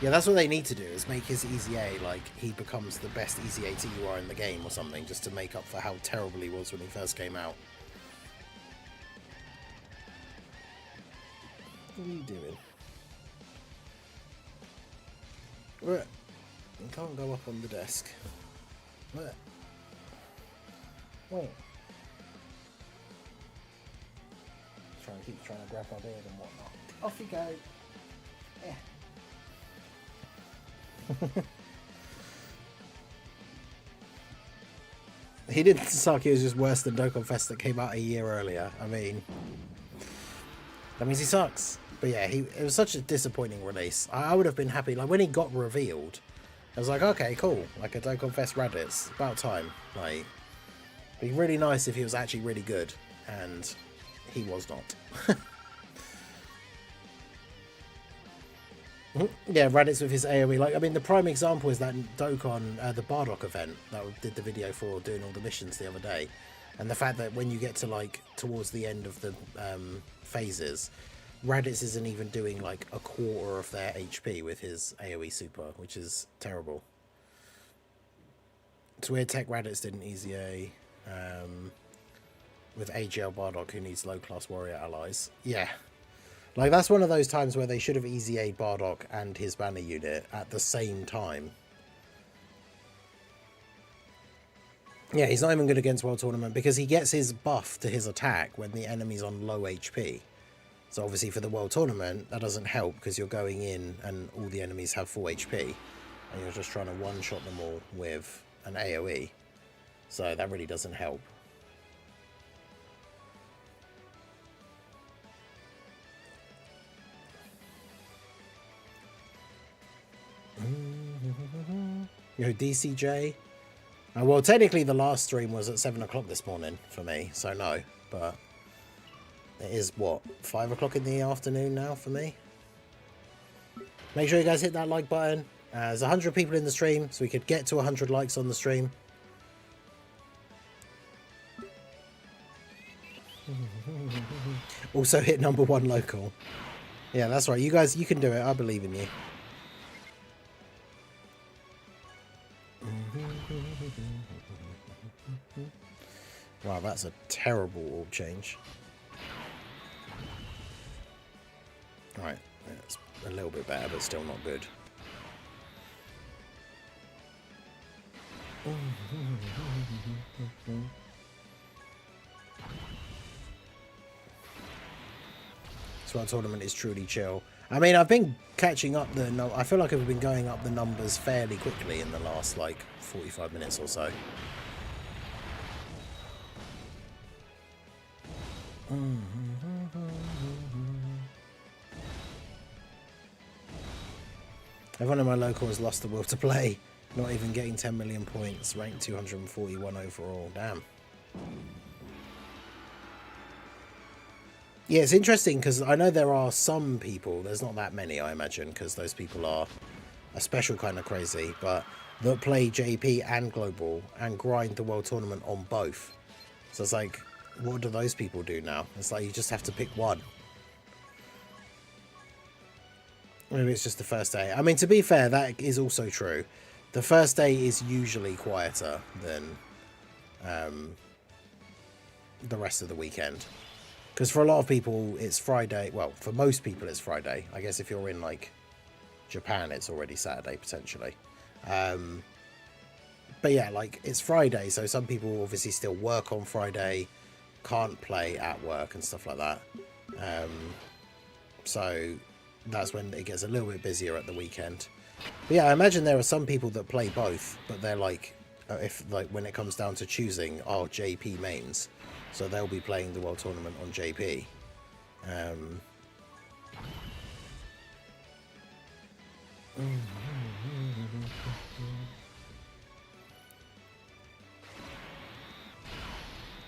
yeah, that's what they need to do, is make his EZA like he becomes the best EZA TUR in the game or something, just to make up for how terrible he was when he first came out. What are you doing? What? You can't go up on the desk. What? Wait. Keep trying to grab my beard and whatnot. Off you go. Yeah. He didn't suck, he was just worse than Dokkan Fest that came out a year earlier. I mean, that means he sucks. But yeah, it was such a disappointing release. I would have been happy, like when he got revealed, I was like, okay, cool, like a Dokkan Fest Raditz, about time. Like, it'd be really nice if he was actually really good, and he was not. Yeah, Raditz with his AoE. Like, I mean, the prime example is that Dokkan, the Bardock event that we did the video for, doing all the missions the other day, and the fact that when you get to like towards the end of the phases, Raditz isn't even doing like a quarter of their HP with his AoE super, which is terrible. It's weird Tech Raditz didn't EZA with AGL Bardock, who needs low class warrior allies. Yeah. Like, that's one of those times where they should have EZA'd Bardock and his banner unit at the same time. Yeah, he's not even good against World Tournament because he gets his buff to his attack when the enemy's on low HP. So obviously for the World Tournament, that doesn't help because you're going in and all the enemies have full HP. And you're just trying to one-shot them all with an AoE. So that really doesn't help. Yo, DCJ. Well, technically the last stream was at 7 o'clock this morning for me, so no. But it is, what, 5 o'clock in the afternoon now for me? Make sure you guys hit that like button. There's 100 people in the stream, so we could get to 100 likes on the stream. Also hit #1 local. Yeah, that's right. You guys, you can do it. I believe in you. Wow, that's a terrible orb change. Right, it's a little bit better, but still not good. Sword Tournament is truly chill. I mean, I've been catching up I feel like I've been going up the numbers fairly quickly in the last, like, 45 minutes or so. Everyone in my local has lost the will to play. Not even getting 10 million points. Ranked 241 overall. Damn. Yeah, it's interesting because I know there are some people, there's not that many I imagine, because those people are a special kind of crazy, but that play JP and Global and grind the World Tournament on both. So it's like, what do those people do now? It's like you just have to pick one. Maybe it's just the first day. I mean, to be fair, that is also true. The first day is usually quieter than the rest of the weekend. Because for a lot of people, it's Friday. Well, for most people, it's Friday. I guess if you're in, like, Japan, it's already Saturday potentially. But yeah, like it's Friday, so some people obviously still work on Friday, can't play at work and stuff like that. So that's when it gets a little bit busier at the weekend. But yeah, I imagine there are some people that play both, but they're like, if like when it comes down to choosing, are JP mains, so they'll be playing the World Tournament on JP.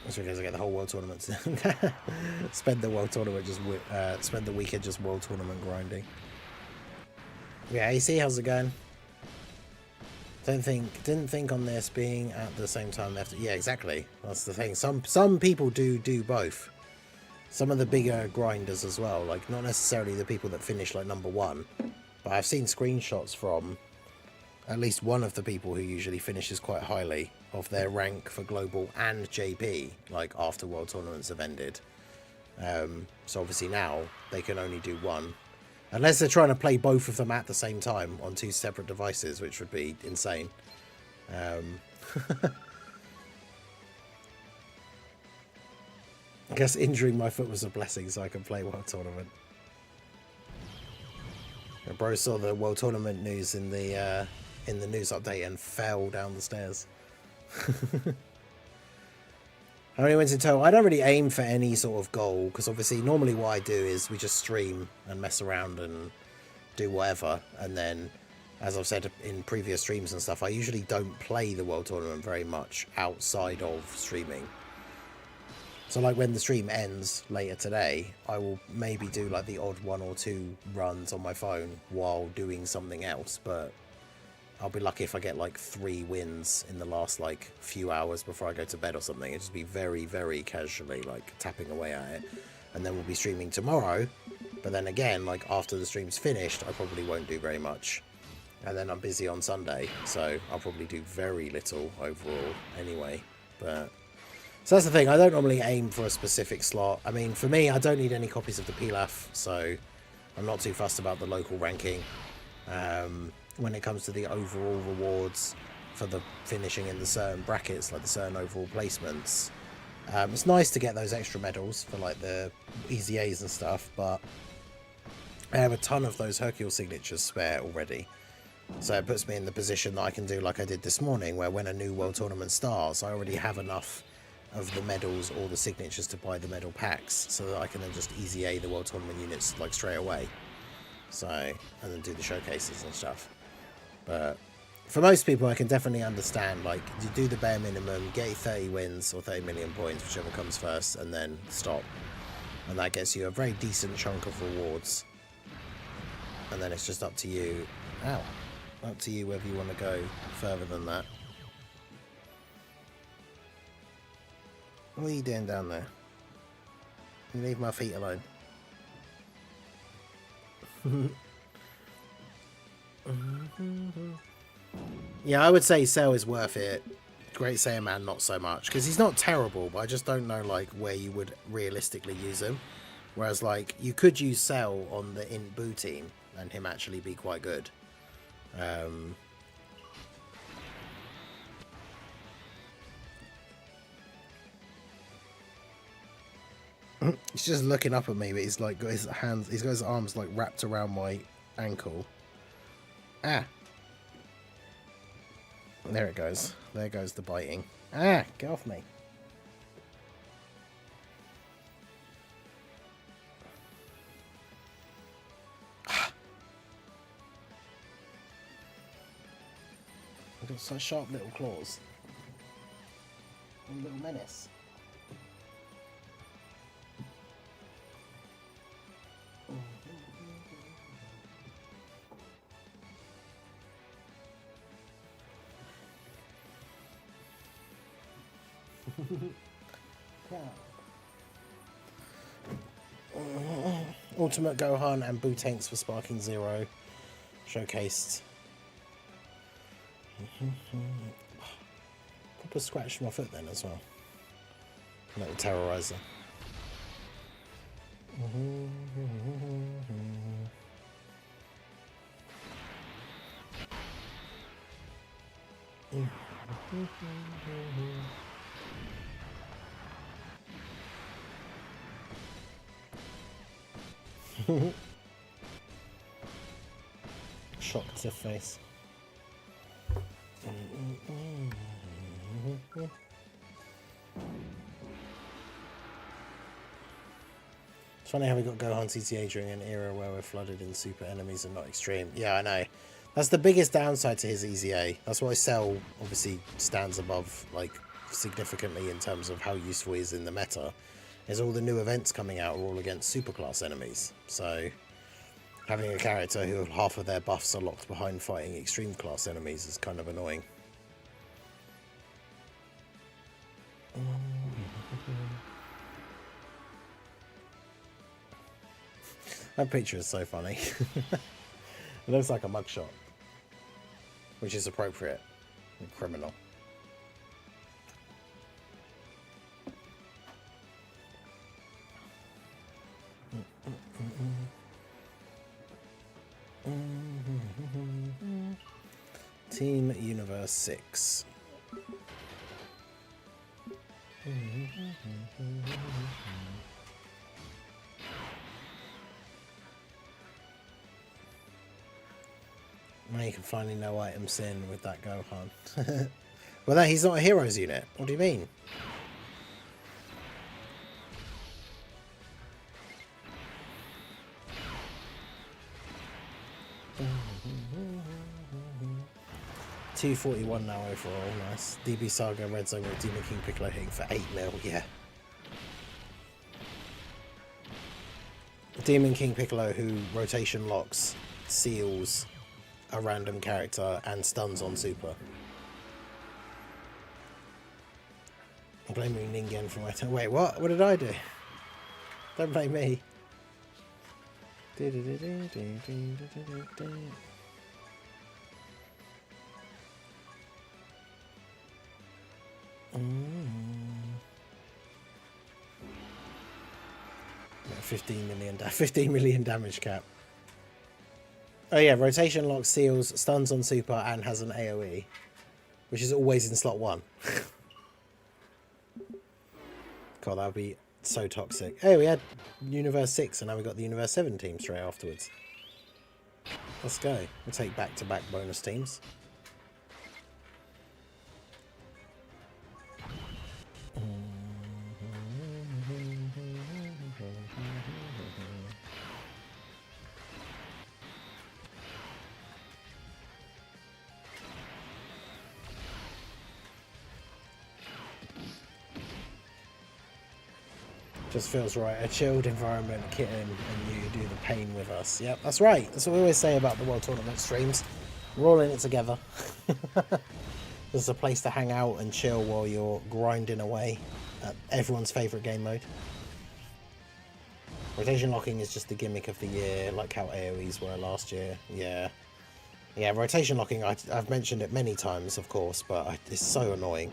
That's because I get the whole World Tournament. Spend the World Tournament spend the weekend just World Tournament grinding. Yeah, AC, how's it going? Didn't think on this being at the same time left. Yeah, exactly. That's the thing. Some people do both. Some of the bigger grinders as well. Like not necessarily the people that finish like #1, but I've seen screenshots from at least one of the people who usually finishes quite highly of their rank for global and JP, like after World Tournaments have ended. So obviously now they can only do one. Unless they're trying to play both of them at the same time on 2 separate devices, which would be insane. I guess injuring my foot was a blessing so I could play World Tournament. Bro saw the World Tournament news in the news update and fell down the stairs. How many wins in total? I don't really aim for any sort of goal, because obviously normally what I do is we just stream and mess around and do whatever, and then as I've said in previous streams and stuff, I usually don't play the World Tournament very much outside of streaming. So like when the stream ends later today, I will maybe do like the odd 1 or 2 runs on my phone while doing something else, but I'll be lucky if I get like 3 wins in the last like few hours before I go to bed or something. It'll just be very, very casually like tapping away at it. And then we'll be streaming tomorrow. But then again, like after the stream's finished, I probably won't do very much. And then I'm busy on Sunday, so I'll probably do very little overall anyway. But so that's the thing. I don't normally aim for a specific slot. I mean, for me, I don't need any copies of the PLAF, so I'm not too fussed about the local ranking. When it comes to the overall rewards for the finishing in the certain brackets, like the certain overall placements, it's nice to get those extra medals for like the easy A's and stuff, but I have a ton of those Hercule signatures spare already, so it puts me in the position that I can do like I did this morning, where when a new World Tournament starts, I already have enough of the medals or the signatures to buy the medal packs, so that I can then just easy A the World Tournament units like straight away. So, and then do the showcases and stuff. But for most people, I can definitely understand, like, you do the bare minimum, get your 30 wins or 30 million points, whichever comes first, and then stop. And that gets you a very decent chunk of rewards. And then it's just up to you, up to you whether you want to go further than that. What are you doing down there? You leave my feet alone. Yeah, I would say Cell is worth it. Great Saiyan Man, not so much, because he's not terrible, but I just don't know like where you would realistically use him. Whereas like you could use Cell on the Boo team and him actually be quite good. He's just looking up at me, but he's like got his hands, he's got his arms like wrapped around my ankle. Ah. There it goes. There goes the biting. Ah, get off me. I've got such sharp little claws. A little menace. Ultimate Gohan and Boo Tanks for Sparking Zero showcased. Proper scratched my foot then as well. Little terrorizer. Shock to face. It's funny how we got Gohan CTA during an era where we're flooded in super enemies and not extreme. Yeah, I know. That's the biggest downside to his EZA. That's why Cell obviously stands above, like, significantly in terms of how useful he is in the meta. Is all the new events coming out are all against superclass enemies. So having a character who half of their buffs are locked behind fighting extreme class enemies is kind of annoying. That picture is so funny. It looks like a mugshot, which is appropriate and criminal. Team Universe 6. Now you can finally know items in with that Gohan. Well, that he's not a heroes unit. What do you mean? $241 now overall, nice. DB Saga, Red Zone with Demon King Piccolo hitting for 8 mil, yeah. Demon King Piccolo who rotation locks, seals a random character and stuns on super. I'm blaming Ningen for my turn. Wait, what? What did I do? Don't blame me. Yeah, 15 million damage cap. Oh yeah, rotation lock, seals, stuns on super, and has an AoE, which is always in slot 1. God, that would be so toxic. Oh, we had Universe 6, and now we got the Universe 7 team straight afterwards. Let's go. We'll take back-to-back bonus teams. Just feels right. A chilled environment, kitten, and you do the pain with us. Yep, that's right. That's what we always say about the World Tournament streams. We're all in it together. There's a place to hang out and chill while you're grinding away at everyone's favourite game mode. Rotation locking is just the gimmick of the year, like how AoEs were last year. Yeah. Yeah, rotation locking, I've mentioned it many times, of course, but it's so annoying.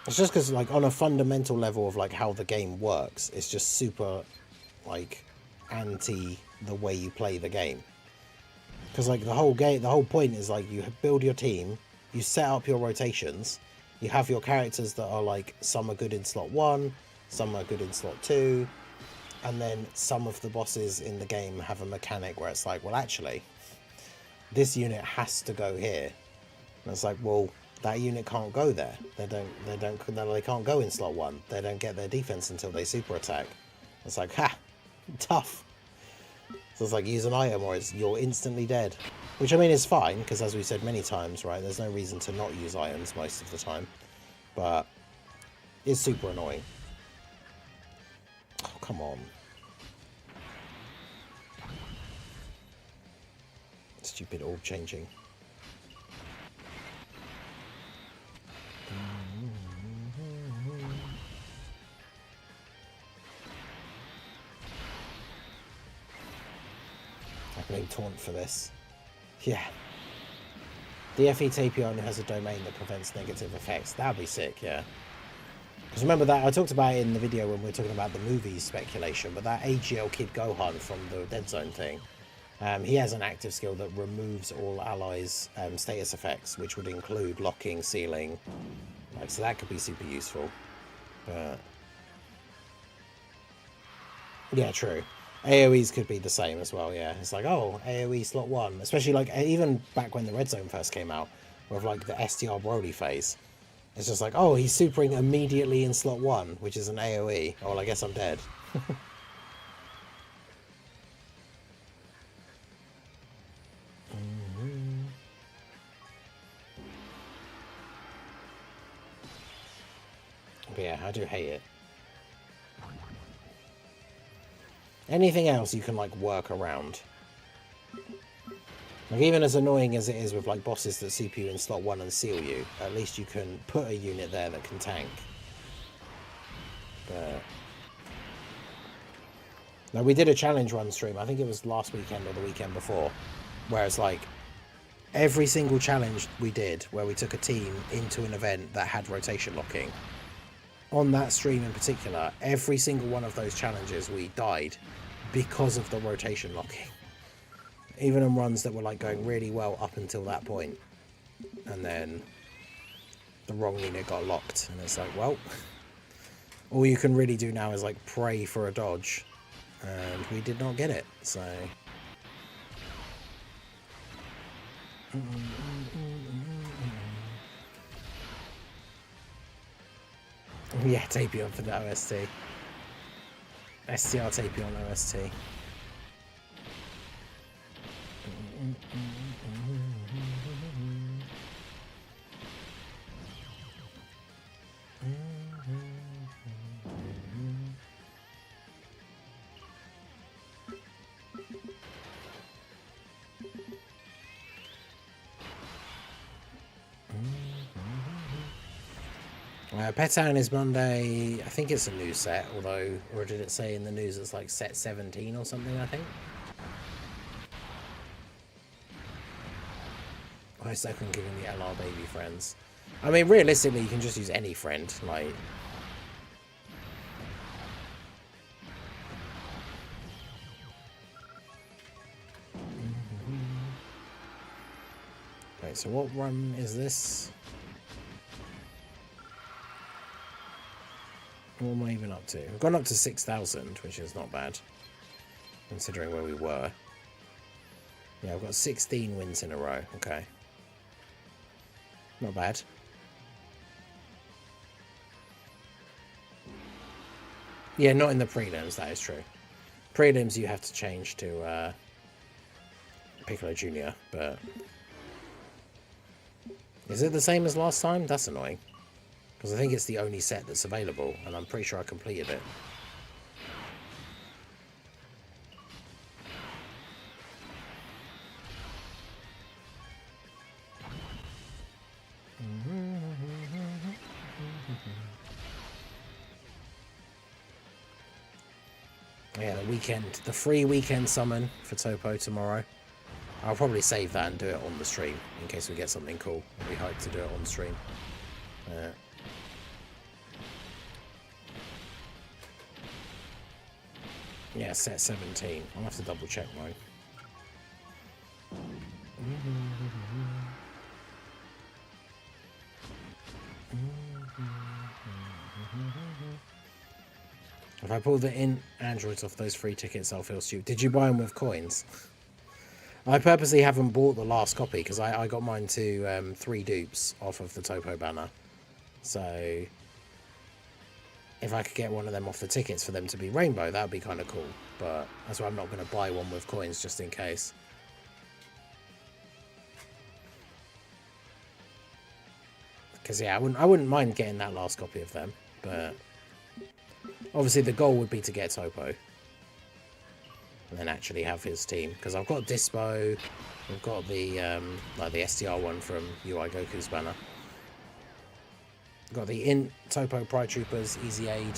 It's just because, like, on a fundamental level of, like, how the game works, it's just super, like, anti the way you play the game. Because, like, the whole point is, like, you build your team, you set up your rotations, you have your characters that are, like, some are good in slot 1, some are good in slot 2, and then some of the bosses in the game have a mechanic where it's like, well, actually, this unit has to go here. And it's like, well, that unit can't go there. They can't go in slot 1. They don't get their defense until they super attack. It's like, ha, tough. So it's like, use an item or you're instantly dead. Which, I mean, is fine, because as we said many times, right, there's no reason to not use items most of the time. But it's super annoying. Oh, come on. Stupid orb changing. I blame Taunt for this. Yeah. DFE Tapion has a domain that prevents negative effects. That'd be sick, yeah. Because remember that, I talked about it in the video when we were talking about the movies speculation, but that AGL Kid Gohan from the Dead Zone thing, He has an active skill that removes all allies' status effects, which would include locking, sealing. Like, so that could be super useful. But yeah, true. AoEs could be the same as well, yeah. It's like, oh, AoE slot 1. Especially, like, even back when the Red Zone first came out, with, like, the SDR Broly phase. It's just like, oh, he's supering immediately in slot 1, which is an AoE. Oh, well, I guess I'm dead. But yeah, I do hate it. Anything else you can, like, work around. Like, even as annoying as it is with, like, bosses that CPU in slot 1 and seal you, at least you can put a unit there that can tank. But now, we did a challenge run stream, I think it was last weekend or the weekend before, where it's like, every single challenge we did, where we took a team into an event that had rotation locking, on that stream in particular, every single one of those challenges we died because of the rotation locking. Even on runs that were like going really well up until that point, and then the wrong unit got locked, and it's like, well, all you can really do now is like pray for a dodge, and we did not get it. So yeah, Tapion for the OST. STR Tapion OST. Pet Town is Monday. I think it's a new set, although, or did it say in the news it's like set 17 or something, I think? I second giving the LR baby friends. I mean, realistically, you can just use any friend, like. Wait, so what run is this? What am I even up to? I've gone up to 6,000, which is not bad, considering where we were. Yeah, I've got 16 wins in a row. Okay. Not bad. Yeah, not in the prelims, that is true. Prelims you have to change to Piccolo Jr., but is it the same as last time? That's annoying. Because I think it's the only set that's available, and I'm pretty sure I completed it. Yeah, the free weekend summon for Topo tomorrow. I'll probably save that and do it on the stream, in case we get something cool. We hope to do it on stream. Yeah, set 17. I'll have to double check mine. If I pull the androids off those free tickets, I'll feel stupid. Did you buy them with coins? I purposely haven't bought the last copy because I got mine to 3 dupes off of the Topo banner. So if I could get one of them off the tickets for them to be rainbow, that would be kind of cool. But that's why I'm not going to buy one with coins just in case. Because yeah, I wouldn't mind getting that last copy of them, but obviously the goal would be to get Topo and then actually have his team. Because I've got Dispo, we've got the like the STR one from UI Goku's banner. Got the Int Topo Pride Troopers, Easy Aid.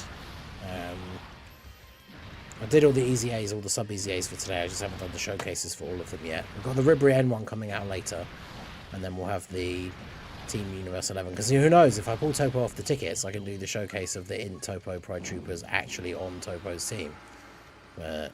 I did all the Easy A's, all the sub Easy A's for today. I just haven't done the showcases for all of them yet. We've got the Ribrienne one coming out later, and then we'll have the Team Universe 11. Because who knows, if I pull Topo off the tickets, I can do the showcase of the Int Topo Pride Troopers actually on Topo's team. But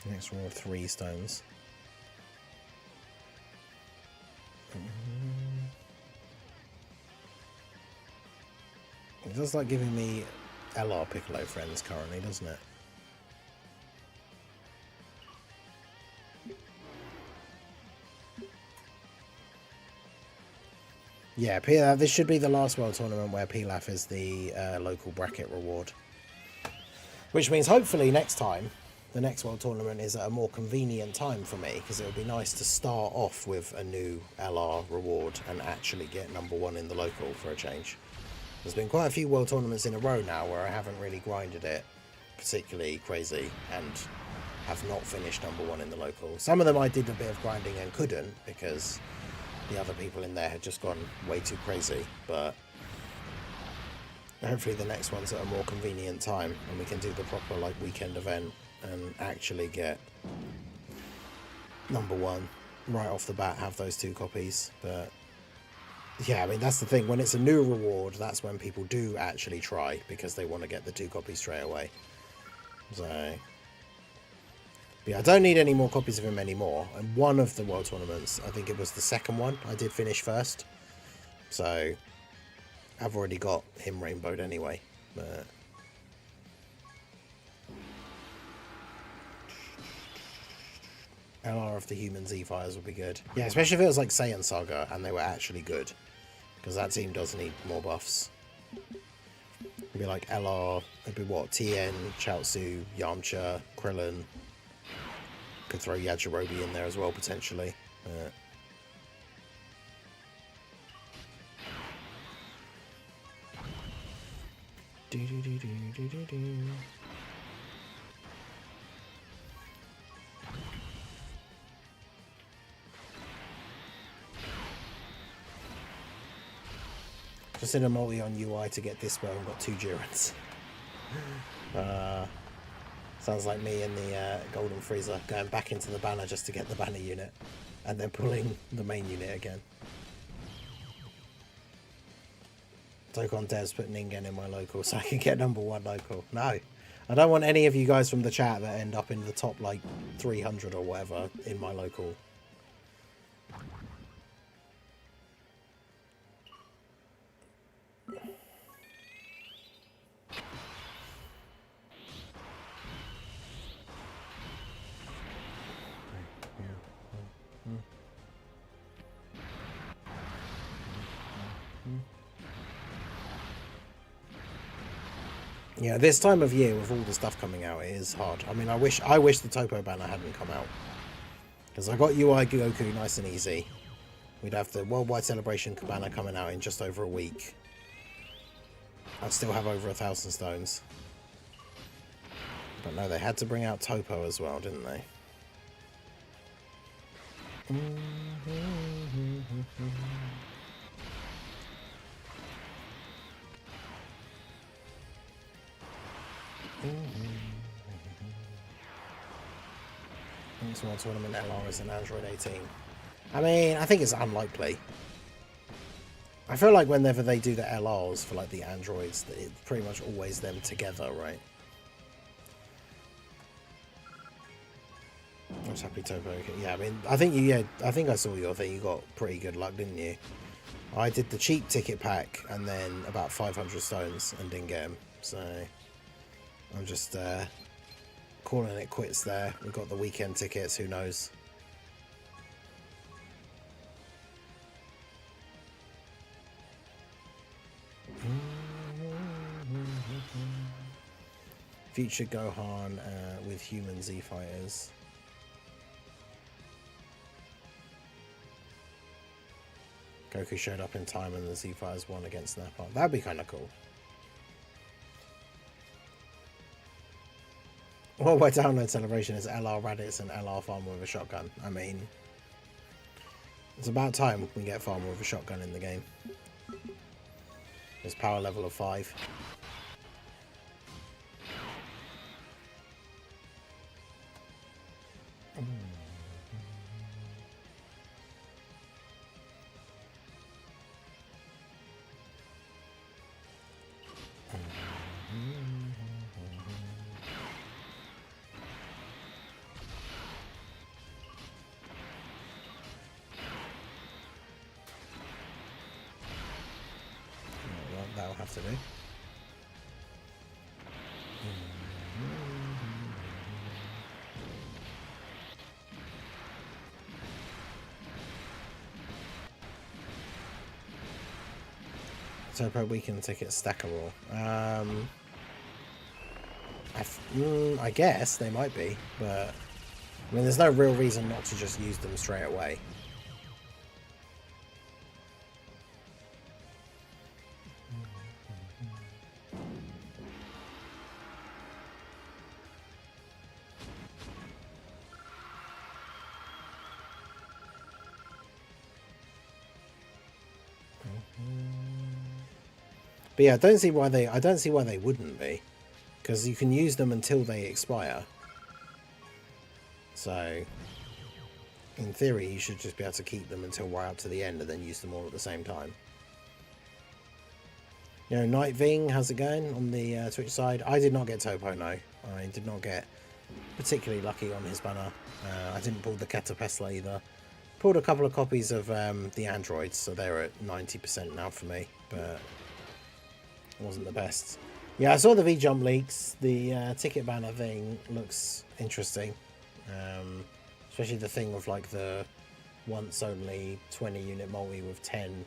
Next row of 3 stones. It does like giving me LR Piccolo friends currently, doesn't it? Yeah, this should be the last World Tournament where Pilaf is the local bracket reward. Which means hopefully next time, the next World Tournament is at a more convenient time for me, because it would be nice to start off with a new LR reward and actually get #1 in the local for a change. There's been quite a few World Tournaments in a row now where I haven't really grinded it particularly crazy and have not finished #1 in the local. Some of them I did a bit of grinding and couldn't because the other people in there had just gone way too crazy, but hopefully the next one's at a more convenient time and we can do the proper like weekend event and actually get #1 right off the bat, have those 2 copies. But yeah, I mean, that's the thing, when it's a new reward, that's when people do actually try because they want to get the 2 copies straight away. So yeah, I don't need any more copies of him anymore. And one of the World Tournaments, I think it was the second one, I did finish first. So I've already got him rainbowed anyway. But LR of the human Z-Fires would be good. Yeah, especially if it was like Saiyan Saga and they were actually good. Because that team does need more buffs. It'd be like LR, it'd be what? Tien, Chaozu, Yamcha, Krillin. Could throw Yajirobe in there as well, potentially. Just in a multi on UI to get this well and got 2 Durants. Sounds like me in the Golden Freezer, going back into the banner just to get the banner unit, and then pulling the main unit again. Dokkan Dev's put Ningen in my local so I can get #1 local. No, I don't want any of you guys from the chat that end up in the top like 300 or whatever in my local. Yeah, this time of year with all the stuff coming out, it is hard. I mean, I wish the Topo banner hadn't come out, because I got UI Goku nice and easy. We'd have the Worldwide Celebration banner coming out in just over a week. I'd still have over 1,000 stones. But no, they had to bring out Topo as well, didn't they? Next World Tournament LR is an Android 18. I mean, I think it's unlikely. I feel like whenever they do the LRs for like the Androids, it's pretty much always them together, right? I was happy Topo. Yeah, I mean, I think I saw your thing. You got pretty good luck, didn't you? I did the cheap ticket pack and then about 500 stones and didn't get them. So I'm just calling it quits there. We've got the weekend tickets, who knows? Future Gohan with human Z fighters. Goku showed up in time and the Z fighters won against Nappa. That'd be kind of cool. Worldwide Download Celebration is LR Raditz and LR Farmer with a shotgun. I mean, it's about time we get Farmer with a shotgun in the game. There's power level of 5. to do. So per weekend tickets stackable. I guess they might be, but I mean, there's no real reason not to just use them straight away. But yeah, I don't see why they wouldn't be, because you can use them until they expire. So, in theory, you should just be able to keep them until right up to the end and then use them all at the same time. You know, Night Ving, how's it going on the Twitch side? I did not get Topo, no. I did not get particularly lucky on his banner. I didn't pull the Catapesla either. Pulled a couple of copies of the androids, so they're at 90% now for me, but it wasn't the best. Yeah, I saw the V-Jump leaks. The ticket banner thing looks interesting. Especially the thing with like the once only 20 unit multi with 10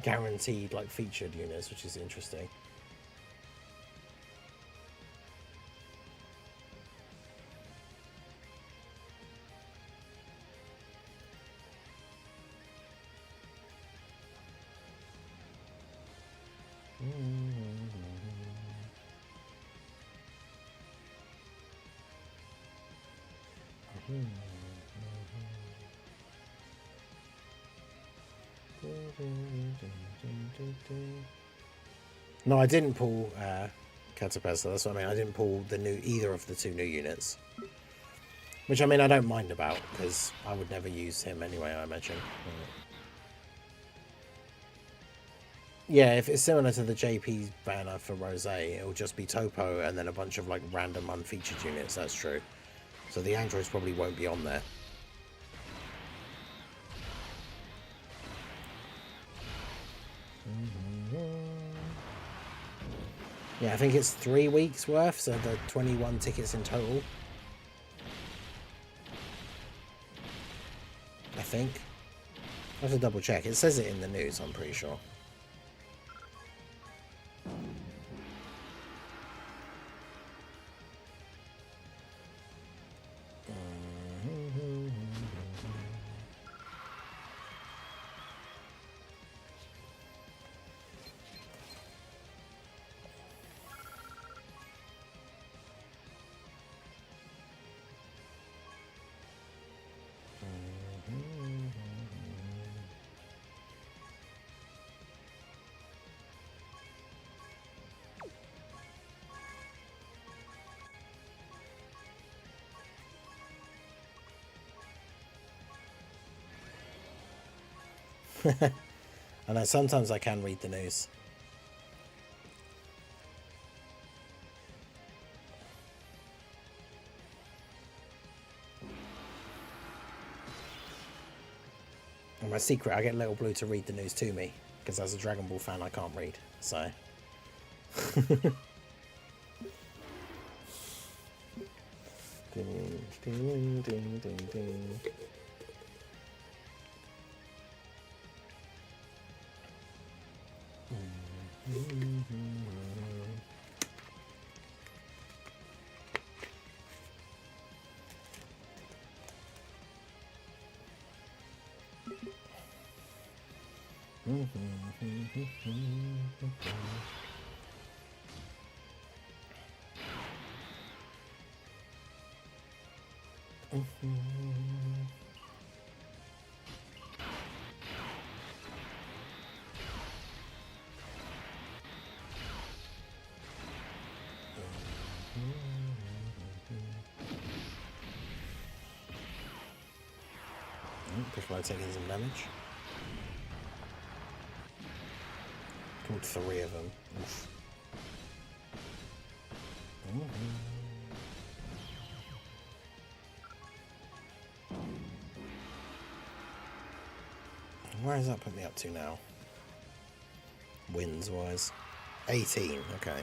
guaranteed like featured units, which is interesting. No, I didn't pull Catapesla, that's what I mean. I didn't pull either of the two new units. Which, I mean, I don't mind about, because I would never use him anyway, I imagine. Yeah, if it's similar to the JP banner for Rose, it'll just be Topo and then a bunch of, like, random unfeatured units, that's true. So the androids probably won't be on there. Yeah, I think it's 3 weeks worth, so the 21 tickets in total. I think. I have to double check. It says it in the news, I'm pretty sure. I know, sometimes I can read the news. And my secret, I get Little Blue to read the news to me, because as a Dragon Ball fan I can't read, so... ding, ding, ding, ding, ding. Piccolo taking some damage. Killed 3 of them. Oof. Where does that put me up to now? Wins wise. 18, okay.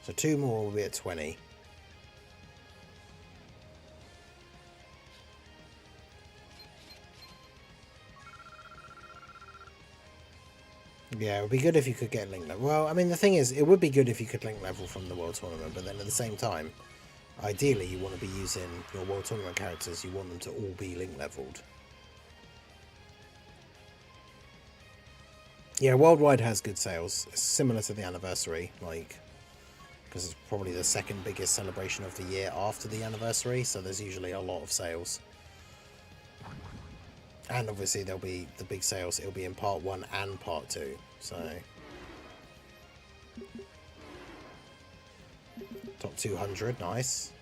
So 2 more will be at 20. Yeah, it would be good if you could get link level. Well, I mean, the thing is, it would be good if you could link level from the World Tournament, but then at the same time, ideally you want to be using your World Tournament characters, you want them to all be link leveled. Yeah, Worldwide has good sales. It's similar to the anniversary, like, because it's probably the second biggest celebration of the year after the anniversary, so there's usually a lot of sales. And obviously there'll be the big sales, it'll be in part 1 and part 2, so... Top 200, nice.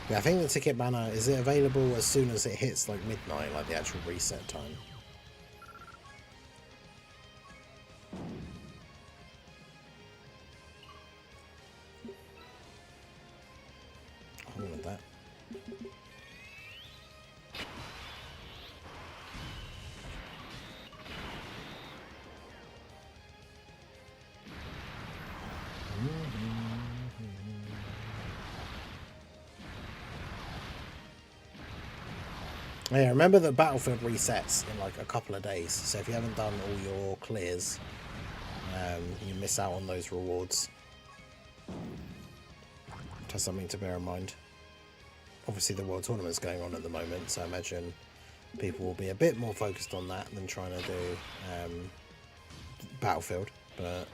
Yeah, I think the ticket banner, is it available as soon as it hits like midnight, like the actual reset time? I wanted that. Yeah, remember that Battlefield resets in like a couple of days, so if you haven't done all your clears, you miss out on those rewards. Just something to bear in mind. Obviously the World Tournament's going on at the moment, so I imagine people will be a bit more focused on that than trying to do Battlefield, but...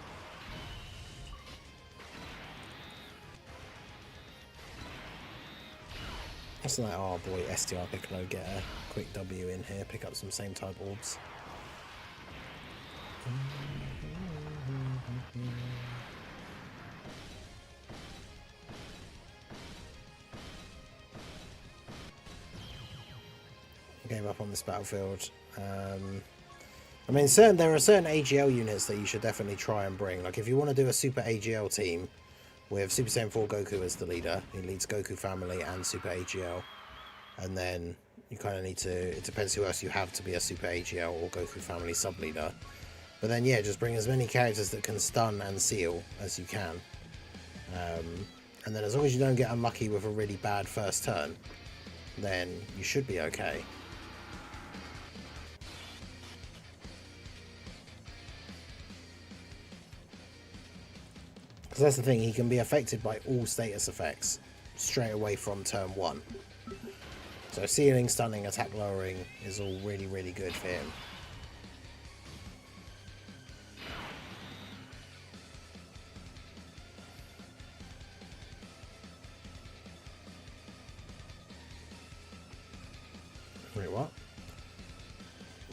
What's that? Oh boy, STR Piccolo get a quick W in here, pick up some same type orbs. Gave up on this Battlefield. I mean, there are certain AGL units that you should definitely try and bring. Like if you want to do a Super AGL team with Super Saiyan 4 Goku as the leader, he leads Goku Family and Super AGL, and then you kind of need to, it depends who else you have to be a Super AGL or Goku Family sub-leader. But then yeah, just bring as many characters that can stun and seal as you can. And then as long as you don't get unlucky with a really bad first turn, then you should be okay. Because that's the thing, he can be affected by all status effects straight away from turn 1. So sealing, stunning, attack lowering is all really, really good for him. Wait, what?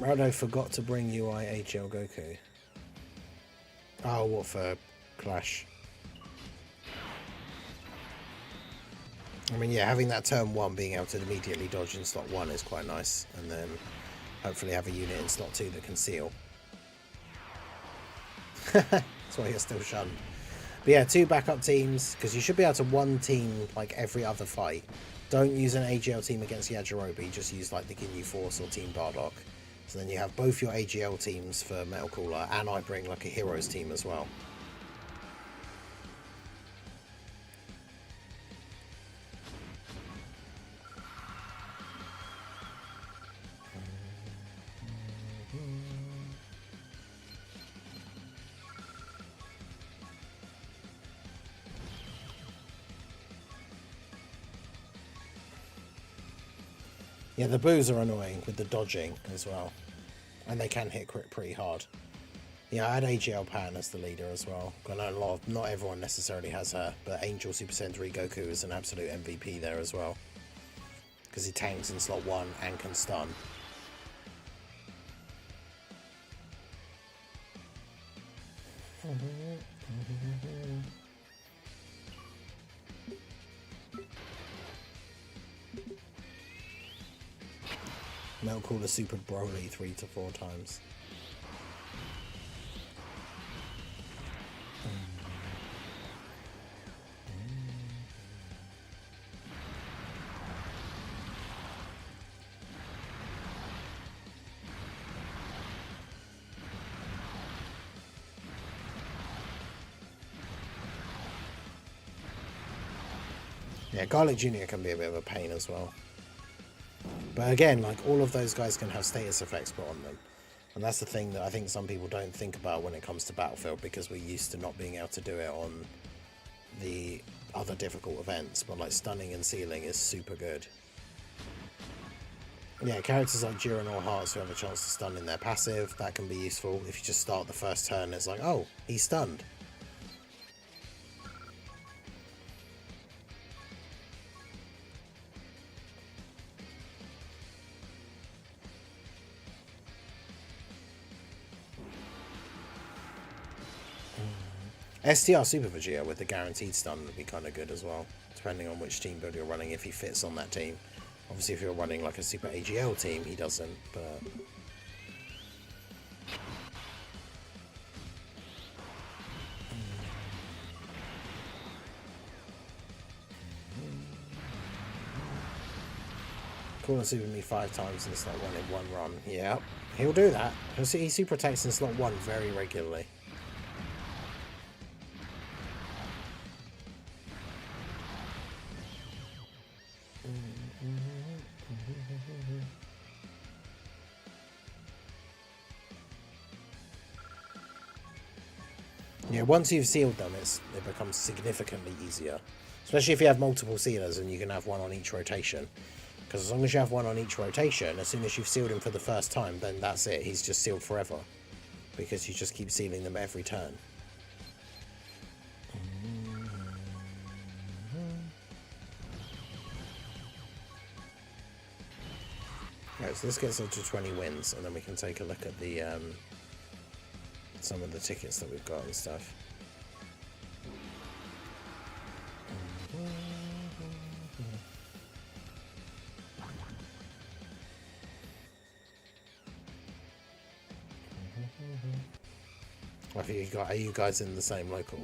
Rado forgot to bring UI AGL Goku. Oh, what for Clash? I mean, yeah, having that turn 1 being able to immediately dodge in slot 1 is quite nice, and then hopefully have a unit in slot 2 that can seal. That's why you're still shunned. But yeah, 2 backup teams, because you should be able to 1 team like every other fight. Don't use an AGL team against Yajirobe, just use like the Ginyu Force or Team Bardock. So then you have both your AGL teams for Metal Cooler, and I bring like a Heroes team as well. Yeah, the boos are annoying with the dodging as well. And they can hit crit pretty hard. Yeah, I had AGL Pan as the leader as well. I know not everyone necessarily has her, but Angel Super Saiyan 3 Goku is an absolute MVP there as well. Because he tanks in slot 1 and can stun. Metal Cooler Super Broly 3 to 4 times. Yeah, Garlic Jr. can be a bit of a pain as well. But again, like, all of those guys can have status effects put on them. And that's the thing that I think some people don't think about when it comes to Battlefield, because we're used to not being able to do it on the other difficult events. But like, stunning and sealing is super good. Yeah, characters like Jiren or Hearts who have a chance to stun in their passive, that can be useful. If you just start the first turn, it's like, oh, he's stunned. STR Super Vegeta with the guaranteed stun would be kind of good as well, depending on which team build you're running, if he fits on that team. Obviously, if you're running like a Super AGL team, he doesn't, but... Call and Super Me 5 times in slot 1 in one run. Yeah, he'll do that. He super attacks in slot 1 very regularly. Yeah, once you've sealed them, it becomes significantly easier. Especially if you have multiple sealers and you can have one on each rotation. Because as long as you have one on each rotation, as soon as you've sealed him for the first time, then that's it. He's just sealed forever. Because you just keep sealing them every turn. Right, so this gets up to 20 wins, and then we can take a look at the some of the tickets that we've got and stuff. I think you got. Are you guys in the same local?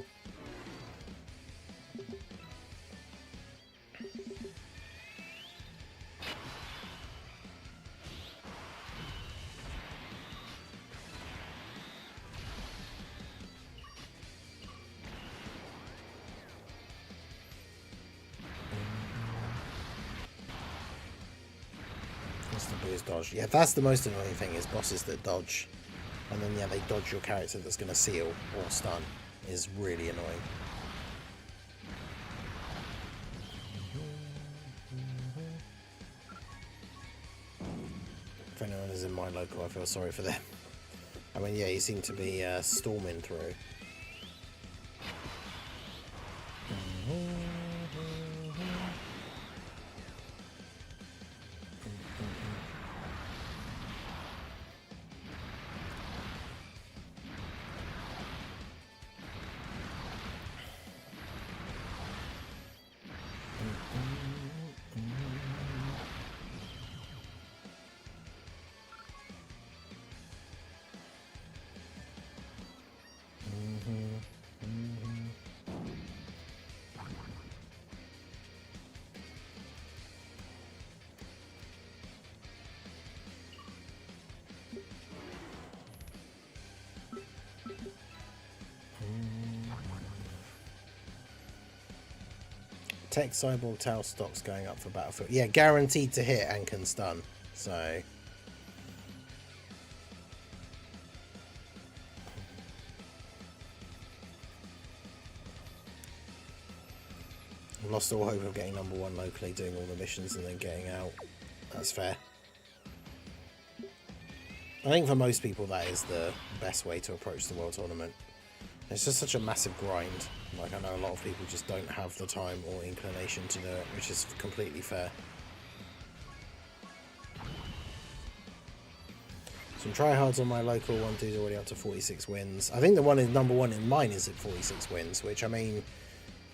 Dodge. Yeah, that's the most annoying thing, is bosses that dodge, and then yeah, they dodge your character that's going to seal or stun, is really annoying. If anyone is in my local, I feel sorry for them. I mean, yeah, you seem to be storming through. Tech Cyborg Tau stocks going up for Battlefield. Yeah, guaranteed to hit and can stun. So lost all hope of getting number 1 locally, doing all the missions and then getting out. That's fair. I think for most people that is the best way to approach the World Tournament. It's just such a massive grind. Like, I know a lot of people just don't have the time or inclination to do it, which is completely fair. Some tryhards on my local. One dude's already up to 46 wins. I think the one in number 1 in mine is at 46 wins, which, I mean,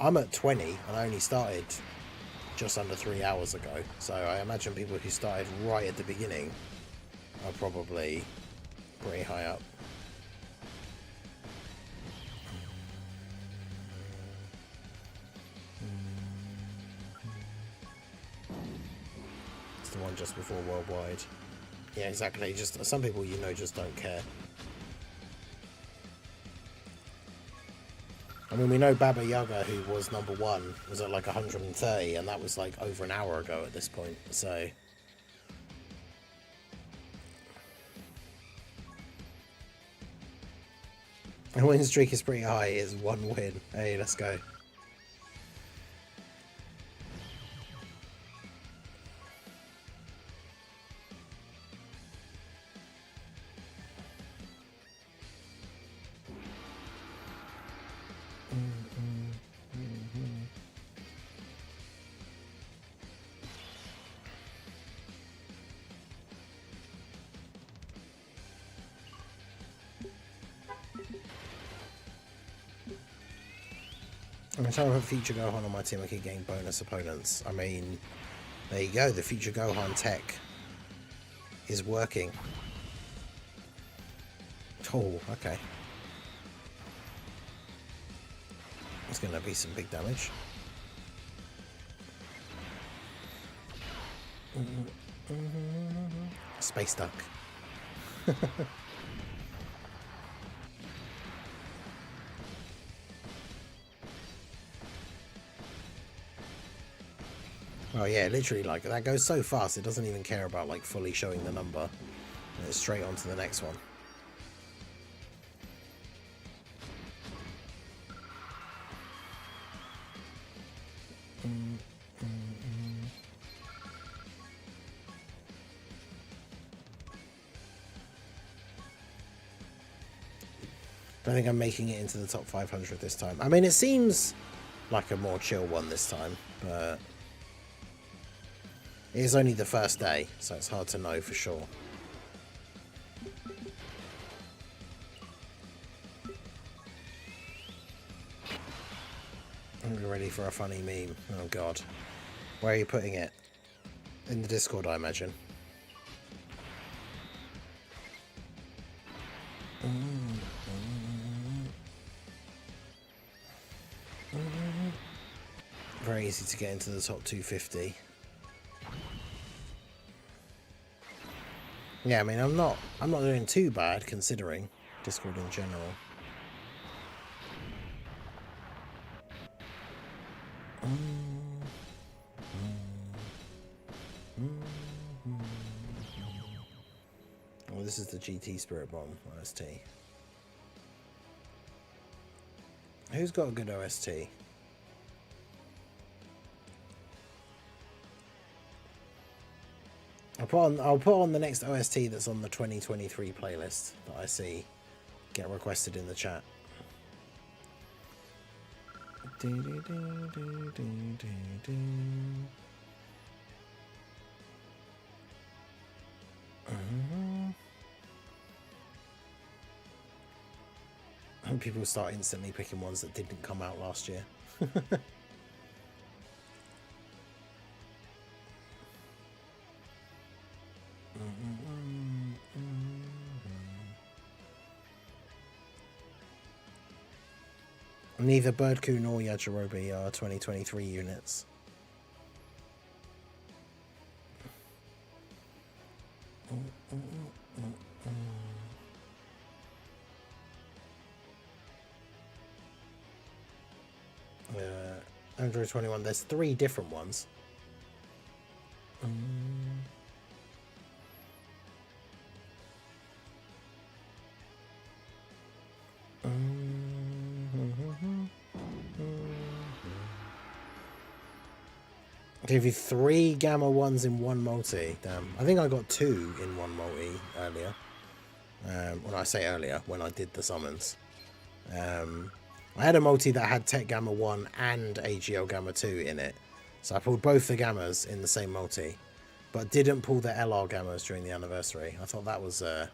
I'm at 20 and I only started just under 3 hours ago. So I imagine people who started right at the beginning are probably pretty high up. It's the one just before Worldwide. Yeah, exactly. Just some people, you know, just don't care. I mean, we know Baba Yaga, who was #1, was at like 130, and that was like over an hour ago at this point, so... The win streak is pretty high, it's 1 win. Hey, let's go. I'm trying to put Future Gohan on my team, I keep getting bonus opponents. I mean, there you go, the Future Gohan tech is working. Oh, okay. It's going to be some big damage. Space Duck. Oh yeah, literally, like, that goes so fast, it doesn't even care about, like, fully showing the number. And it's straight on to the next one. I don't think I'm making it into the top 500 this time. I mean, it seems like a more chill one this time, but... It is only the first day, so it's hard to know for sure. I'm ready for a funny meme. Oh god. Where are you putting it? In the Discord, I imagine. Very easy to get into the top 250. Yeah, I mean, I'm not doing too bad considering Discord in general. Oh, this is the GT Spirit Bomb OST. Who's got a good OST? I'll put on the next OST that's on the 2023 playlist that I see get requested in the chat. And people start instantly picking ones that didn't come out last year. Neither Birdku nor Yajirobe are 2023 units. Android 21, there's 3 different ones. I gave you 3 Gamma 1s in one multi. Damn. I think I got 2 in one multi earlier. When I say earlier, when I did the summons. I had a multi that had Tech Gamma 1 and AGL Gamma 2 in it. So I pulled both the Gammas in the same multi. But didn't pull the LR Gammas during the anniversary. I thought that was a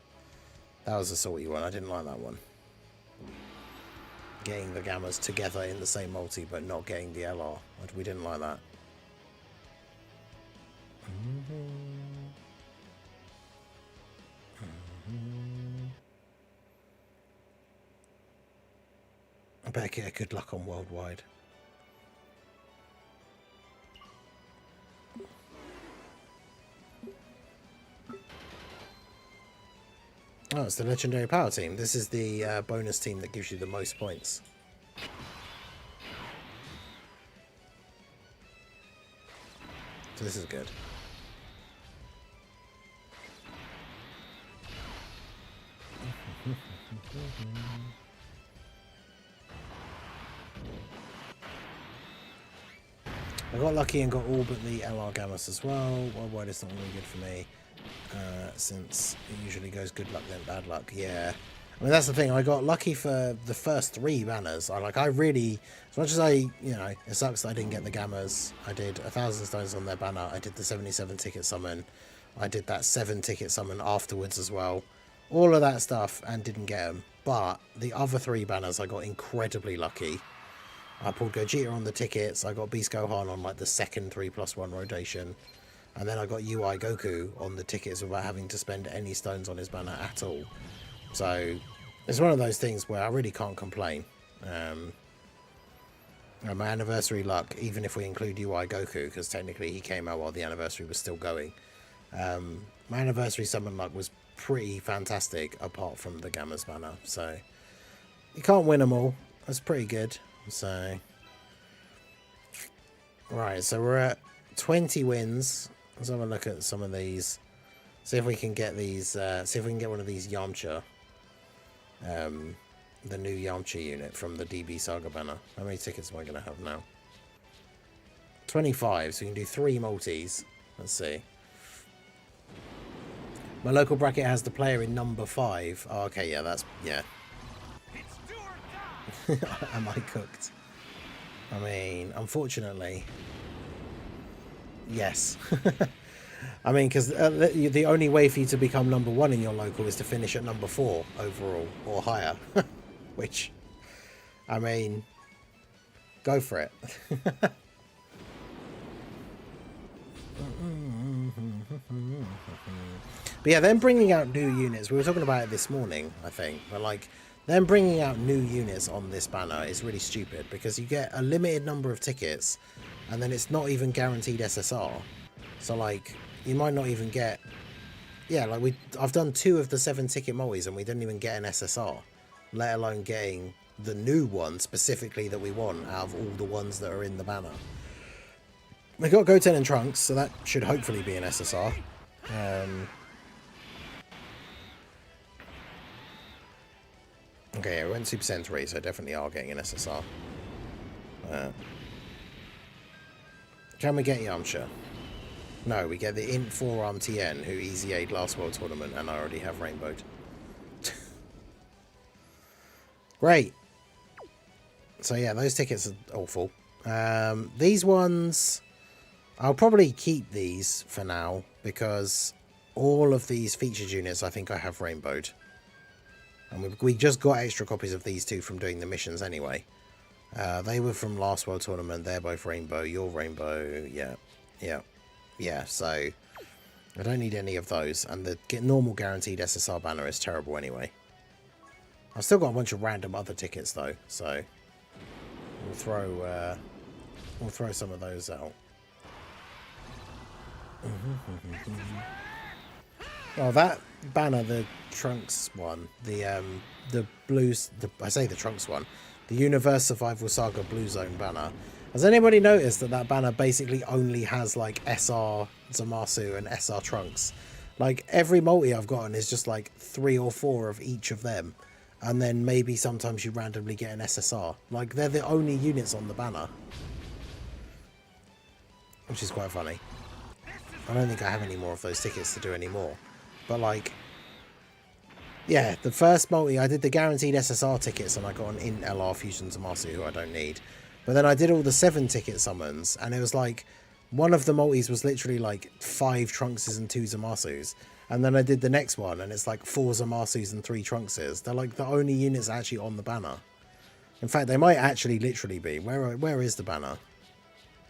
salty one. I didn't like that one. Getting the Gammas together in the same multi but not getting the LR. We didn't like that. I better get a good luck on worldwide. Oh, it's the legendary power team. This is the bonus team that gives you the most points. So this is good. I got lucky and got all but the LR Gammas as well. Worldwide is not really good for me, since it usually goes good luck then bad luck. Yeah, I mean that's the thing. I got lucky for the first 3 banners. I really, as much as it sucks that I didn't get the Gammas. I did 1,000 stones on their banner. I did the 77 ticket summon. I did that 7 ticket summon afterwards as well. All of that stuff and didn't get them. But the other 3 banners I got incredibly lucky. I pulled Gogeta on the tickets, I got Beast Gohan on like the second 3+1 rotation, and then I got UI Goku on the tickets without having to spend any stones on his banner at all. So it's one of those things where I really can't complain. My anniversary luck, even if we include UI Goku, because technically he came out while the anniversary was still going, my anniversary summon luck was pretty fantastic apart from the Gamma's banner. So you can't win them all. That's pretty good. So, right, so we're at 20 wins. Let's have a look at some of these. See if we can get these, see if we can get one of these Yamcha. The new Yamcha unit from the DB Saga banner. How many tickets am I going to have now? 25, so we can do 3 multis. Let's see. My local bracket has the player in number 5. Oh, okay, yeah, that's, yeah. Am I cooked? I mean, unfortunately, yes. I mean, because the only way for you to become number 1 in your local is to finish at number 4 overall or higher. Which, I mean, go for it. But yeah, then bringing out new units. We were talking about it this morning, I think. But like, them bringing out new units on this banner is really stupid because you get a limited number of tickets and then it's not even guaranteed SSR. So like, you might not even get, yeah, like I've done 2 of the 7 ticket multis and we didn't even get an SSR, let alone getting the new one specifically that we want out of all the ones that are in the banner. We got Goten and Trunks, so that should hopefully be an SSR. Okay, yeah, we went Super Saiyan 3, so definitely are getting an SSR. Can we get Yamcha? No, we get the Int 4-arm TN, who easy A'd last World Tournament, and I already have Rainbowed. Great. So yeah, those tickets are awful. These ones, I'll probably keep these for now, because all of these featured units I think I have Rainbowed. And we just got extra copies of these 2 from doing the missions anyway. They were from last World Tournament. They're both Rainbow. You're Rainbow. Yeah. So I don't need any of those. And the normal guaranteed SSR banner is terrible anyway. I've still got a bunch of random other tickets though. So we'll throw some of those out. Oh, that banner, the Trunks one, the blues, I say the Trunks one, the Universe Survival Saga Blue Zone banner. Has anybody noticed that banner basically only has like SR Zamasu and SR Trunks? Like every multi I've gotten is just like 3 or 4 of each of them. And then maybe sometimes you randomly get an SSR. Like they're the only units on the banner. Which is quite funny. I don't think I have any more of those tickets to do anymore. But like, yeah, the first multi, I did the guaranteed SSR tickets and I got an Int LR Fusion Zamasu, who I don't need. But then I did all the 7 ticket summons and it was like, one of the multis was literally like 5 Trunkses and 2 Zamasus. And then I did the next one and it's like 4 Zamasus and 3 Trunkses. They're like the only units actually on the banner. In fact, they might actually literally be. Where is the banner?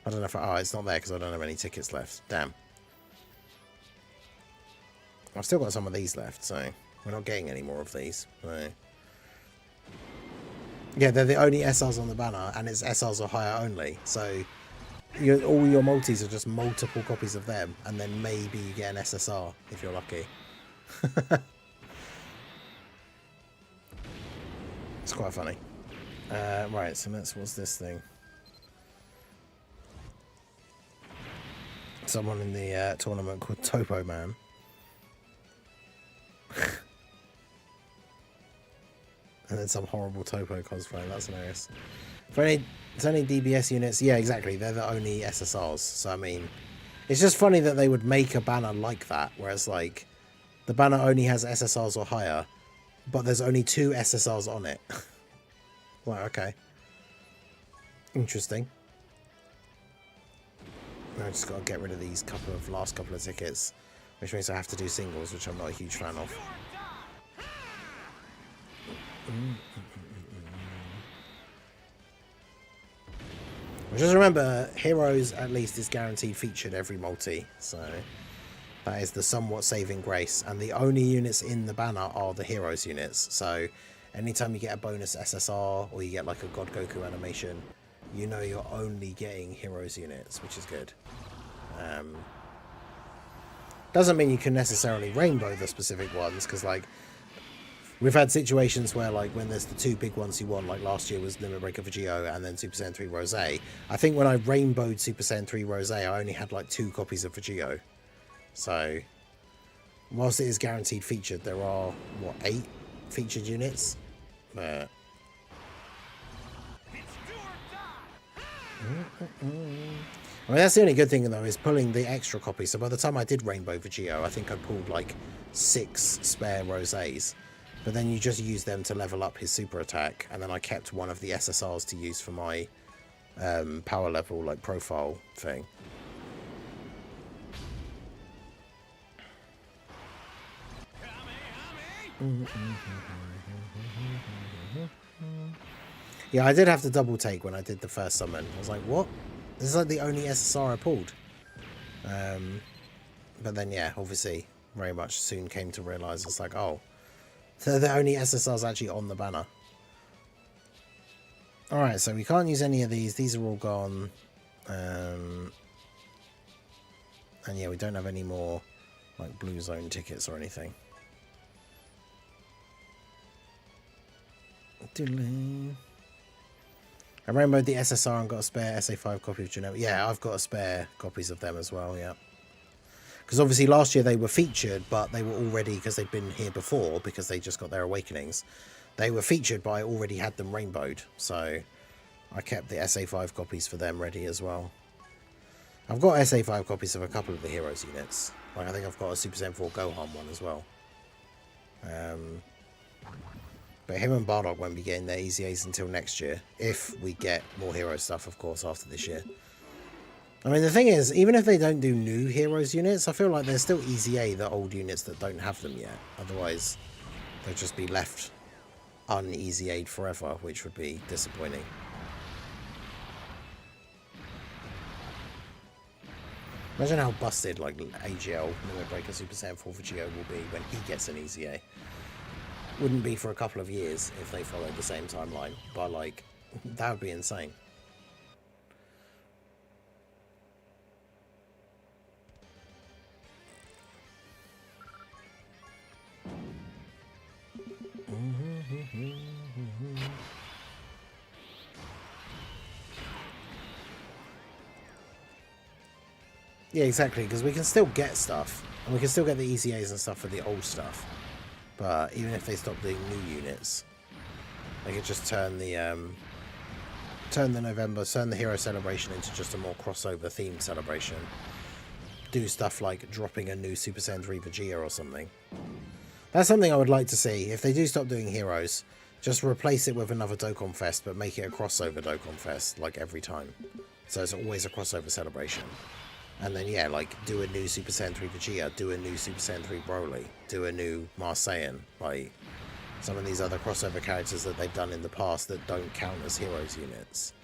I don't know if, oh, it's not there because I don't have any tickets left. Damn. I've still got some of these left, so we're not getting any more of these. So. Yeah, they're the only SRs on the banner, and it's SRs or higher only. So all your multis are just multiple copies of them, and then maybe you get an SSR if you're lucky. It's quite funny. Right, so what's this thing? Someone in the tournament called Topo Man. And then some horrible Topo cosplay. That's hilarious. It's only DBS units. Yeah, exactly. They're the only SSRs. So, I mean, it's just funny that they would make a banner like that. Whereas, like, the banner only has SSRs or higher. But there's only 2 SSRs on it. Like, okay. Interesting. I just got to get rid of these last couple of tickets. Which means I have to do singles, which I'm not a huge fan of. Just remember, Heroes at least is guaranteed featured every multi, so that is the somewhat saving grace. And the only units in the banner are the Heroes units, so anytime you get a bonus SSR or you get like a God Goku animation, you know you're only getting Heroes units, which is good. Doesn't mean you can necessarily rainbow the specific ones, because like we've had situations where, like, when there's the 2 big ones you want, like last year was Timebreaker for Geo and then Super Saiyan 3 Rose. I think when I rainbowed Super Saiyan 3 Rose, I only had like 2 copies of Vegeo. So, whilst it is guaranteed featured, there are, what, 8 featured units? But... I mean, that's the only good thing, though, is pulling the extra copies. So by the time I did rainbow Vegeo, I think I pulled like 6 spare Rosés. But then you just use them to level up his super attack, and then I kept one of the SSRs to use for my power level, like, profile thing. Yeah, I did have to double take when I did the first summon. I was like, what? This is like the only SSR I pulled. But then, yeah, obviously, very much soon came to realise it's like, oh, they're the only SSRs actually on the banner. Alright, so we can't use any of these. These are all gone. And yeah, we don't have any more like blue zone tickets or anything. I rainbowed the SSR and got a spare SA5 copy of Genova. Yeah, I've got a spare copies of them as well, yeah. Because obviously last year they were featured, but they were already, because they'd been here before, because they just got their awakenings. They were featured, but I already had them rainbowed. So I kept the SA5 copies for them ready as well. I've got SA5 copies of a couple of the Heroes units. Like, I think I've got a Super Saiyan 4 Gohan one as well. But him and Bardock won't be getting their EZAs until next year. If we get more hero stuff, of course, after this year. I mean, the thing is, even if they don't do new Heroes units, I feel like there's still EZA the old units that don't have them yet. Otherwise, they'll just be left un-EZA'd forever, which would be disappointing. Imagine how busted, like, AGL, Timebreaker Super Saiyan 4 for Geo will be when he gets an EZA. Wouldn't be for a couple of years if they followed the same timeline, but, like, that would be insane. Yeah, exactly, because we can still get stuff, and we can still get the EZAs and stuff for the old stuff. But even if they stop doing new units, they could just turn the hero celebration into just a more crossover themed celebration. Do stuff like dropping a new Super Saiyan 3 Vegeta or something. That's something I would like to see. If they do stop doing heroes, just replace it with another Dokkan Fest, but make it a crossover Dokkan Fest, like, every time. So it's always a crossover celebration. And then, yeah, like, do a new Super Saiyan 3 Vegeta, do a new Super Saiyan 3 Broly, do a new Mars Saiyan, like, some of these other crossover characters that they've done in the past that don't count as heroes units.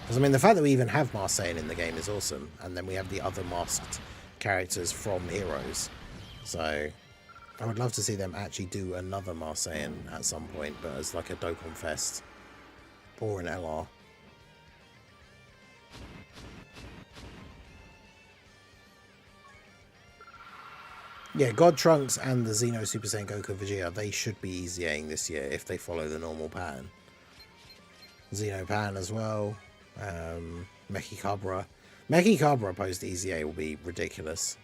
Because, I mean, the fact that we even have Mars Saiyan in the game is awesome, and then we have the other masked characters from Heroes. So, I would love to see them actually do another Marseillan at some point, but as like a Dokkan Fest or an LR. Yeah, God Trunks and the Xeno Super Saiyan Goku Vegeta, they should be easying this year if they follow the normal pattern. Xeno Pan as well. Meki Cabra. Meki Cabra post EZA will be ridiculous.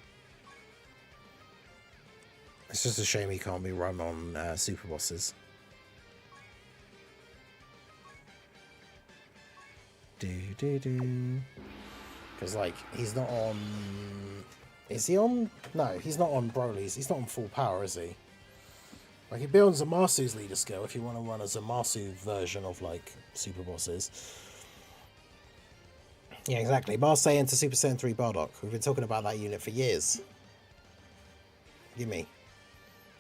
It's just a shame he can't be run on Super Bosses. Because, like, he's not on... Is he on? No, he's not on Broly's. He's not on full power, is he? Like, he'd be on Zamasu's leader skill if you want to run a Zamasu version of, like, Super Bosses. Yeah, exactly. Marseillan to Super Saiyan 3 Bardock. We've been talking about that unit for years. Gimme.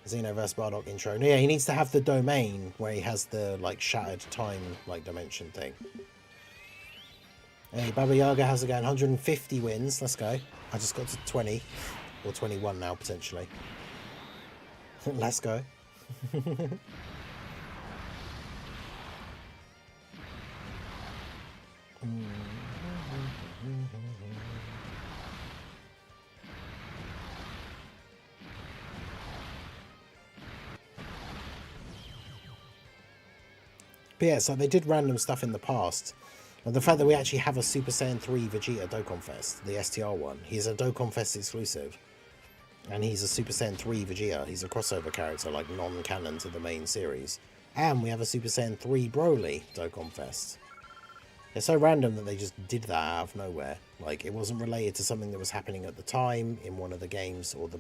Xeno vs Bardock intro. Yeah, he needs to have the domain where he has the, like, shattered time, like, dimension thing. Hey, Baba Yaga, how's it going? 150 wins. Let's go. I just got to 20. Or 21 now, potentially. Let's go. But yeah, so they did random stuff in the past. And the fact that we actually have a Super Saiyan 3 Vegeta Dokkan Fest, the STR one, he's a Dokkan Fest exclusive. And he's a Super Saiyan 3 Vegeta. He's a crossover character, like non-canon to the main series. And we have a Super Saiyan 3 Broly Dokkan Fest. It's so random that they just did that out of nowhere. Like, it wasn't related to something that was happening at the time in one of the games or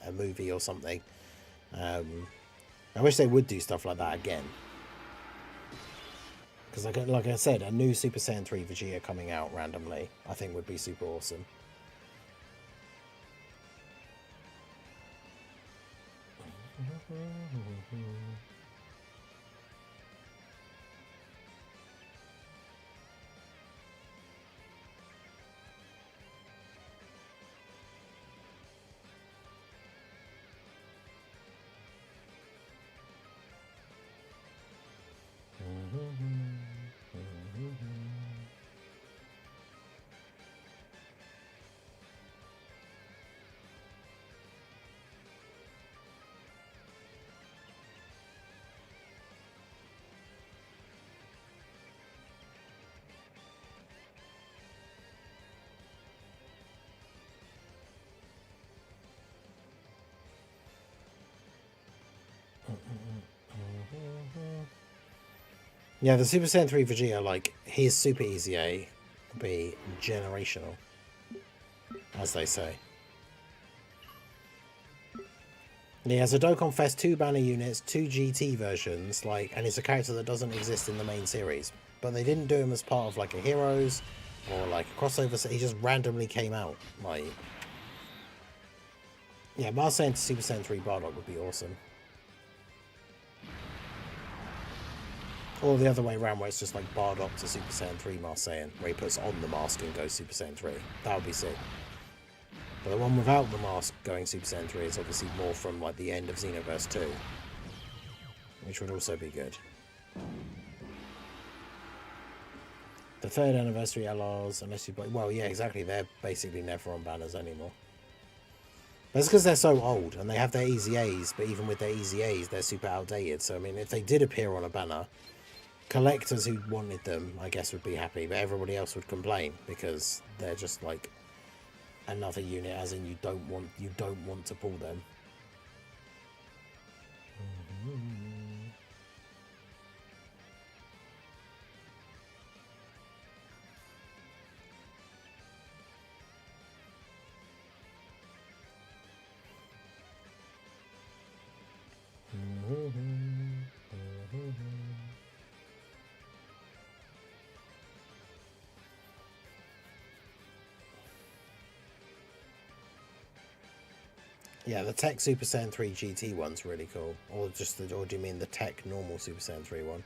a movie or something. I wish they would do stuff like that again. Because, like I said, a new Super Saiyan 3 Vegeta coming out randomly, I think would be super awesome. Yeah, the Super Saiyan 3 Vegeta, like, his Super EZA will be generational, as they say. And he has a Dokkan Fest 2 banner units, 2 GT versions, like, and it's a character that doesn't exist in the main series. But they didn't do him as part of, like, a Heroes or, like, a crossover, so he just randomly came out. Like, yeah, Marseillan to Super Saiyan 3 Bardock would be awesome. Or the other way around, where it's just like Bardock to Super Saiyan 3 Marseillan, where he puts on the mask and goes Super Saiyan 3. That would be sick. But the one without the mask going Super Saiyan 3 is obviously more from like the end of Xenoverse 2. Which would also be good. The 3rd anniversary LRs, unless you... Well, yeah, exactly. They're basically never on banners anymore. But it's because they're so old, and they have their EZAs, but even with their EZAs, they're super outdated. So, I mean, if they did appear on a banner... Collectors who wanted them, I guess, would be happy, but everybody else would complain because they're just like another unit, as in you don't want to pull them. Yeah, the Tech Super Saiyan 3 GT one's really cool. Or do you mean the Tech normal Super Saiyan 3 one?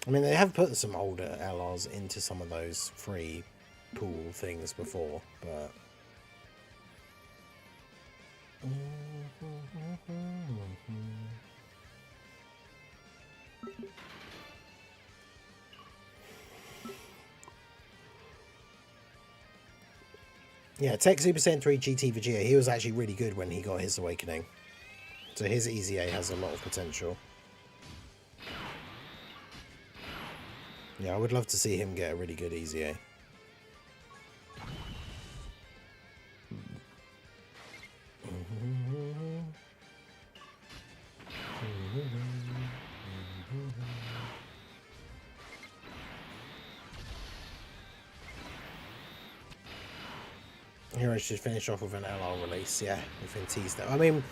I mean, they have put some older LRs into some of those free pool things before, but... Yeah, Tech Super Saiyan 3 GT Vegeta, he was actually really good when he got his awakening. So his Easy A has a lot of potential. Yeah, I would love to see him get a really good Easy A. Heroes should finish off with an LR release, yeah, we've been teased that. I mean,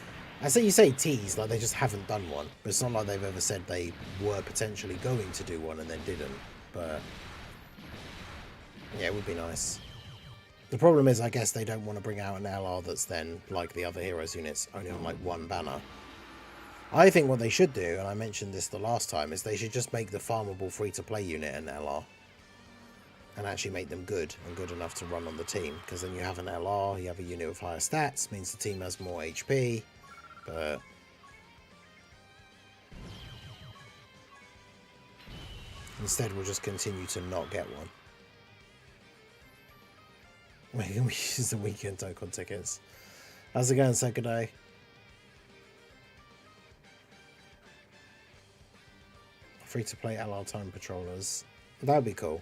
I say you say teased, like they just haven't done one, but it's not like they've ever said they were potentially going to do one and then didn't, but yeah, it would be nice. The problem is, I guess they don't want to bring out an LR that's then, like the other Heroes units, only on like one banner. I think what they should do, and I mentioned this the last time, is they should just make the farmable free-to-play unit an LR. And actually make them good, and good enough to run on the team. Because then you have an LR, you have a unit with higher stats, means the team has more HP, but... Instead we'll just continue to not get one. We can use the weekend Dokkan tickets. How's it going, Saturday? Free-to-play LR time patrollers. That would be cool.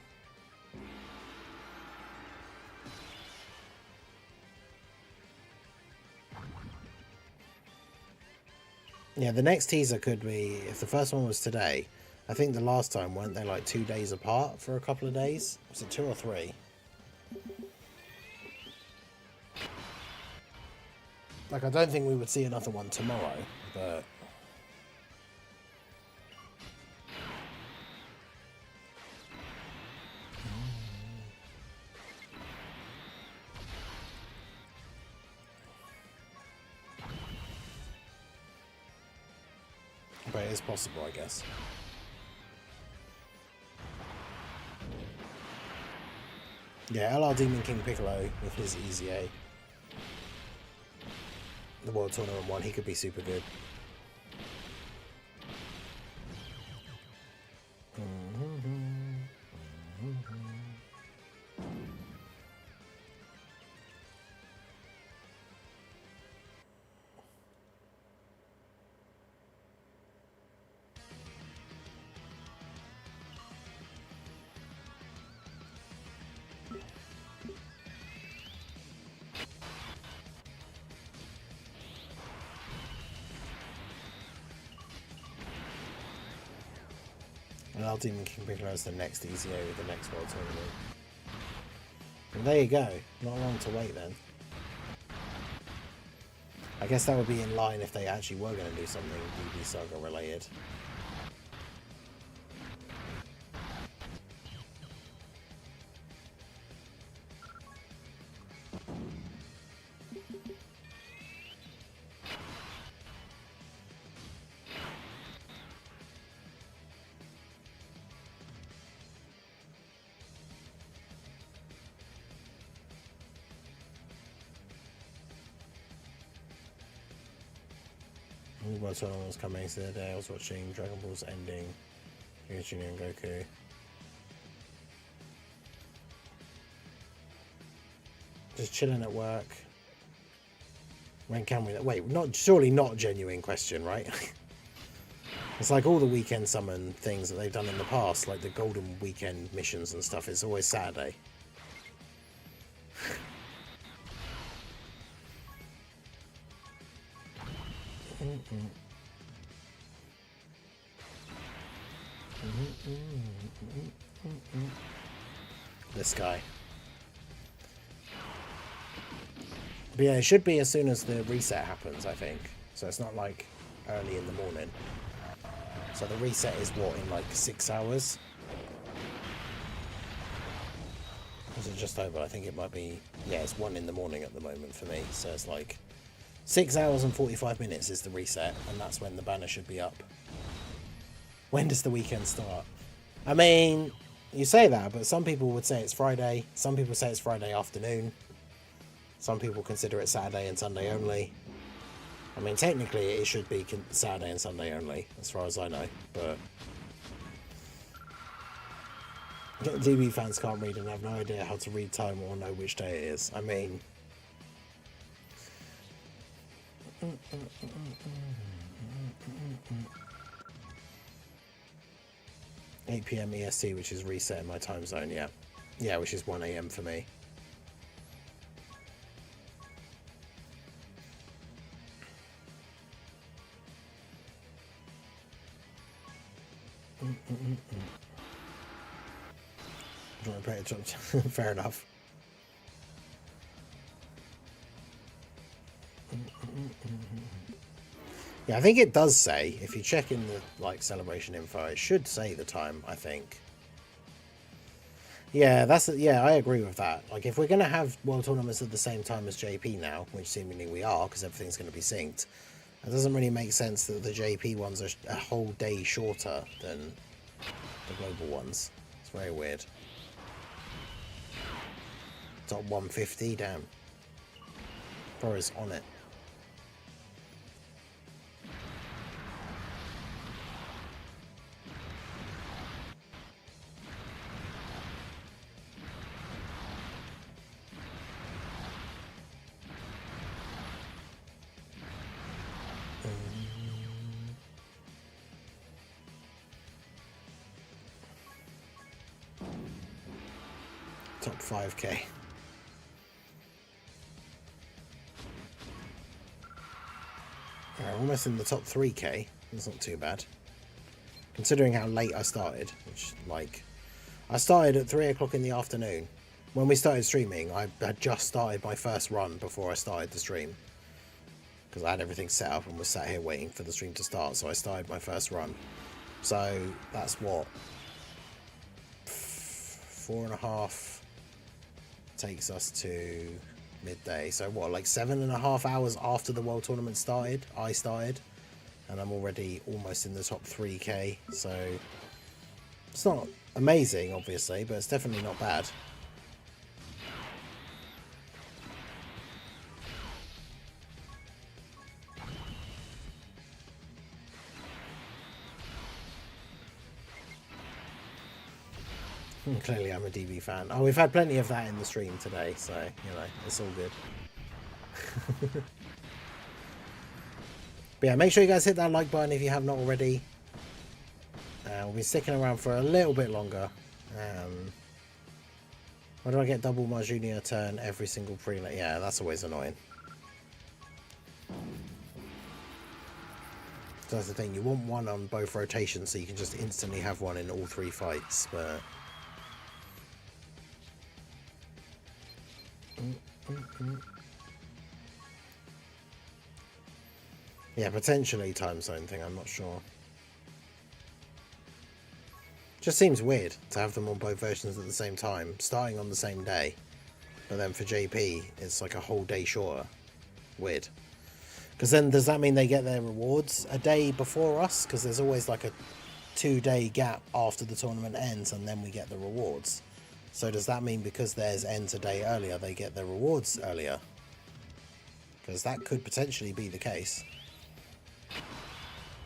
Yeah, the next teaser could be, if the first one was today, I think the last time, weren't they like 2 days apart for a couple of days? Was it 2 or 3? Like, I don't think we would see another one tomorrow, but... But it is possible, I guess. Yeah, LR Demon King Piccolo with his Easy A. The World Tournament one, he could be super good. And LR Demon King Piccolo is the next Easy A with the next World Tournament. And there you go. Not long to wait then. I guess that would be in line if they actually were going to do something DB Saga related. World Tournament was coming to the day I was watching Dragon Ball's ending, Junior and Goku. Just chilling at work. When can we? Wait, surely not genuine question, right? It's like all the weekend summon things that they've done in the past, like the Golden Weekend missions and stuff. It's always Saturday. This guy. But yeah, it should be as soon as the reset happens, I think. So it's not like early in the morning. So the reset is what, in like 6 hours? Is it just over? I think it might be... Yeah, it's 1 in the morning at the moment for me. So it's like 6 hours and 45 minutes is the reset. And that's when the banner should be up. When does the weekend start? I mean, you say that, but some people would say it's Friday. Some people say it's Friday afternoon. Some people consider it Saturday and Sunday only. I mean, technically, it should be Saturday and Sunday only, as far as I know. But DB fans can't read and have no idea how to read time or know which day it is. I mean, 8 PM EST, which is resetting my time zone. Yeah, yeah, which is 1 AM for me. Fair enough. Yeah, I think it does say, if you check in the celebration info, it should say the time, I think. Yeah, I agree with that. Like, if we're going to have World Tournaments at the same time as JP now, which seemingly we are, because everything's going to be synced, it doesn't really make sense that the JP ones are a whole day shorter than the global ones. It's very weird. Top 150, damn. Bro is on it. Top 5k. Almost in the top 3k. That's not too bad. Considering how late I started, which, like, I started at 3 o'clock in the afternoon. When we started streaming, I had just started my first run before I started the stream. Because I had everything set up and was sat here waiting for the stream to start, so I started my first run. So, that's what? 4.5 takes us to midday. So what, like 7.5 hours after the World Tournament started, I started, and I'm already almost in the top 3k. So it's not amazing, obviously, but it's definitely not bad. Clearly I'm a DB fan. Oh, we've had plenty of that in the stream today, so, you know, it's all good. But yeah, make sure you guys hit that like button if you have not already. We'll be sticking around for a little bit longer. Why do I get double my junior turn every single prelate? Yeah, that's always annoying. So that's the thing, you want one on both rotations so you can just instantly have one in all 3 fights, but... Yeah, potentially time zone thing, I'm not sure. Just seems weird to have them on both versions at the same time, starting on the same day. But then for JP, it's like a whole day shorter. Weird. Because then, does that mean they get their rewards a day before us? Because there's always like a 2-day gap after the tournament ends, and then we get the rewards. So does that mean because theirs ends a day earlier, they get their rewards earlier? Because that could potentially be the case.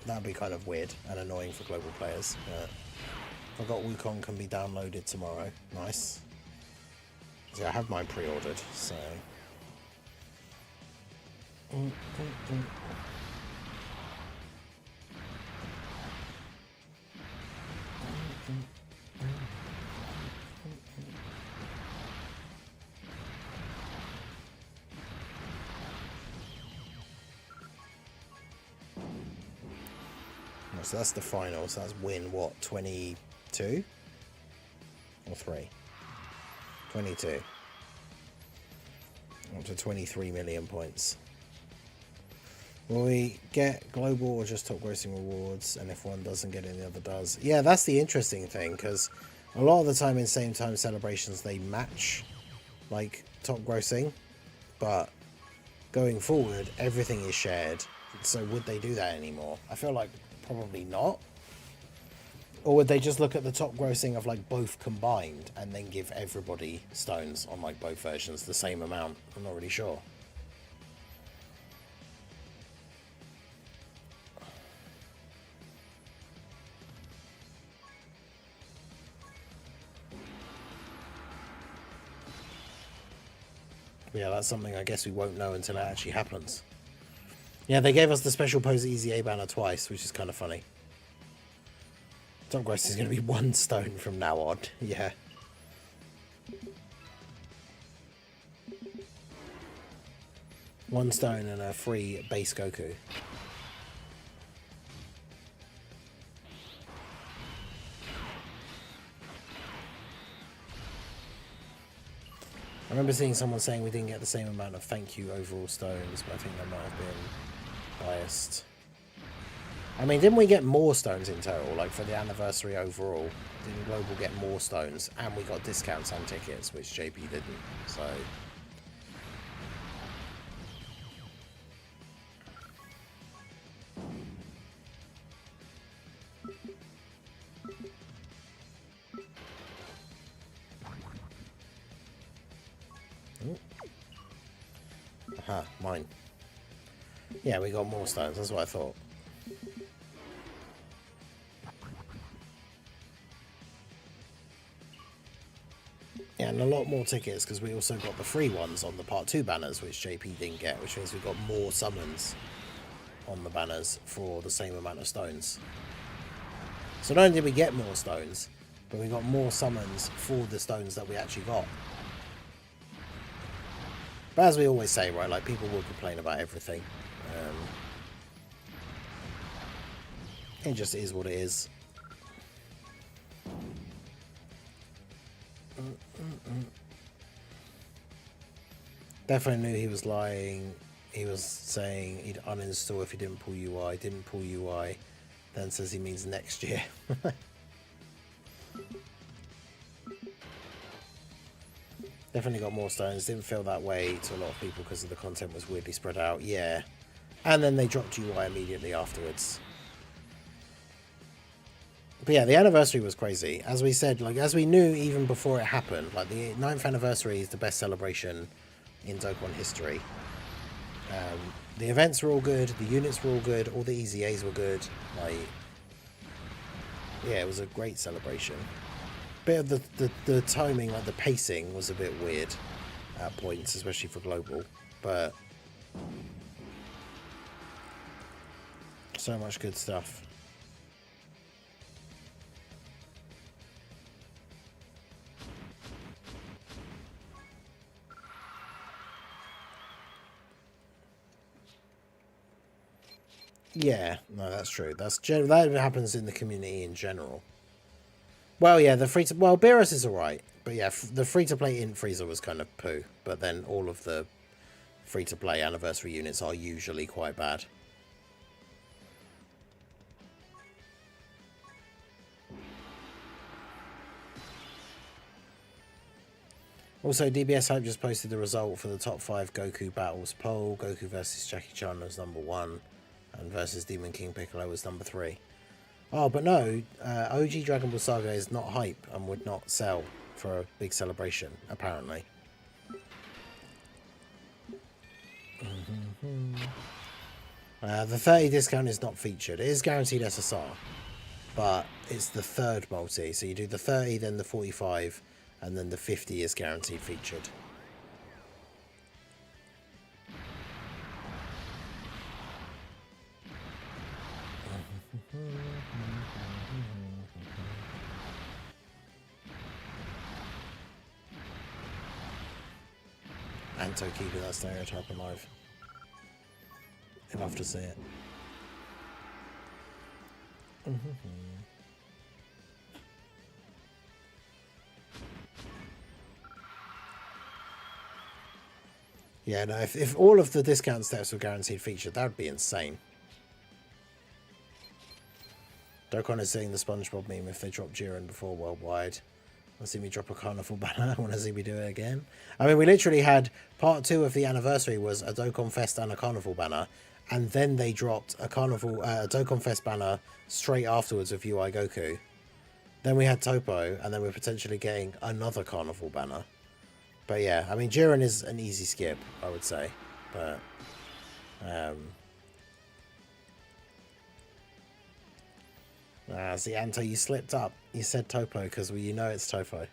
That'd be kind of weird and annoying for global players. I forgot Wukong can be downloaded tomorrow. Nice. See, I have mine pre-ordered, so... So that's the final. So that's win, what, 22? Or 3? 22. Up to 23 million points. Will we get global or just top grossing rewards? And if one doesn't get it, the other does. Yeah, that's the interesting thing, because a lot of the time in same time celebrations they match like top grossing, but going forward everything is shared. So would they do that anymore? I feel like probably not. Or would they just look at the top grossing of like both combined and then give everybody stones on like both versions the same amount? I'm not really sure. Yeah, that's something I guess we won't know until it actually happens. Yeah, they gave us the special pose easy A banner twice, which is kind of funny. Top gross is going to be 1 stone from now on. Yeah. One stone and a free base Goku. I remember seeing someone saying we didn't get the same amount of thank you overall stones, but I think that might have been biased. I mean, didn't we get more stones in total? Like for the anniversary overall, didn't Global get more stones? And we got discounts and tickets, which JP didn't. So aha, mine. Yeah, we got more stones. That's what I thought. Yeah, and a lot more tickets because we also got the free ones on the Part 2 banners, which JP didn't get, which means we got more summons on the banners for the same amount of stones. So not only did we get more stones, but we got more summons for the stones that we actually got. But as we always say, right, like people will complain about everything. It just is what it is. Definitely knew he was lying. He was saying he'd uninstall if he didn't pull UI. Didn't pull UI. Then says he means next year. Definitely got more stones. Didn't feel that way to a lot of people because the content was weirdly spread out. Yeah. And then they dropped UI immediately afterwards. But yeah, the anniversary was crazy. As we said, like as we knew even before it happened, like the 9th anniversary is the best celebration in Dokkan history. The events were all good, the units were all good, all the Easy A's were good. Like, yeah, it was a great celebration. Bit of the timing, like the pacing, was a bit weird at points, especially for Global. But so much good stuff. Yeah, no, that's true. That happens in the community in general. Well, yeah, the Beerus is alright, but yeah, the free-to-play Int Freezer was kind of poo. But then all of the free-to-play anniversary units are usually quite bad. Also, DBS Hype just posted the result for the top 5 Goku battles poll. Goku versus Jackie Chan was number 1. And versus Demon King Piccolo was number 3. Oh, but no, OG Dragon Ball Saga is not hype and would not sell for a big celebration, apparently. The 30 discount is not featured. It is guaranteed SSR, but it's the 3rd multi. So you do the 30, then the 45, and then the 50 is guaranteed featured. Anto keeping that stereotype alive. Enough to see it. Yeah, no, if all of the discount steps were guaranteed featured, that would be insane. Dokkan is seeing the SpongeBob meme if they drop Jiren before worldwide. Want to see me drop a carnival banner? Want to see me do it again? I mean, we literally had part 2 of the anniversary was a Dokkan Fest and a carnival banner, and then they dropped a Dokkan Fest banner straight afterwards of UI Goku. Then we had Topo, and then we're potentially getting another Carnival banner. But yeah, I mean, Jiren is an easy skip, I would say. But, see, Anto, you slipped up. You said Topo because you know it's Topo.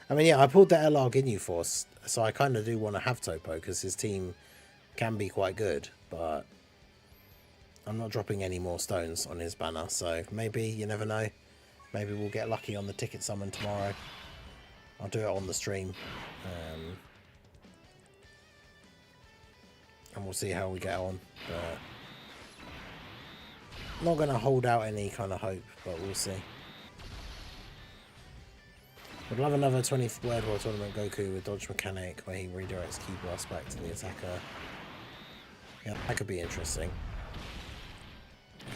I mean, yeah, I pulled the LR Ginyu Force, so I kind of do want to have Topo because his team can be quite good, but I'm not dropping any more stones on his banner, so maybe, you never know. Maybe we'll get lucky on the ticket summon tomorrow. I'll do it on the stream. And we'll see how we get on. But not going to hold out any kind of hope, but we'll see. Would love another 20th World War Tournament Goku with dodge mechanic where he redirects Ki Blast back to the attacker. Yeah, that could be interesting.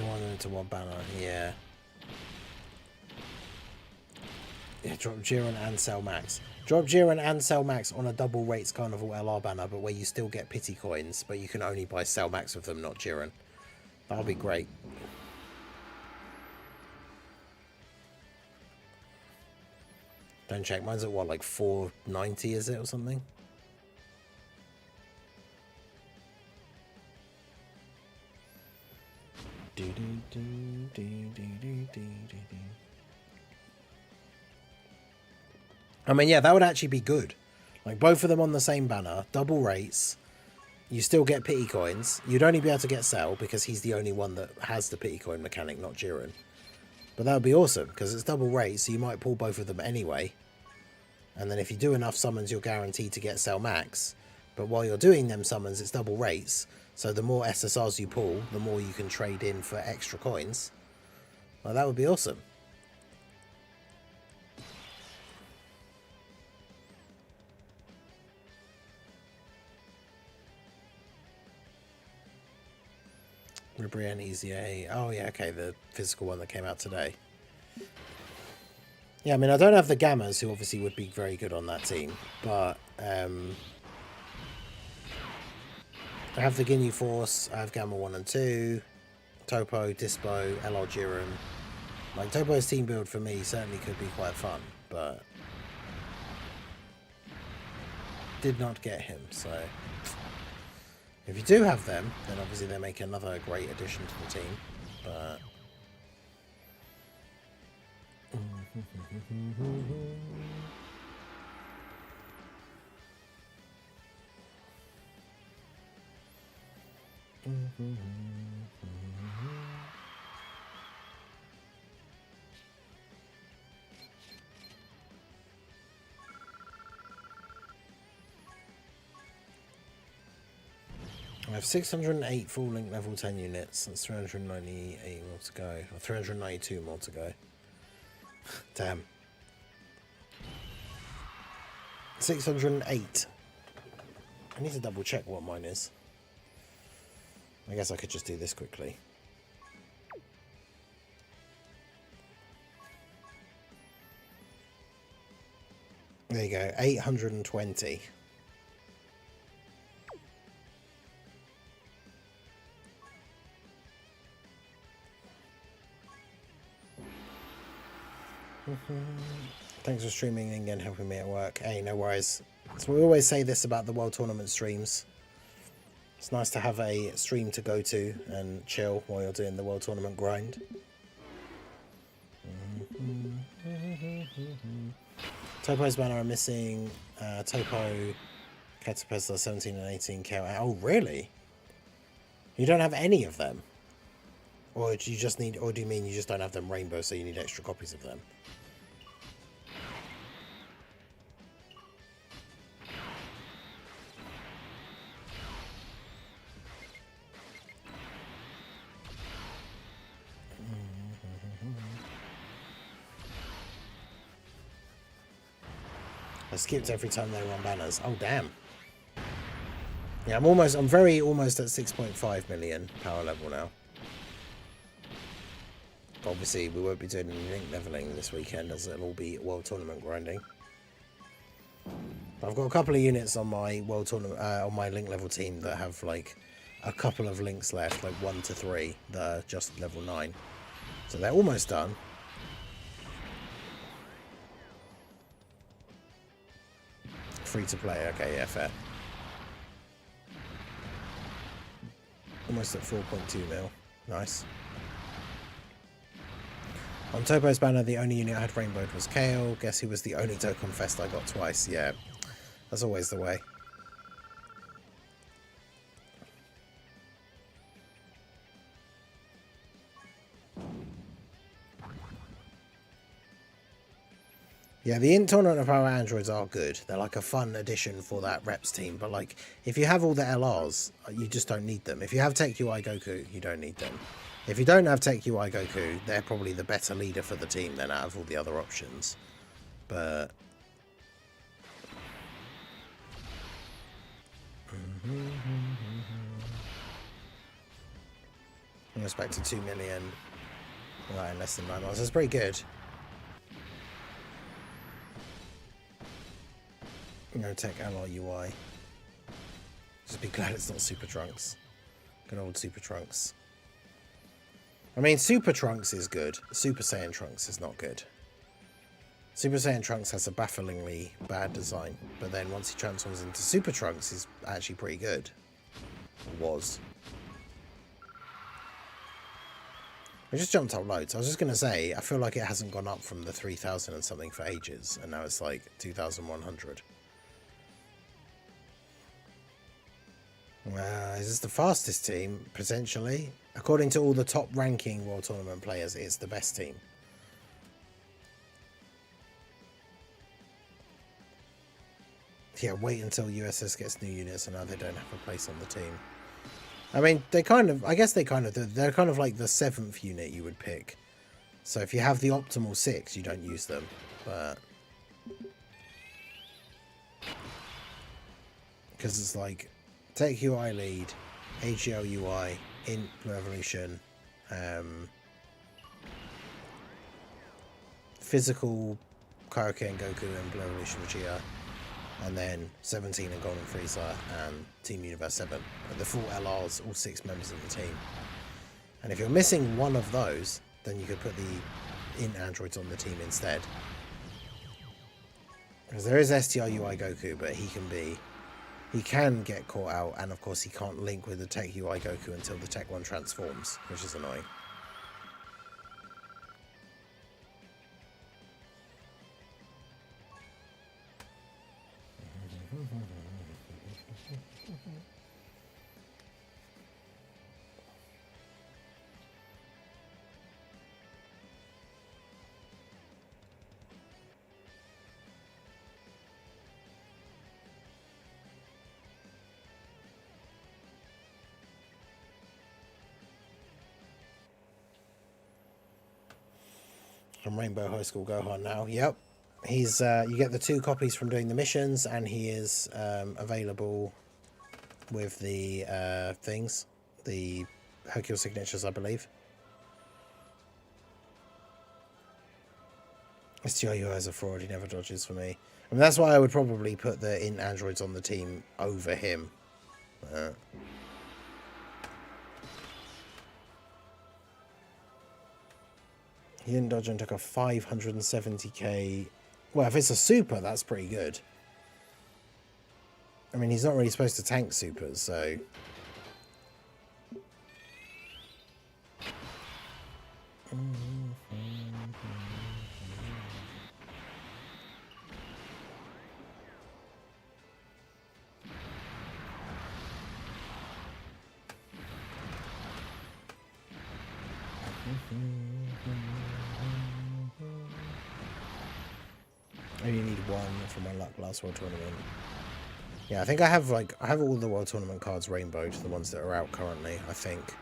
One into one banner, yeah. Yeah, drop Jiren and Cell Max. Drop Jiren and Cell Max on a double rates Carnival LR banner, but where you still get pity coins, but you can only buy Cell Max with them, not Jiren. That'll be great. Don't check. Mine's at what, like 490, is it, or something? I mean, yeah, that would actually be good. Like, both of them on the same banner, double rates. You still get pity coins. You'd only be able to get Cell because he's the only one that has the pity coin mechanic, not Jiren. But that would be awesome because it's double rates, so you might pull both of them anyway. And then if you do enough summons, you're guaranteed to get Cell Max. But while you're doing them summons, it's double rates. So the more SSRs you pull, the more you can trade in for extra coins. Well, that would be awesome. Ribrian EZA. Oh, yeah, okay, the physical one that came out today. Yeah, I mean, I don't have the Gammas, who obviously would be very good on that team, but I have the Ginyu Force, I have Gamma 1 and 2, Topo, Dispo, LR Jiren. Like, Topo's team build for me certainly could be quite fun, but did not get him, so if you do have them, then obviously they make another great addition to the team, but I have 608 full link level 10 units. That's 398 more to go. Or 392 more to go. Damn. 608. I need to double check what mine is. I guess I could just do this quickly. There you go. 820. Thanks for streaming and again helping me at work. Hey, no worries. So we always say this about the World Tournament streams. It's nice to have a stream to go to and chill while you're doing the World Tournament grind. Topo's banner are missing. Topo, Catapesla 17 and 18 count. Oh, really? You don't have any of them? Or do you just need, or do you mean you just don't have them rainbow, so you need extra copies of them? I skipped every time they were on banners. Oh, damn. Yeah, I'm almost at 6.5 million power level now. Obviously, we won't be doing any link leveling this weekend, as it'll all be World Tournament grinding. I've got a couple of units on my World Tournament, on my link level team that have like a couple of links left, like 1 to 3, that are just level 9. So they're almost done. Free to play, okay, yeah, fair. Almost at 4.2 mil. Nice. On Topo's banner, the only unit I had rainbowed was Kale. Guess he was the only Dokkan Fest I got twice. Yeah, that's always the way. Yeah, the in-tournament of power androids are good. They're like a fun addition for that reps team. But like, if you have all the LRs, you just don't need them. If you have Tech UI Goku, you don't need them. If you don't have Tech UI Goku, they're probably the better leader for the team than out of all the other options. But... almost back to 2 million. Right, in less than 9 months. That's pretty good. No Tech LR UI. Just be glad it's not Super Trunks. Good old Super Trunks. I mean, Super Trunks is good. Super Saiyan Trunks is not good. Super Saiyan Trunks has a bafflingly bad design, but then once he transforms into Super Trunks, he's actually pretty good. Or was. I just jumped up loads. I was just going to say, I feel like it hasn't gone up from the 3,000 and something for ages, and now it's like 2,100. Is this the fastest team? Potentially. According to all the top ranking World Tournament players, it's the best team. Yeah, wait until USS gets new units and now they don't have a place on the team. I mean, they're kind of like the 7th unit you would pick. So if you have the optimal 6, you don't use them. But... because it's like... Tech UI lead, AGL UI, Int Blue Evolution, physical Kaioken Goku and Blue Evolution Vegeta, and then 17 and Golden Frieza and Team Universe 7. And the full LRs, all 6 members of the team. And if you're missing one of those, then you could put the Int androids on the team instead. Because there is STR UI Goku, but he can get caught out, and of course he can't link with the Tech UI Goku until the Tech 1 transforms, which is annoying. From Rainbow High School Gohan now. Yep. He's you get the 2 copies from doing the missions, and he is available with the things. The Hercule signatures, I believe. STRU is a fraud, he never dodges for me. I mean, that's why I would probably put the Int androids on the team over him. He didn't dodge and took a 570k. Well, if it's a super, that's pretty good. I mean, he's not really supposed to tank supers, so... I only need 1 for my luck last World Tournament. Yeah, I think I have all the World Tournament cards rainbowed, the ones that are out currently, I think.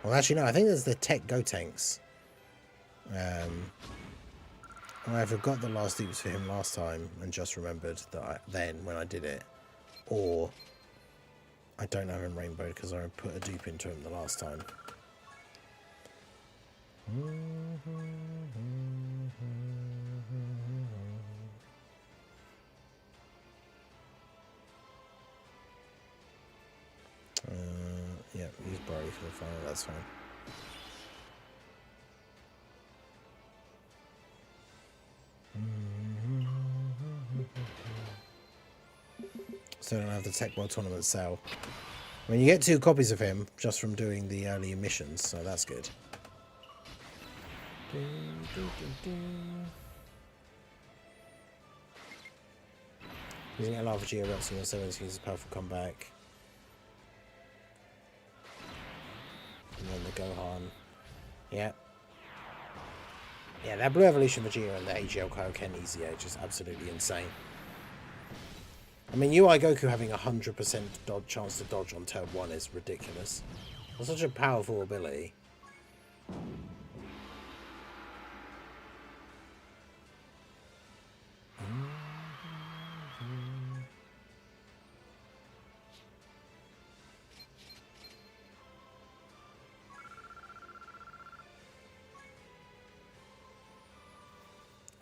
Well, actually, no, I think there's the Tech Gotenks. I forgot the last dupes for him last time and just remembered that when I did it. Or I don't have him rainbowed because I put a dupe into him the last time. Yeah, ready for the final, that's fine. Still don't have the Tech World Tournament sale. I mean, you get 2 copies of him just from doing the early missions, so that's good. Using a Lava Geo Rexy on 17 is a powerful comeback. And then the Gohan. Yeah. Yeah, that Blue Evolution Vegeta and the AGL Kaioken Easy Age is absolutely insane. I mean, UI Goku having 100% chance to dodge on turn 1 is ridiculous. That's such a powerful ability.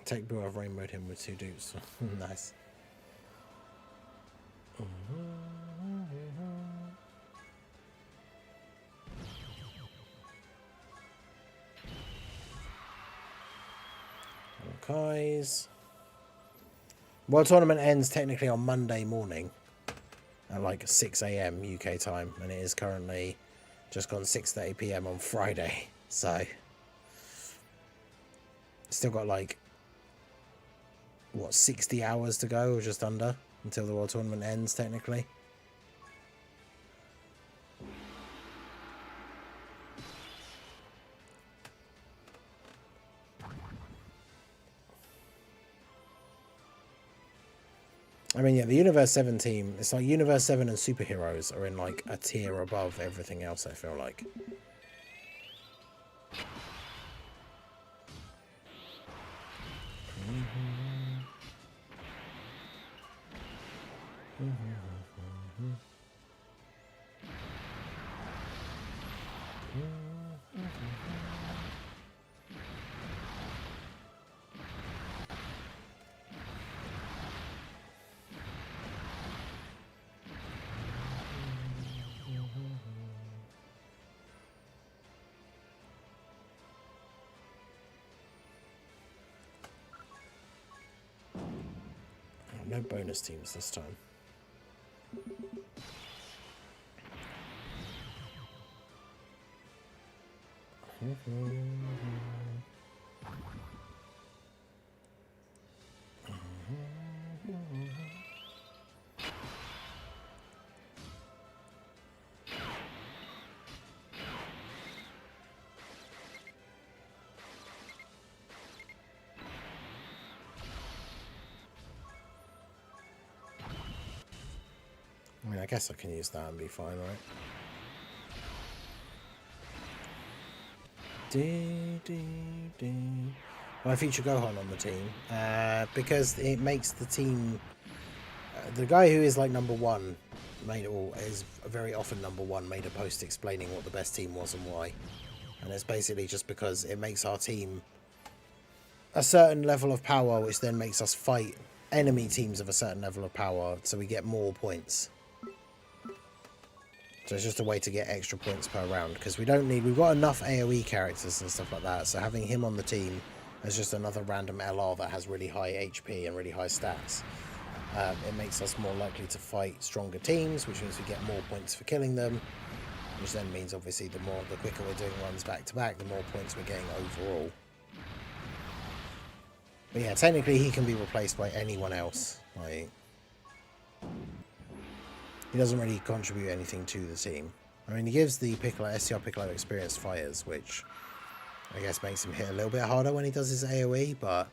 Take Blue, I've rainbowed him with 2 dupes. Nice. Kai's. World Tournament ends technically on Monday morning at like 6 AM UK time, and it is currently just gone 6:30 PM on Friday, so still got like what, 60 hours to go, or just under, until the World Tournament ends technically. I mean, yeah, the Universe 7 team, it's like Universe 7 and Superheroes are in like a tier above everything else, I feel like. No bonus teams this time. I mean, I guess I can use that and be fine, right? Why feature Gohan on the team? Because it makes the team... the guy who is like number 1, is very often number 1, made a post explaining what the best team was and why. And it's basically just because it makes our team a certain level of power, which then makes us fight enemy teams of a certain level of power, so we get more points. So it's just a way to get extra points per round, because we've got enough AoE characters and stuff like that, so having him on the team as just another random LR that has really high HP and really high stats, it makes us more likely to fight stronger teams, which means we get more points for killing them, which then means obviously the quicker we're doing runs back to back, the more points we're getting overall. But yeah, technically he can be replaced by anyone else. Like, he doesn't really contribute anything to the team. I mean, he gives the STR Piccolo experienced fighters, which I guess makes him hit a little bit harder when he does his AoE, but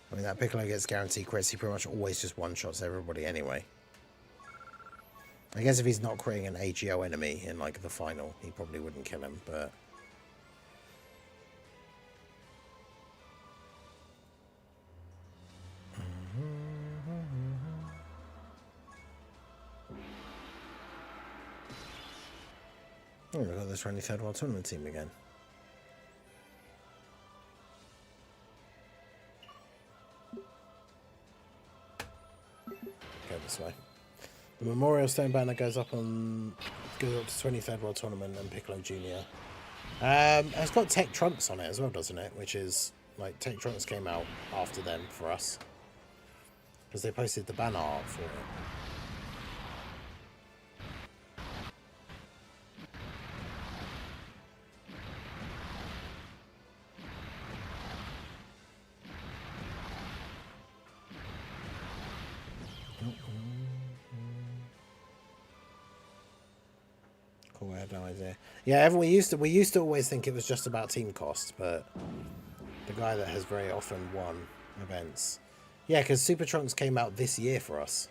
I mean, that Piccolo gets guaranteed crits. He pretty much always just one-shots everybody anyway. I guess if he's not creating an AGO enemy in like the final, he probably wouldn't kill him, but... Oh, we've got this 23rd World Tournament team again. Go this way. The Memorial Stone banner goes up Goes up to 23rd World Tournament and Piccolo Jr. It's got Tech Trunks on it as well, doesn't it? Which is, like, Tech Trunks came out after them for us. Because they posted the banner art for it. Cool, I had no idea. Yeah, we used to always think it was just about team cost, but the guy that has very often won events. Yeah, because Super Trunks came out this year for us.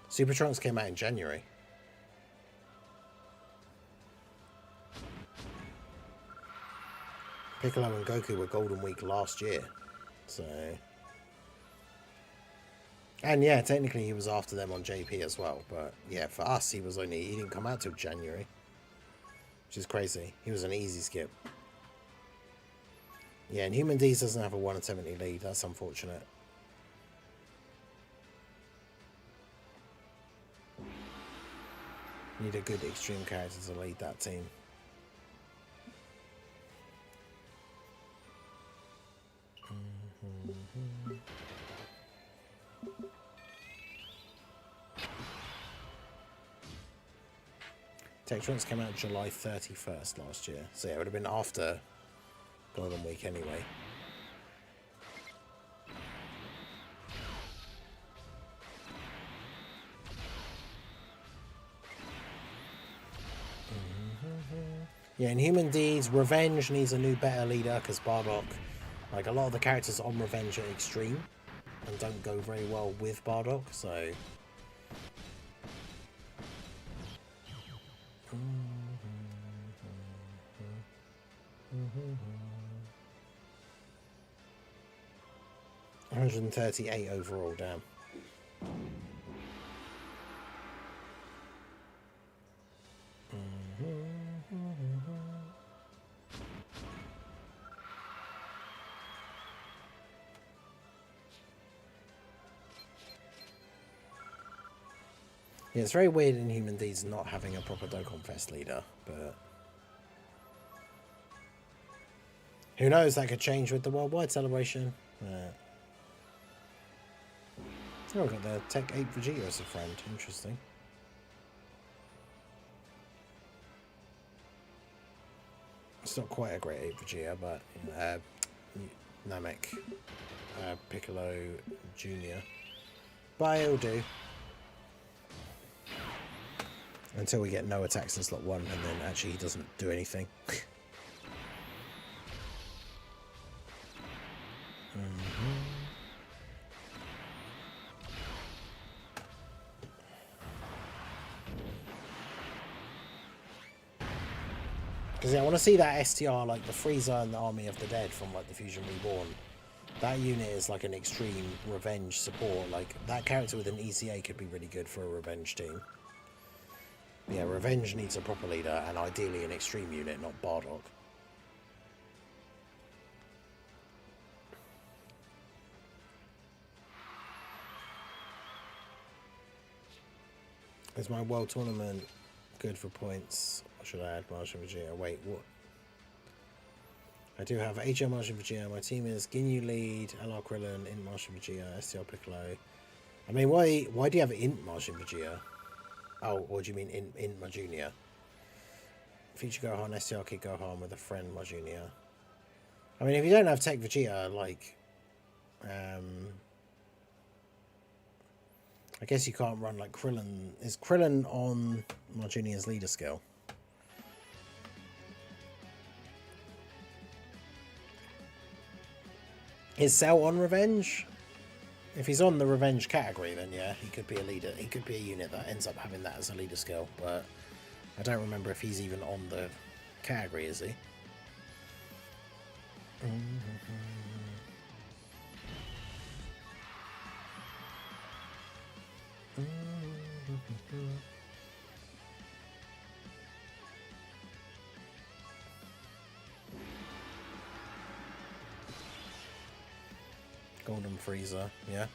Super Trunks came out in January. Piccolo and Goku were Golden Week last year, so. And yeah, technically he was after them on JP as well, but yeah, for us he didn't come out till January, which is crazy. He was an easy skip. Yeah, and Human D's doesn't have a 170 lead. That's unfortunate. Need a good extreme character to lead that team. Tech Trunks came out July 31st last year, so yeah, it would have been after Golden Week anyway. Yeah, in Human Deeds, Revenge needs a new better leader because Bardock, like a lot of the characters on Revenge are extreme and don't go very well with Bardock, so. 138 overall, damn. Yeah, it's very weird in Human Deeds not having a proper Dokkan Fest leader, but who knows, that could change with the worldwide celebration. Oh, I've got the Tech 8 Vegeta as a friend. Interesting. It's not quite a great 8 Vegeta, but Namek, Piccolo Jr. But it'll do. Until we get no attacks in slot 1, and then actually he doesn't do anything. Because yeah, I want to see that STR, like the Frieza and the Army of the Dead from like the Fusion Reborn. That unit is like an extreme revenge support. Like that character with an ECA could be really good for a revenge team. Yeah, Revenge needs a proper leader, and ideally an extreme unit, not Bardock. Is my world tournament good for points? Or should I add Martian Vegeta? Wait, what? I do have HL Martian Vegeta. My team is Ginyu Lead, LR Krillin, Int Martian Vegeta, STR Piccolo. I mean, why do you have Int Martian Vegeta? Oh, what do you mean Int my Junior? Future Gohan, STR Kid Gohan with a friend my Junior. I mean, if you don't have Tech Vegeta, like, I guess you can't run like Krillin. Is Krillin on my Junior's leader skill? Is Cell on Revenge? If he's on the Revenge category, then yeah, he could be a leader. He could be a unit that ends up having that as a leader skill, but I don't remember if he's even on the category, is he? Golden Frieza, yeah.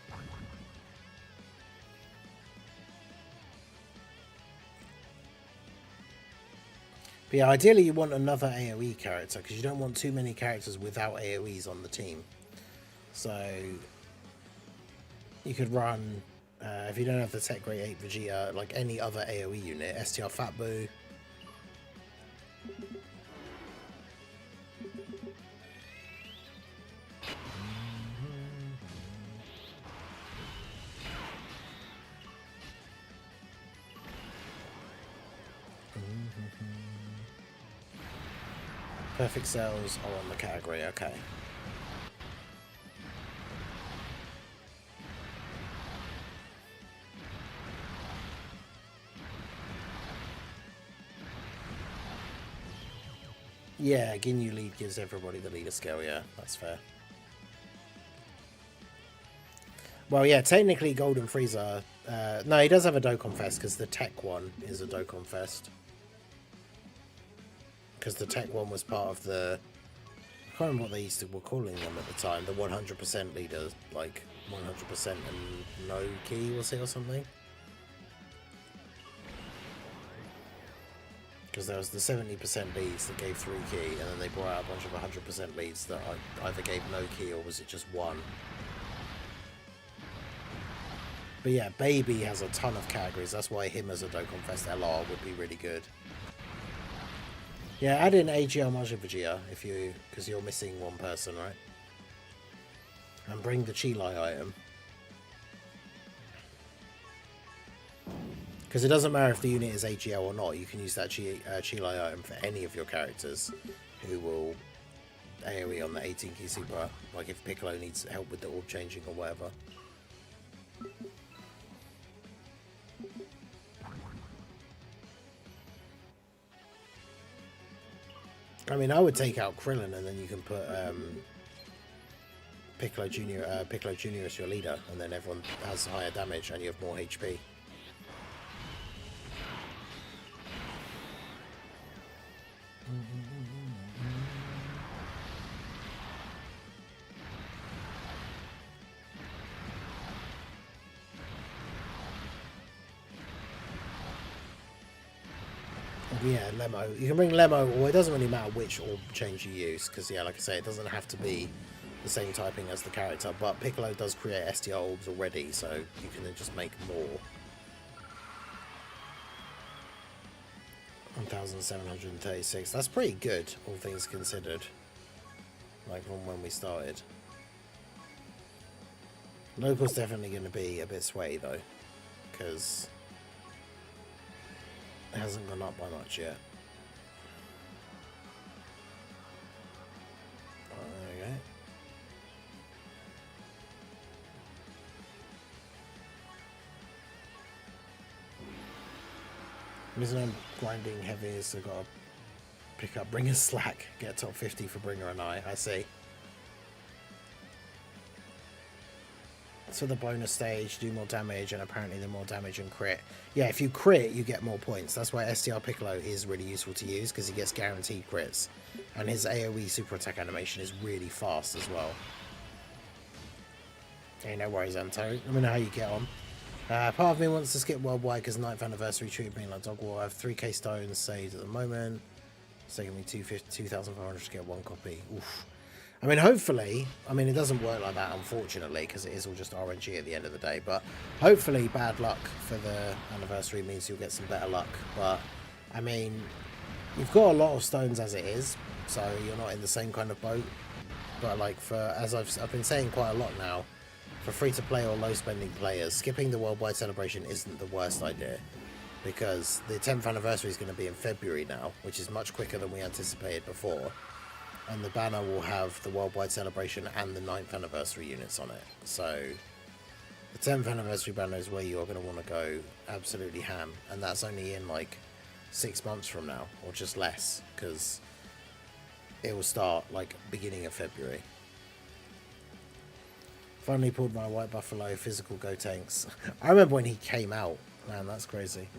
But yeah, ideally you want another AoE character, because you don't want too many characters without AoEs on the team. So you could run, if you don't have the Tech Grade 8 Vegeta, like any other AoE unit, STR Fat Boo. Perfect cells are on the category, okay. Yeah, Ginyu lead gives everybody the leader skill, yeah, that's fair. Well, yeah, technically Golden Frieza... no, he does have a Dokkan Fest, because the tech one is a Dokkan Fest. Because the tech one was part of the... I can't remember what they were calling them at the time. The 100% leaders, like 100% and no key, was it, or something? Because there was the 70% leads that gave 3 key, and then they brought out a bunch of 100% leads that either gave no key or was it just 1. But yeah, Baby has a ton of categories. That's why him as a Dokkan Fest LR would be really good. Yeah, add in AGL Majin Vegeta if you, because you're missing one person, right? And bring the Chilai item. Because it doesn't matter if the unit is AGL or not, you can use that Chilai item for any of your characters who will AoE on the 18 key super. Like if Piccolo needs help with the orb changing or whatever. I mean, I would take out Krillin and then you can put Piccolo Jr. as your leader, and then everyone has higher damage and you have more HP. Yeah, Lemo. You can bring Lemo, or it doesn't really matter which orb change you use, because yeah, like I say, it doesn't have to be the same typing as the character, but Piccolo does create STR orbs already, so you can then just make more. 1,736. That's pretty good, all things considered. Like from when we started. Local's definitely going to be a bit sway though, because it hasn't gone up by much yet. Oh, there we go. The reason I'm grinding heavy is I've got to pick up Bringer's Slack, get top 50 for Bringer and I see. So the bonus stage, do more damage, and apparently the more damage and crit. Yeah, if you crit, you get more points. That's why STR Piccolo is really useful to use, because he gets guaranteed crits. And his AoE super attack animation is really fast as well. Hey, no worries, Anto. Let me know how you get on. Part of me wants to skip worldwide because 9th anniversary treated me like dog war. I have 3k stones saved at the moment. It's taking me 2,500 to get 1 copy. Oof. I mean, hopefully, I mean, it doesn't work like that, unfortunately, because it is all just RNG at the end of the day, but hopefully bad luck for the anniversary means you'll get some better luck. But, I mean, you've got a lot of stones as it is, so you're not in the same kind of boat. But, like, as I've been saying quite a lot now, for free-to-play or low-spending players, skipping the worldwide celebration isn't the worst idea, because the 10th anniversary is going to be in February now, which is much quicker than we anticipated before. And the banner will have the worldwide celebration and the 9th anniversary units on it. So the 10th anniversary banner is where you're going to want to go absolutely ham. And that's only in like 6 months from now, or just less, because it will start like beginning of February. Finally pulled my White Buffalo physical Go Tanks. I remember when he came out. Man, that's crazy.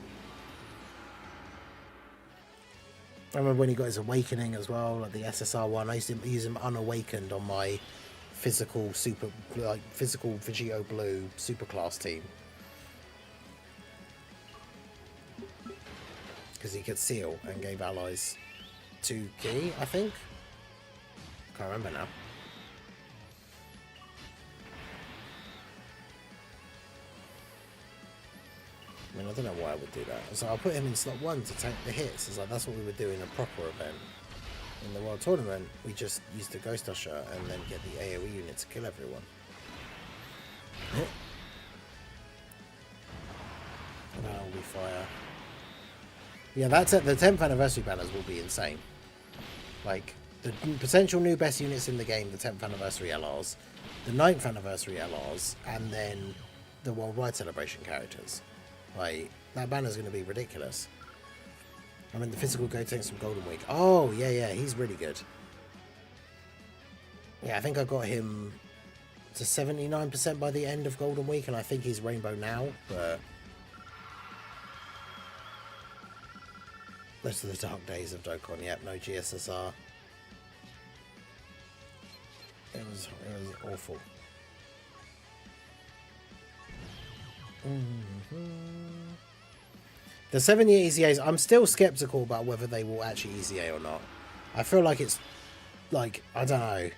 I remember when he got his awakening as well, like the SSR one. I used to use him unawakened on my physical Vegito Blue superclass team. because he could seal and gave allies 2 key, I think. Can't remember now. I mean, I don't know why I would do that. So I'll put him in slot 1 to tank the hits. It's like that's what we would do in a proper event. In the World Tournament, we just used the Ghost Usher and then get the AoE unit to kill everyone. That'll be fire. Yeah, that's it. The 10th anniversary banners will be insane. Like, the potential new best units in the game, the 10th anniversary LRs, the 9th anniversary LRs, and then the Worldwide Celebration characters. Like, that banner's going to be ridiculous. I mean, the physical Gotenks from Golden Week. Oh, yeah, he's really good. Yeah, I think I got him to 79% by the end of Golden Week, and I think he's Rainbow now, but those are the dark days of Dokkan. Yep, no GSSR. It was awful. The 7-year EZAs, I'm still skeptical about whether they will actually EZA or not. I feel like it's, like, I don't know.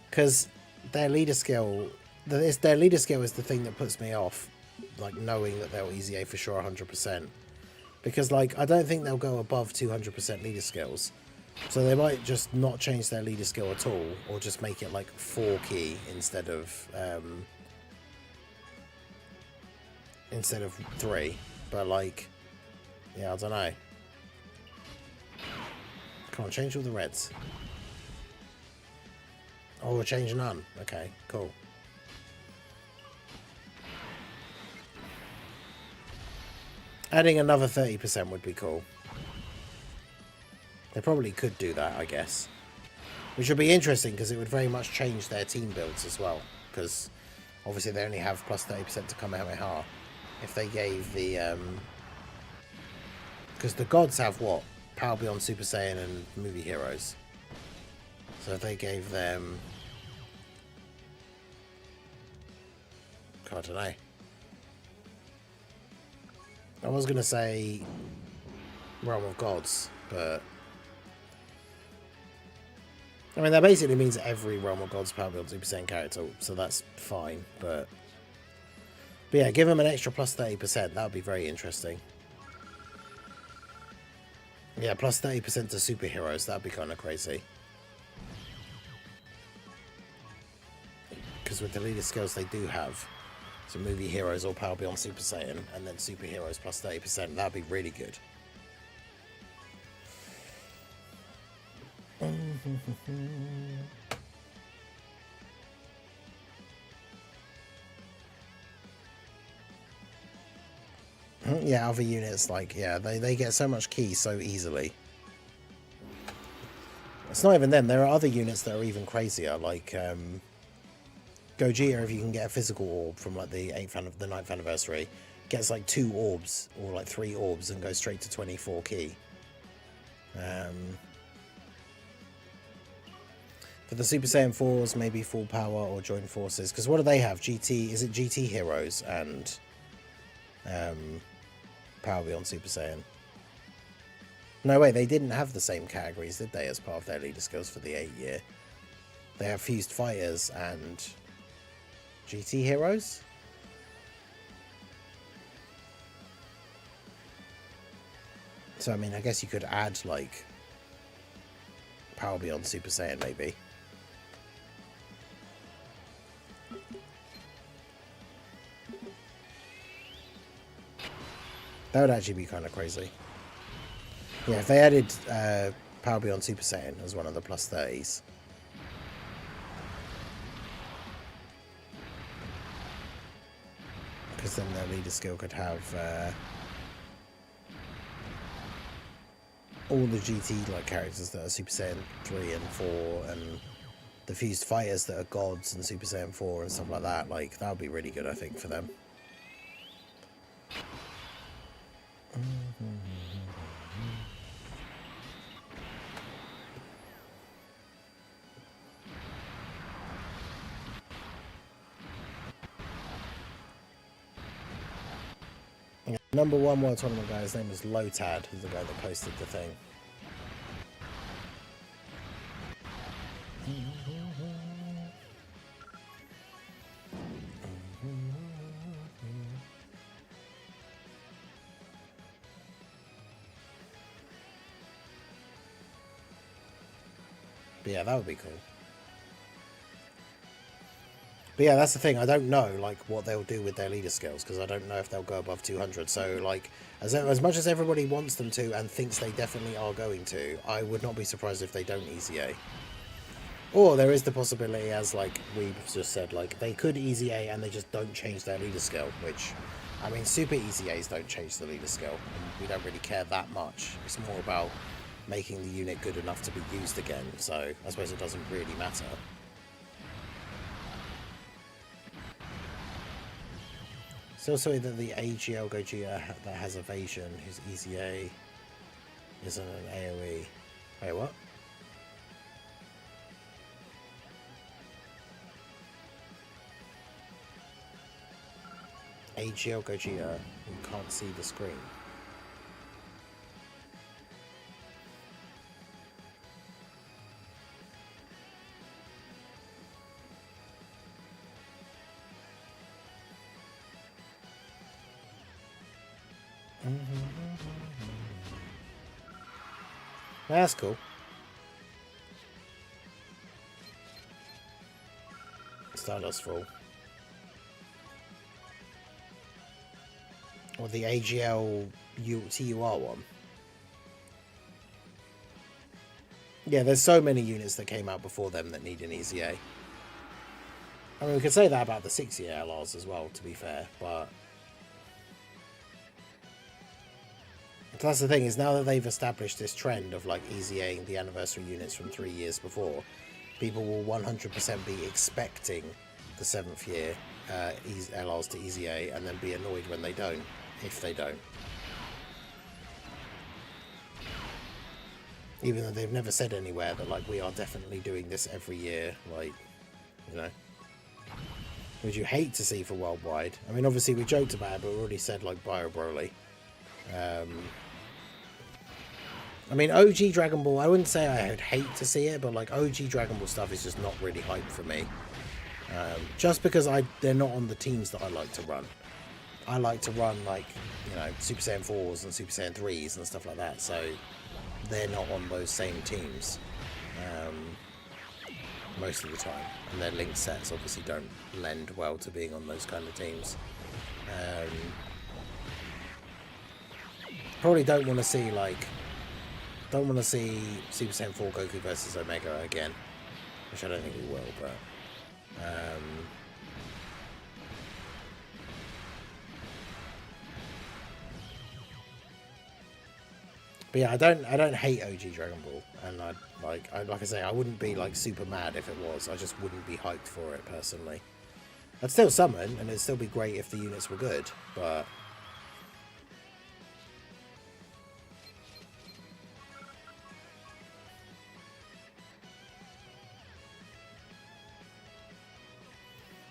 Because their leader skill, their leader skill is the thing that puts me off. Like, knowing that they'll EZA for sure 100%. Because, like, I don't think they'll go above 200% leader skills. So they might just not change their leader skill at all. Or just make it, like, 4 key instead of 3. But, like, yeah, I don't know. Come on, change all the reds. Oh, we'll change none. Okay, cool. Adding another 30% would be cool. They probably could do that, I guess. Which would be interesting, because it would very much change their team builds as well. Because, obviously, they only have plus 30% to Kamehameha. If they gave the... because the gods have what? Power Beyond Super Saiyan and movie heroes. So if they gave them... I don't know. I was going to say Realm of Gods, but... I mean, that basically means every Realm of Gods Power Beyond Super Saiyan character, so that's fine, but yeah, give them an extra plus 30%, that would be very interesting. Yeah, plus 30% to superheroes, that would be kind of crazy. Because with the leader skills they do have, so movie heroes or Power Beyond Super Saiyan, and then superheroes plus 30%, that would be really good. Yeah, other units, like, yeah, they get so much key so easily. It's not even them, there are other units that are even crazier, like Gogeta, if you can get a physical orb from like the 9th anniversary, gets like 2 orbs or like 3 orbs and goes straight to 24 key. For the Super Saiyan 4s, maybe full power or joint forces, because what do they have? GT, is it GT heroes and Power Beyond Super Saiyan? No, wait, they didn't have the same categories, did they, as part of their leader skills for the 8-year? They have Fused Fighters and GT Heroes? So, I mean, I guess you could add, like, Power Beyond Super Saiyan, maybe. That would actually be kind of crazy. Yeah, if they added Power Beyond Super Saiyan as one of the plus 30s. Because then their leader skill could have all the GT like characters that are Super Saiyan 3 and 4, and the Fused Fighters that are gods and Super Saiyan 4 and stuff like that. Like, that would be really good, I think, for them. #1 World Tournament guy, his name is Lotad, who's the guy that posted the thing. But yeah, that would be cool. But yeah, that's the thing. I don't know like what they'll do with their leader skills because I don't know if they'll go above 200. So like, as much as everybody wants them to and thinks they definitely are going to, I would not be surprised if they don't Easy A. Or there is the possibility, as like we just said, like they could Easy A and they just don't change their leader skill. Which, I mean, super Easy A's don't change the leader skill, and we don't really care that much. It's more about making the unit good enough to be used again. So I suppose it doesn't really matter. Still saying that the AGL Gogeta that has evasion, whose Easy A isn't an AoE. Wait, what? AGL Gogeta, you can't see the screen. That's cool. Stardust Fall. Or the AGL TUR one. Yeah, there's so many units that came out before them that need an Easy A. I mean, we could say that about the 6-year LRs as well, to be fair, but that's the thing, is now that they've established this trend of like Easy A-ing the anniversary units from 3 years before, people will 100% be expecting the 7th year LRs to Easy A and then be annoyed when they don't, if they don't. Even though they've never said anywhere that like we are definitely doing this every year, like, you know. Would you hate to see for worldwide? I mean, obviously we joked about it, but we already said like Bio Broly. I mean, OG Dragon Ball, I wouldn't say I would hate to see it, but like OG Dragon Ball stuff is just not really hype for me. Just because they're not on the teams that I like to run. I like to run like, you know, Super Saiyan 4s and Super Saiyan 3s and stuff like that, so they're not on those same teams most of the time. And their linked sets obviously don't lend well to being on those kind of teams. Probably don't want to see Super Saiyan 4 Goku versus Omega again, which I don't think we will, but yeah, I don't hate OG Dragon Ball, and like I say, I wouldn't be like super mad if it was. I just wouldn't be hyped for it personally. I'd still summon, and it'd still be great if the units were good, but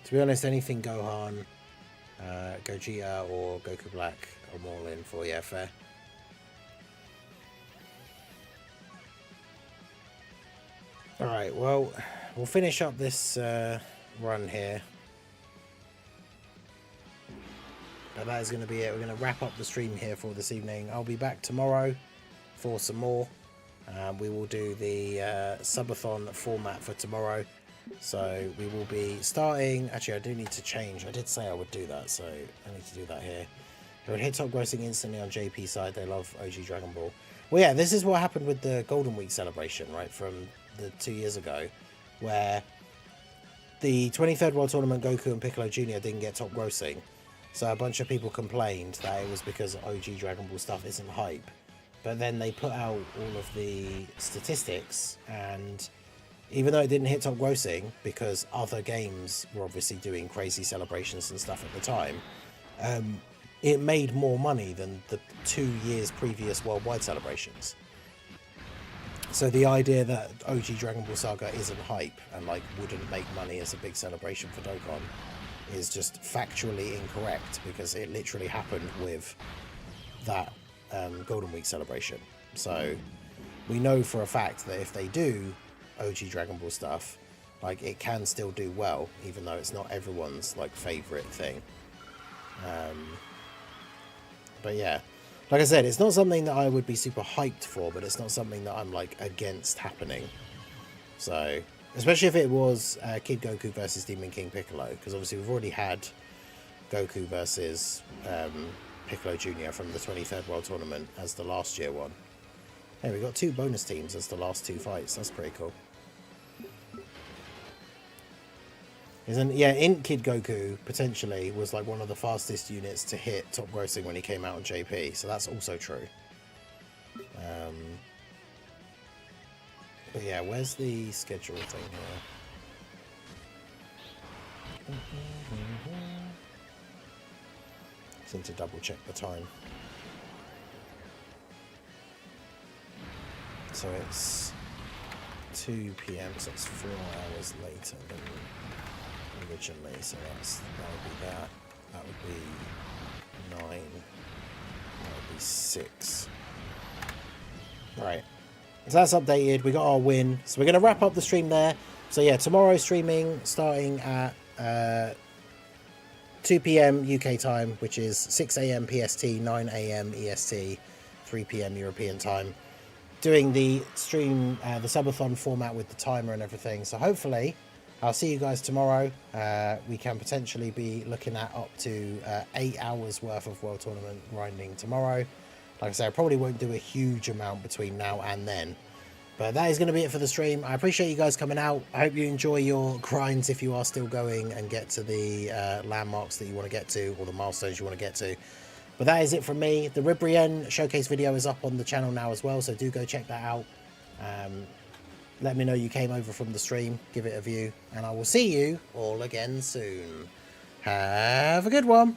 to be honest, anything Gohan, Gogeta, or Goku Black, I'm all in for. Yeah, fair. Alright, well, we'll finish up this run here. But that is going to be it. We're going to wrap up the stream here for this evening. I'll be back tomorrow for some more. We will do the Subathon format for tomorrow. So we will be starting... Actually, I do need to change. I did say I would do that, so I need to do that here. It would hit top grossing instantly on JP side. They love OG Dragon Ball. Well, yeah, this is what happened with the Golden Week celebration, right, from the 2 years ago, where the 23rd World Tournament Goku and Piccolo Jr. didn't get top grossing. So a bunch of people complained that it was because OG Dragon Ball stuff isn't hype. But then they put out all of the statistics, and even though it didn't hit top grossing, because other games were obviously doing crazy celebrations and stuff at the time, it made more money than the 2 years previous worldwide celebrations. So the idea that OG Dragon Ball Saga isn't hype and like wouldn't make money as a big celebration for Dokkan is just factually incorrect, because it literally happened with that Golden Week celebration. So we know for a fact that if they do OG Dragon Ball stuff, like, it can still do well, even though it's not everyone's like favorite thing. But yeah, like I said, it's not something that I would be super hyped for, but it's not something that I'm like against happening. So especially if it was Kid Goku versus Demon King Piccolo, because obviously we've already had Goku versus Piccolo Jr. from the 23rd World Tournament as the last year one. Hey, we got 2 bonus teams as the last 2 fights. That's pretty cool. Isn't, yeah, Int Kid Goku potentially was like one of the fastest units to hit top grossing when he came out on JP, so that's also true. But yeah, where's the schedule thing here? Just need to double check the time. So it's 2 PM, so it's 4 hours later than originally, so that would be that. That would be 9. That would be 6. Right. So that's updated. We got our win. So we're going to wrap up the stream there. So yeah, tomorrow streaming starting at 2 PM UK time, which is 6 AM PST, 9 AM EST, 3 PM European time. Doing the stream, the subathon format with the timer and everything. So hopefully I'll see you guys tomorrow. We can potentially be looking at up to 8 hours worth of World Tournament grinding tomorrow. Like I said, I probably won't do a huge amount between now and then. But that is going to be it for the stream. I appreciate you guys coming out. I hope you enjoy your grinds if you are still going and get to the landmarks that you want to get to, or the milestones you want to get to. But that is it from me. The Ribrienne showcase video is up on the channel now as well, so do go check that out. Let me know you came over from the stream. Give it a view. And I will see you all again soon. Have a good one.